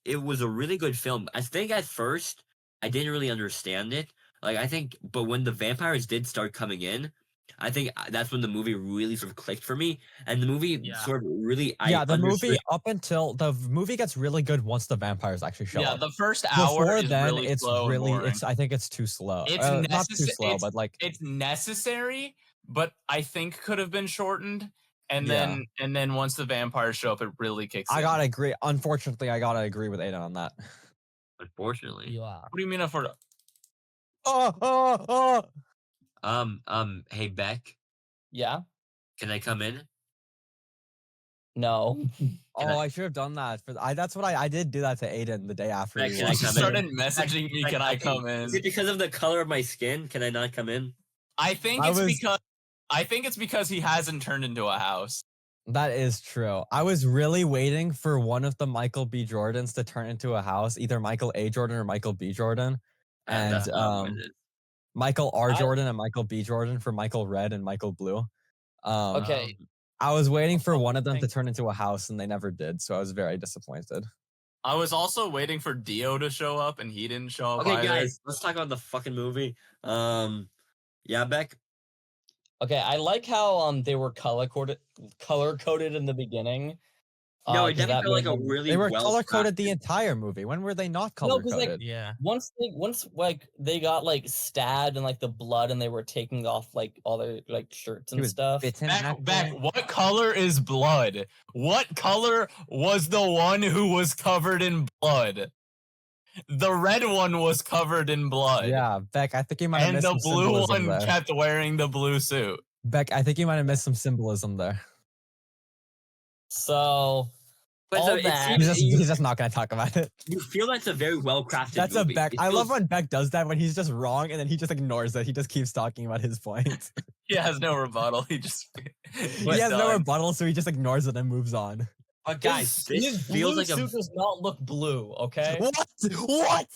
it was a really good film. I think at first I didn't really understand it. But when the vampires did start coming in, I think that's when the movie really sort of clicked for me. And the movie sort of really, The movie understood. up until the movie gets really good once the vampires actually show Yeah, up. the first hour Before is then, really slow and boring. I think it's too slow. It's Not too slow, but like it's necessary, but I think could have been shortened. And Yeah. then once the vampires show up, it really kicks in. I gotta agree. Unfortunately, I gotta agree with Aiden on that. Unfortunately. Yeah. What do you mean for? Hey Beck, Yeah. can I come in? No. I should have done that. That's what I did do that to Aiden the day after. Beck, we can I watched She come it. started messaging me, "Can I come Is in?" it because of the color of my skin? Can I not come in? I think it's because he hasn't turned into a house. That is true. I was really waiting for one of the Michael B. Jordans to turn into a house, either Michael A. Jordan or Michael B. Jordan, and That's not what it is. Michael R. Jordan and Michael B. Jordan for Michael Red and Michael Blue. Okay. I was waiting for one of them to Thank- turn into a house, and they never did, so I was very disappointed. I was also waiting for Dio to show up, and he didn't show up Okay, either. guys, let's talk about the fucking movie. Yeah, Beck. Okay, I like how they were color coded in the beginning. No, it 'Cause definitely that felt like made a them really They were well color coded the crafted. entire movie. When were they not No, color 'cause, like, coded? Yeah. once like they got like stabbed and like the blood and they were taking off like all their like shirts He and was stuff. bitten at Back, point. what color is blood? What color was the one who was covered in blood? The red one was covered in blood. Yeah, Beck, I think you might have And missed the some blue symbolism one there. kept wearing the blue suit. Beck, I think you might have missed some symbolism there. So But all it that seems He's just not gonna talk about it. you feel that's a very well crafted That's movie. a Beck. It I love feels- when Beck does that when he's just wrong and then he just ignores it. He just keeps talking about his point. He has no rebuttal. He just He has no rebuttal, so he just ignores it and moves on. But guys, this his feels blue like a suit does not look blue. Okay. What? What?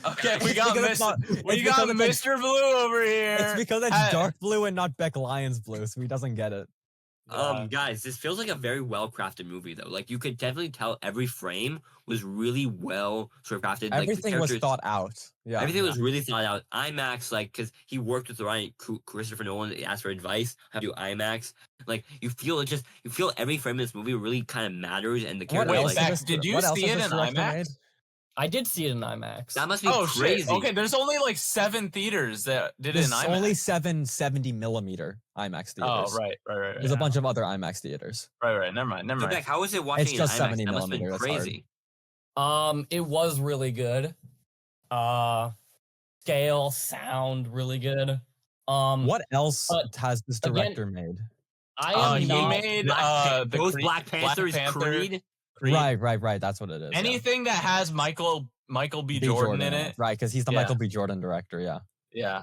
okay. We got Because it's not- we it's got because it's Mr. Blue over here. It's because it's Uh, dark blue and not Beck Lyons blue, so he doesn't get it. guys, this feels like a very well crafted movie though. Like you could definitely tell every frame was really well sort of crafted. Everything like, was the characters- thought out. Yeah. Everything was really thought out. IMAX, like, because he worked with Ryan Christopher Nolan, he asked for advice how to do IMAX. Like, you feel every frame of this movie really kind of matters, and the What characters Wait, else? like Beck, did you what else see has it this in director IMAX? made? I did see it in IMAX. that must be Oh crazy. shit! Okay, there's only like 7 theaters that did it There's in IMAX. only 770 millimeter IMAX Oh theaters. right. There's a bunch of other IMAX theaters. Right. Never mind. So Beck, how was it watching It's in just IMAX? 70 That must have been millimeter, that's hard. crazy. It was really good. Scale, sound, really good. What else but has this again, director made? I am he not. made Black the both Creed- Black Panthers, Panther, Creed. Right. That's what it is. yeah. Anything that has Michael B. Jordan in it. Right, because he's the Yeah. Michael B. Jordan director. Yeah. Yeah.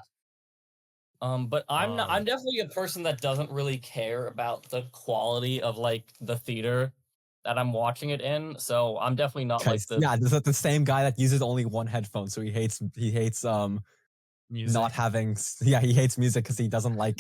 But I'm not. I'm definitely a person that doesn't really care about the quality of like the theater that I'm watching it in. So I'm definitely not like the. Yeah, this is the same guy that uses only one headphone, so he hates Music. not having. Yeah, he hates music because he doesn't like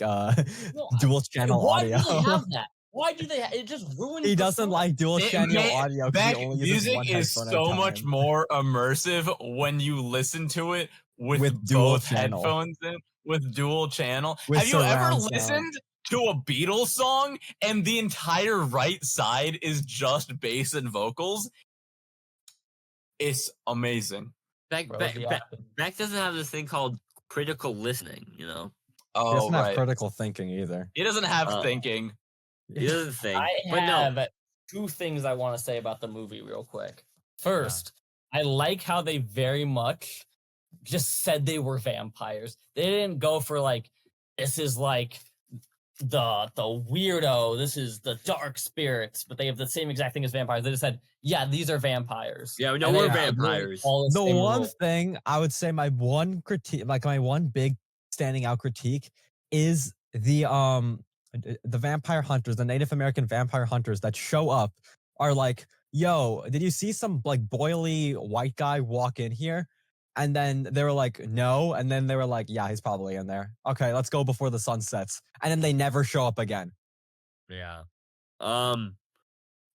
dual channel Why audio. do they have that? Why do they? It just ruins. He the doesn't song. like dual channel audio because he Back only uses music one is headphone so at a much time. more immersive when you listen to it with dual both channel. headphones in, with dual channel. With Have you ever surround sound. listened to a Beatles song and the entire right side is just bass and vocals? It's amazing. Beck Bro, Beck- the Beck- opposite. Beck doesn't have this thing called critical listening. You know, He Oh doesn't have right. critical thinking either. He doesn't have Oh. thinking. he doesn't think. I But no, have two things I want to say about the movie real quick. First, I like how they very much just said they were vampires. They didn't go for like this is like the weirdo, this is the dark spirits, but they have the same exact thing as vampires. They just said, yeah, these are vampires. Yeah, we know And we're they have literally vampires. all The same one rules. thing I would say, my one critique, like my one big standing out critique, is the vampire hunters, the Native American vampire hunters that show up are like, yo, did you see some like boily white guy walk in here? And then they were like, no. And then they were like, yeah, he's probably in there. Okay, let's go before the sun sets. And then they never show up again. Yeah.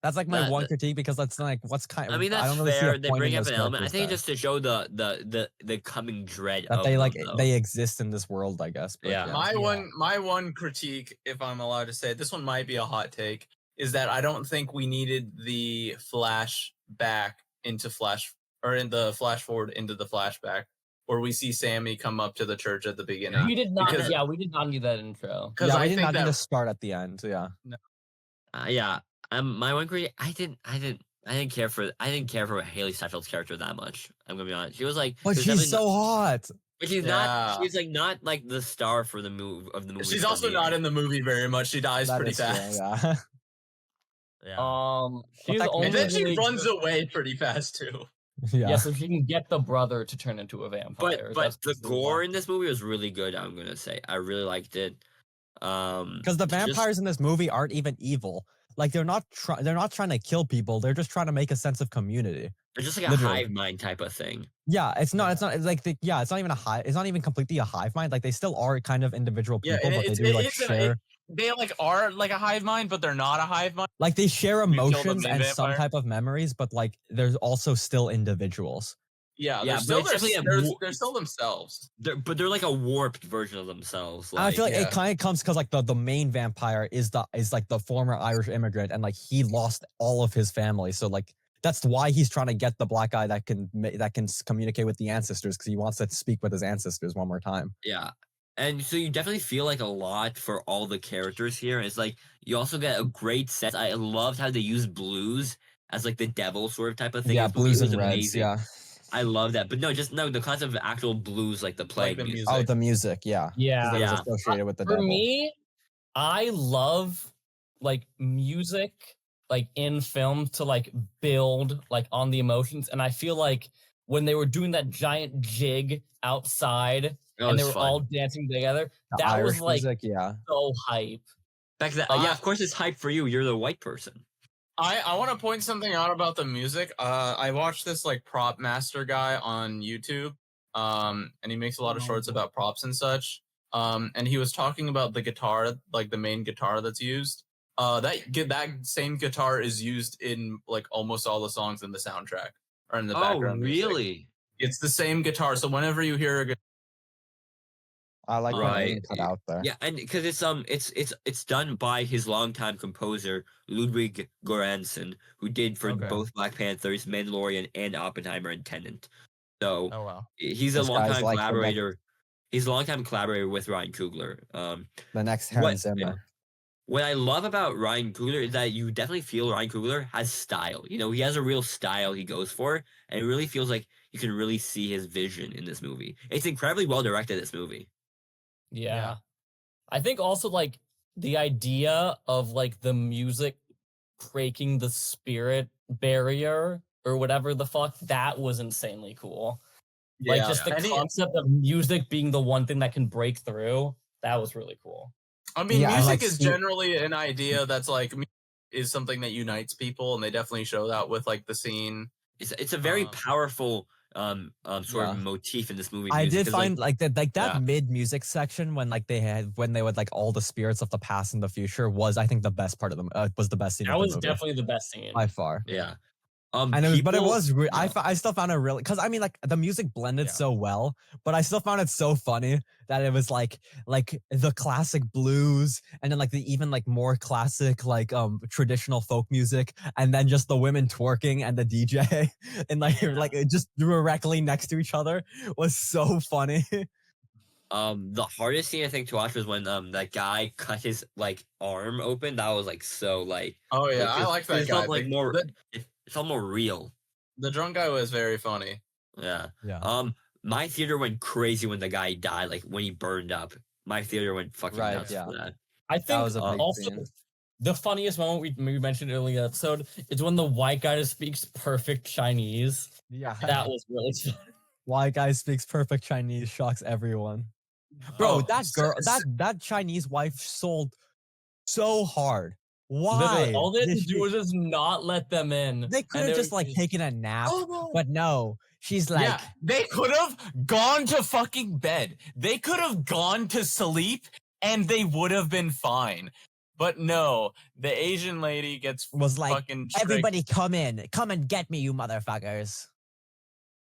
That's like my That- one that- critique because that's like what's kind. I mean, I that's don't really see fair. a They point bring in up those an element. I characters think there. just to show the coming dread That of they them, like though. they exist in this world, I guess. But Yeah. My one critique, if I'm allowed to say, this one might be a hot take, is that I don't think we needed the flash back into flash or in the flash forward into the flashback where we see Sammy come up to the church at the beginning. We did not. Because- Yeah, we did not need that intro. Because Yeah, I we did think not that need to start at the end. Yeah. Yeah. My one critique, I didn't care for Haley Steinfeld's character that much. I'm gonna be honest. She was like, But she was she's definitely so hot. but she's Yeah. not. She's like not like the star for the movie she's for also me. not in the movie very much. She dies That pretty is true, fast. yeah. Yeah. She's that- only And then she really runs good- away pretty fast too. yeah. Yeah, so she can get the brother to turn into a vampire. But That's the basically gore why. in this movie was really good. I'm gonna say I really liked it. Because the just- vampires in this movie aren't even evil. Like they're not trying to kill people. They're just trying to make a sense of community. They're just like a Literally. hive mind type of thing. Yeah, it's not. It's not. It's like it's not even a hive. It's not even completely a hive mind. Like they still are kind of individual Yeah, people, and but they it's- do like it's a- share. They like are like a hive mind, but they're not a hive mind. Like they share kill the emotions main and some vampire. type of memories, but like there's also still individuals. Yeah, Yeah, they're still but it's definitely they're still themselves. They're like a warped version of themselves. I feel like yeah. it kind of comes because like the main vampire is like the former Irish immigrant, and like he lost all of his family, so like that's why he's trying to get the black guy that can communicate with the ancestors, because he wants to speak with his ancestors one more time. Yeah. And so you definitely feel like a lot for all the characters here. It's like you also get a great sense. I loved how they used blues as like the devil sort of type of thing. Yeah, in this movie. blues It was and reds. amazing. Yeah. I love that. But no, just no, the concept of actual blues, like the plague the music. Oh, the music. Yeah. 'Cause Yeah. it was Yeah. associated with the For devil. me, I love like music like in film to like build like on the emotions, and I feel like when they were doing that giant jig outside That and they was were fun. all dancing together, The that Irish was like music. Yeah. so hype. Back to that, yeah, of course it's hype for you. You're the white person. I want to point something out about the music. I watched this like prop master guy on YouTube, and he makes a lot of shorts about props and such. And he was talking about the guitar, like the main guitar that's used. That same guitar is used in like almost all the songs in the soundtrack or in the background music. Really? It's the same guitar. So whenever you hear a guitar, I like the Right. name cut out there. Yeah, and because it's done by his longtime composer Ludwig Göransson, who did for Okay. both Black Panthers, Mandalorian, and Oppenheimer and Tenet. So Oh wow. he's a This guy's longtime like the collaborator. He's a longtime collaborator with Ryan Coogler. The next What- Hans Zimmer. What I love about Ryan Coogler is that you definitely feel Ryan Coogler has style. You know, he has a real style he goes for, and it really feels like you can really see his vision in this movie. It's incredibly well directed, this movie. Yeah. I think also like the idea of like the music breaking the spirit barrier or whatever the fuck, that was insanely cool. Like just the And he- concept of music being the one thing that can break through, that was really cool. I mean, Yeah, I music like is see- generally an idea that's like is something that unites people, and they definitely show that with like the scene. It's a very powerful sort Yeah. of motif in this movie. I music did is, find like that yeah. mid music section when they would like all the spirits of the past and the future was, I think, the best part of them. Was the best scene That of the was movie definitely the best scene. by far. Yeah. And it was, but it people- was. yeah. I still found it really, because I mean, like the music blended Yeah. so well, but I still found it so funny that it was like the classic blues, and then like the even like more classic like traditional folk music, and then just the women twerking and the DJ, and like just directly next to each other was so funny. The hardest scene I think to watch was when that guy cut his like arm open. That was like so like. Oh yeah, I like that it guy. felt like more. It felt more real. The drunk guy was very funny. Yeah. Yeah. My theater went crazy when the guy died. Like when he burned up, my theater went fucking Right, nuts yeah. for that. I think was a big also scene. the funniest moment we mentioned earlier in the episode is when the white guy speaks perfect Chinese. Yeah. That was really funny. White guy speaks perfect Chinese, shocks everyone. Bro, Oh, that girl, s- that Chinese wife sold so hard. Literally, Why? all they had did to do she- was just not let them in. They could have just like taken a nap, but no. She's like, yeah, they could have gone to fucking bed. They could have gone to sleep, and they would have been fine. But no, the Asian lady gets was like, fucking straight. everybody come in, come and get me, you motherfuckers.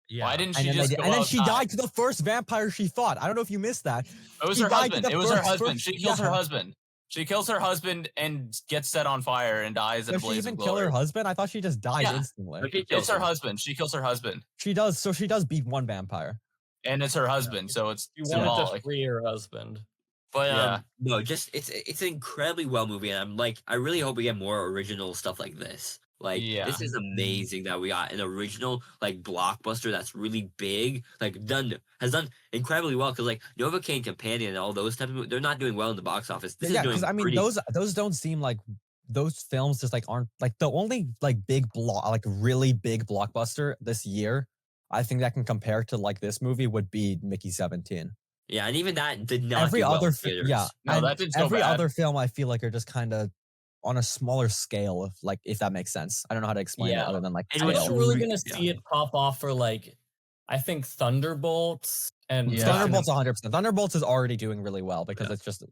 Yeah. Why didn't And she then, just go and then she outside? died to the first vampire she fought. I don't know if you missed that. It was She her died to husband. the It was her first- husband. She kills her yeah. husband. She kills her husband and gets set on fire and dies in a Does she blaze even of kill glory. her husband? I thought she just died Yeah. instantly. But he She kills her him. husband. She kills her husband, She does. So she does beat one vampire. and it's her husband. So it's You wanted to symbolic. free her husband. But Yeah. no, just it's an incredibly well movie, and I'm like, I really hope we get more original stuff like this. Like, Yeah. this is amazing that we got an original like blockbuster that's really big, like has done incredibly well. Because like Novocaine Companion and all those type of they're not doing well in the box office. This Yeah, is doing because I mean, pretty, those don't seem like, those films just like aren't like the only like really big blockbuster this year. I think that can compare to like this movie would be Mickey 17. yeah, and even that did not Every do well other in fi- theaters. yeah, No, and that did so every bad. other film I feel like are just kind of on a smaller scale, of like, if that makes sense. I don't know how to explain it Yeah. other than like And I what's think scale. we're really re- gonna see it pop off for like, I think Thunderbolts and Yeah. Thunderbolts 100%. Thunderbolts is already doing really well because Yeah. it's just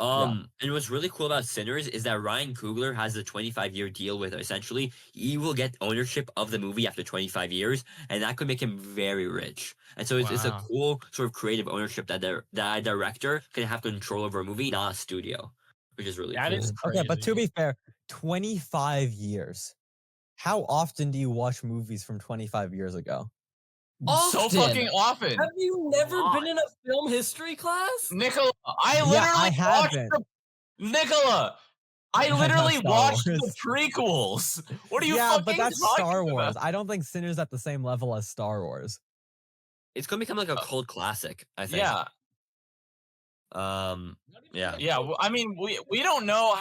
And what's really cool about Sinners is that Ryan Coogler has a 25-year deal with it. Essentially, he will get ownership of the movie after 25 years, and that could make him very rich. And so it's a Wow. cool sort of creative ownership that a director can have control over a movie, not a studio, which is really That cool. is Okay, but to crazy. be fair, 25 years. How often do you watch movies from 25 years ago? So Often. fucking often. Have you never Lot. been in a film history class? Nicola, I Yeah, literally I watched haven't. Nicola, I Not literally Star watched the Wars. prequels. What are you Yeah, fucking but that's talking Star about? Wars. I don't think Sinners at the same level as Star Wars. It's gonna become like a cult classic, I think. Yeah, Yeah. yeah. I mean, we don't know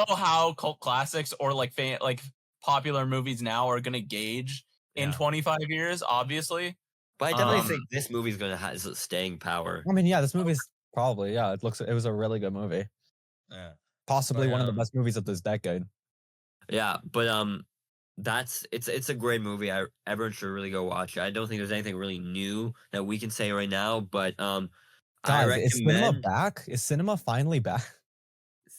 how cult classics or like popular movies now are gonna gauge in Yeah. 25 years. Obviously, But I definitely Um, think this movie's gonna have staying power. I mean, yeah, this movie's probably, yeah, it was a really good movie. Yeah. Possibly But, one of the best movies of this decade. Yeah, but it's a great movie. Everyone should really go watch it. I don't think there's anything really new that we can say right now, but I Guys, is cinema recommend. back? Is cinema finally back?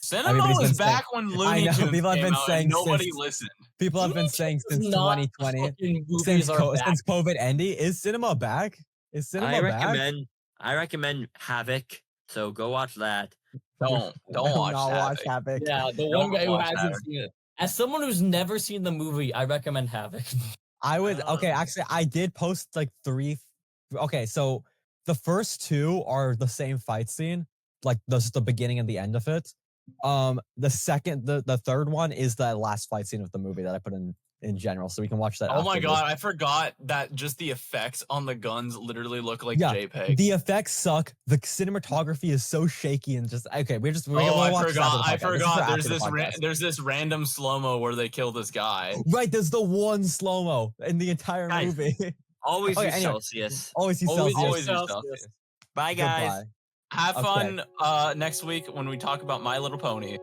cinema Everybody's was been saying- back when I Looney know, Tunes people have came been out, saying and nobody since- listened. People have been saying since Not 2020, fucking movies since are back. since COVID ending, is cinema back? Is cinema back? I recommend Havoc. So go watch that. Don't I will watch not that. watch Havoc. Yeah, the Don't one guy who watch hasn't Havoc. seen it. As someone who's never seen the movie, I recommend Havoc. I would okay, actually I did post like 3. Okay, so the first 2 are the same fight scene, like the beginning and the end of it. The third one is the last fight scene of the movie that I put in general, so we can watch that. Oh my after god, I forgot that just the effects on the guns literally look like Yeah, JPEG. The effects suck. The cinematography is so shaky and just okay. We'll I watch this after the forgot. I podcast. This is for forgot. after the podcast. There's this random slow mo where they kill this guy. Right, there's the one slow mo in the entire Guys, movie. Always Okay, use anyway. Celsius. Always use Always Celsius. use Celsius. Bye, guys. Goodbye. Have Okay. fun next week when we talk about My Little Pony.